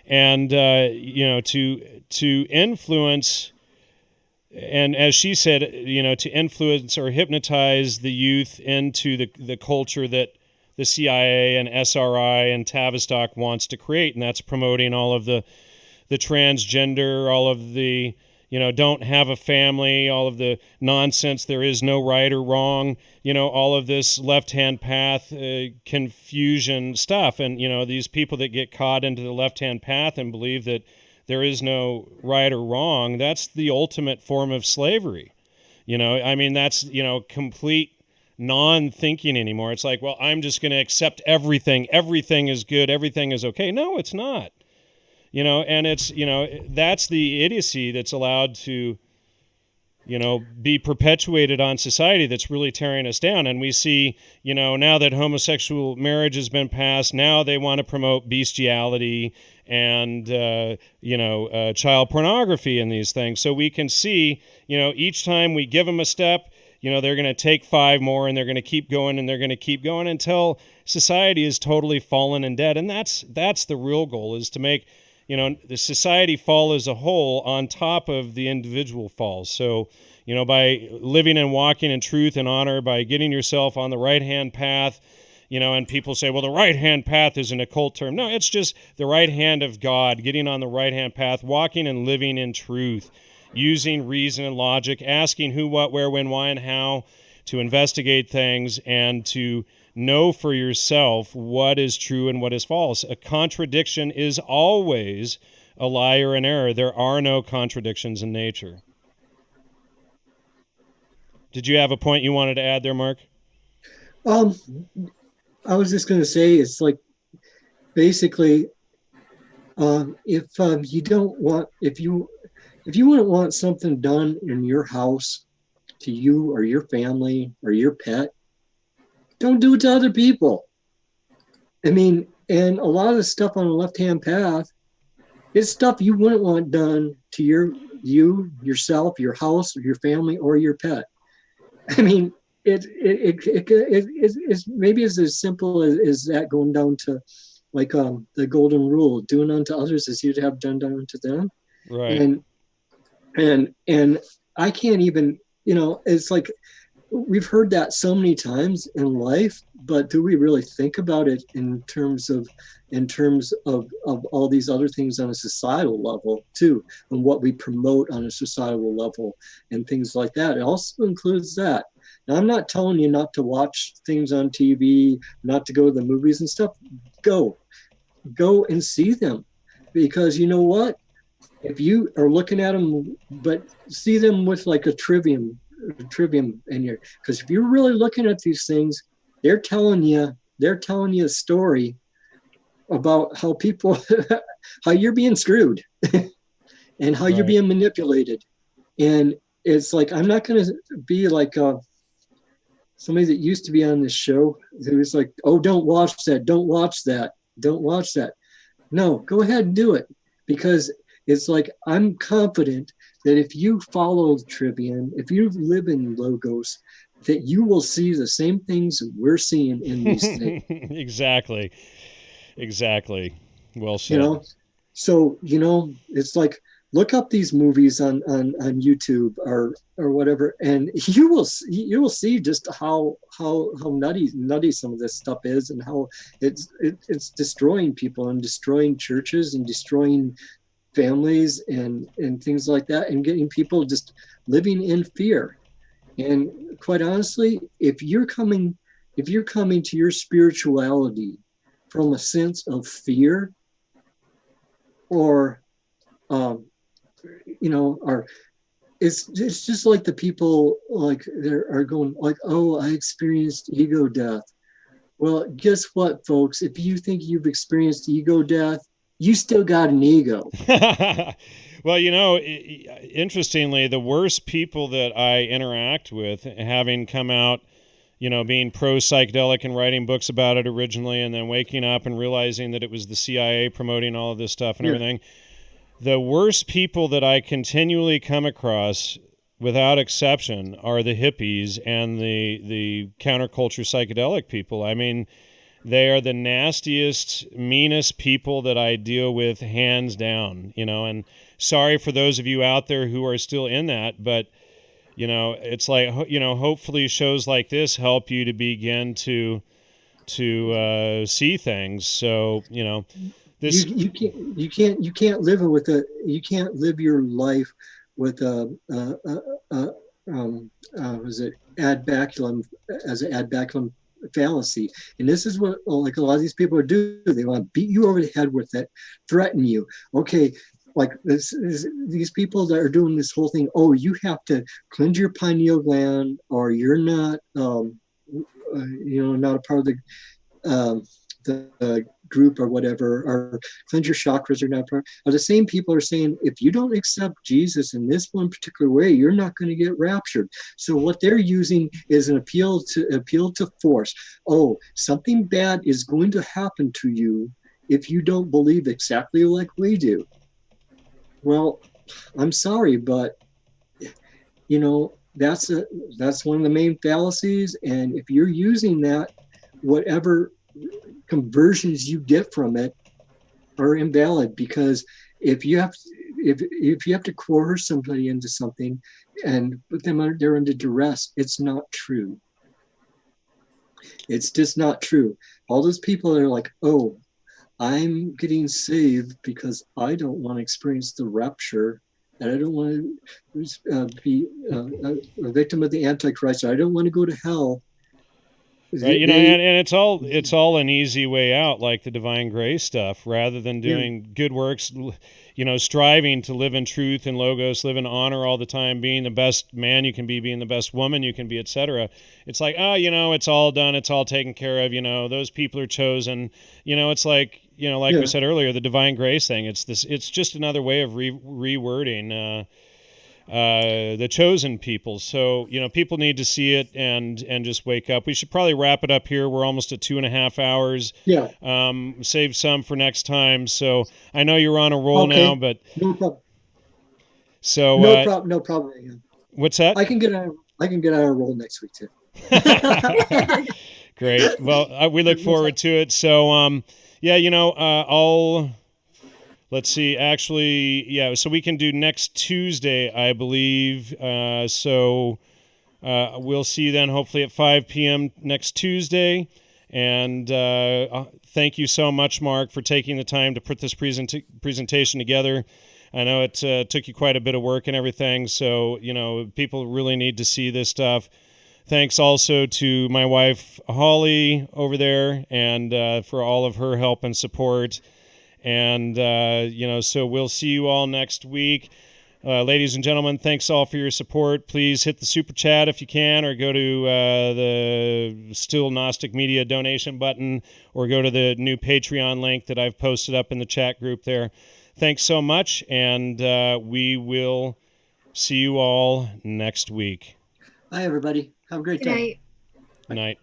and to influence. And as she said, to influence or hypnotize the youth into the culture that the CIA and SRI and Tavistock wants to create, and that's promoting all of the transgender, all of the, don't have a family, all of the nonsense, there is no right or wrong, all of this left-hand path confusion stuff. And, these people that get caught into the left-hand path and believe that there is no right or wrong, that's the ultimate form of slavery. That's, complete non-thinking anymore. It's like, well, I'm just going to accept everything. Everything is good. Everything is okay. No, it's not. And it's, that's the idiocy that's allowed to, be perpetuated on society that's really tearing us down. And we see, now that homosexual marriage has been passed, now they want to promote bestiality and, child pornography and these things. So we can see, each time we give them a step, they're going to take 5 more, and they're going to keep going, and they're going to keep going until society is totally fallen and dead. And that's the real goal, is to make, the society fall as a whole on top of the individual falls. So, by living and walking in truth and honor, by getting yourself on the right-hand path, and people say, well, the right-hand path is an occult term. No, it's just the right hand of God, getting on the right-hand path, walking and living in truth, using reason and logic, asking who, what, where, when, why, and how, to investigate things and to know for yourself what is true and what is false. A contradiction is always a lie or an error. There are no contradictions in nature. Did you have a point you wanted to add there, Mark? I was just going to say, it's like, basically, if you wouldn't want something done in your house to you or your family or your pet, don't do it to other people. And a lot of the stuff on the left-hand path is stuff you wouldn't want done to yourself, your house, or your family, or your pet. It's maybe it's as simple as that, going down to like the golden rule: doing unto others as you'd have done unto them. Right. And I can't even, it's like, we've heard that so many times in life, but do we really think about it in terms of all these other things on a societal level too, and what we promote on a societal level and things like that? It also includes that. Now, I'm not telling you not to watch things on TV, not to go to the movies and stuff. Go and see them, because you know what? If you are looking at them, but see them with like a trivium in your, because if you're really looking at these things, they're telling you a story about how how you're being screwed and how you're being manipulated. And it's like, I'm not going to be like somebody that used to be on this show who was like, oh, don't watch that. No, go ahead and do it, because it's like, I'm confident that if you follow Trivium, if you live in Logos, that you will see the same things we're seeing in these things. Exactly. Well said. So, it's like, look up these movies on YouTube or whatever, and you will see just how nutty some of this stuff is, and how it's destroying people and destroying churches and destroying families and things like that, and getting people just living in fear. And quite honestly, if you're coming to your spirituality from a sense of fear, or it's just like the people, like, are going like, oh, I experienced ego death. Well, guess what, folks? If you think you've experienced ego death, you still got an ego. Well, interestingly, the worst people that I interact with, having come out, being pro-psychedelic and writing books about it originally, and then waking up and realizing that it was the CIA promoting all of this stuff and everything. The worst people that I continually come across, without exception, are the hippies and the counterculture psychedelic people. I mean, they are the nastiest, meanest people that I deal with, hands down, and sorry for those of you out there who are still in that, but it's like, hopefully shows like this help you to begin to see things. So, this you can't live your life with was it ad baculum as an ad baculum fallacy. And this is what like a lot of these people do. They want to beat you over the head with it, threaten you. Okay. Like these people that are doing this whole thing, you have to cleanse your pineal gland, or you're not, not a part of the group or whatever, or cleanse your chakras, or not part. Are the same people are saying if you don't accept Jesus in this one particular way, you're not going to get raptured. So what they're using is an appeal to force. Oh, something bad is going to happen to you if you don't believe exactly like we do. Well, I'm sorry, but that's one of the main fallacies. And if you're using that, whatever conversions you get from it are invalid, because if you have to coerce somebody into something and put them they're under duress, it's not true. It's just not true. All those people are like, I'm getting saved because I don't want to experience the rapture, and I don't want to be a victim of the Antichrist. I don't want to go to hell. Right, and it's all an easy way out, like the divine grace stuff, rather than doing good works, striving to live in truth and logos, live in honor all the time, being the best man you can be, being the best woman you can be, etc. It's like, it's all done, it's all taken care of, those people are chosen. It's like, we said earlier, the divine grace thing. It's just another way of rewording the chosen people. So, people need to see it and just wake up. We should probably wrap it up here. We're almost at 2.5 hours. Yeah. Save some for next time. So I know you're on a roll now, but no problem. So no problem. Yeah. What's that? I can get on a roll next week too. Great. Well, we look forward to it. So, I'll. Let's see. Actually, so we can do next Tuesday, I believe. So we'll see you then, hopefully at 5 p.m. next Tuesday. And thank you so much, Mark, for taking the time to put this presentation together. I know it took you quite a bit of work and everything. So, people really need to see this stuff. Thanks also to my wife, Holly, over there, and for all of her help and support. And, so we'll see you all next week. Ladies and gentlemen, thanks all for your support. Please hit the super chat if you can, or go to the Still Gnostic Media donation button, or go to the new Patreon link that I've posted up in the chat group there. Thanks so much, and we will see you all next week. Bye, everybody. Have a great day. Good night. Good night.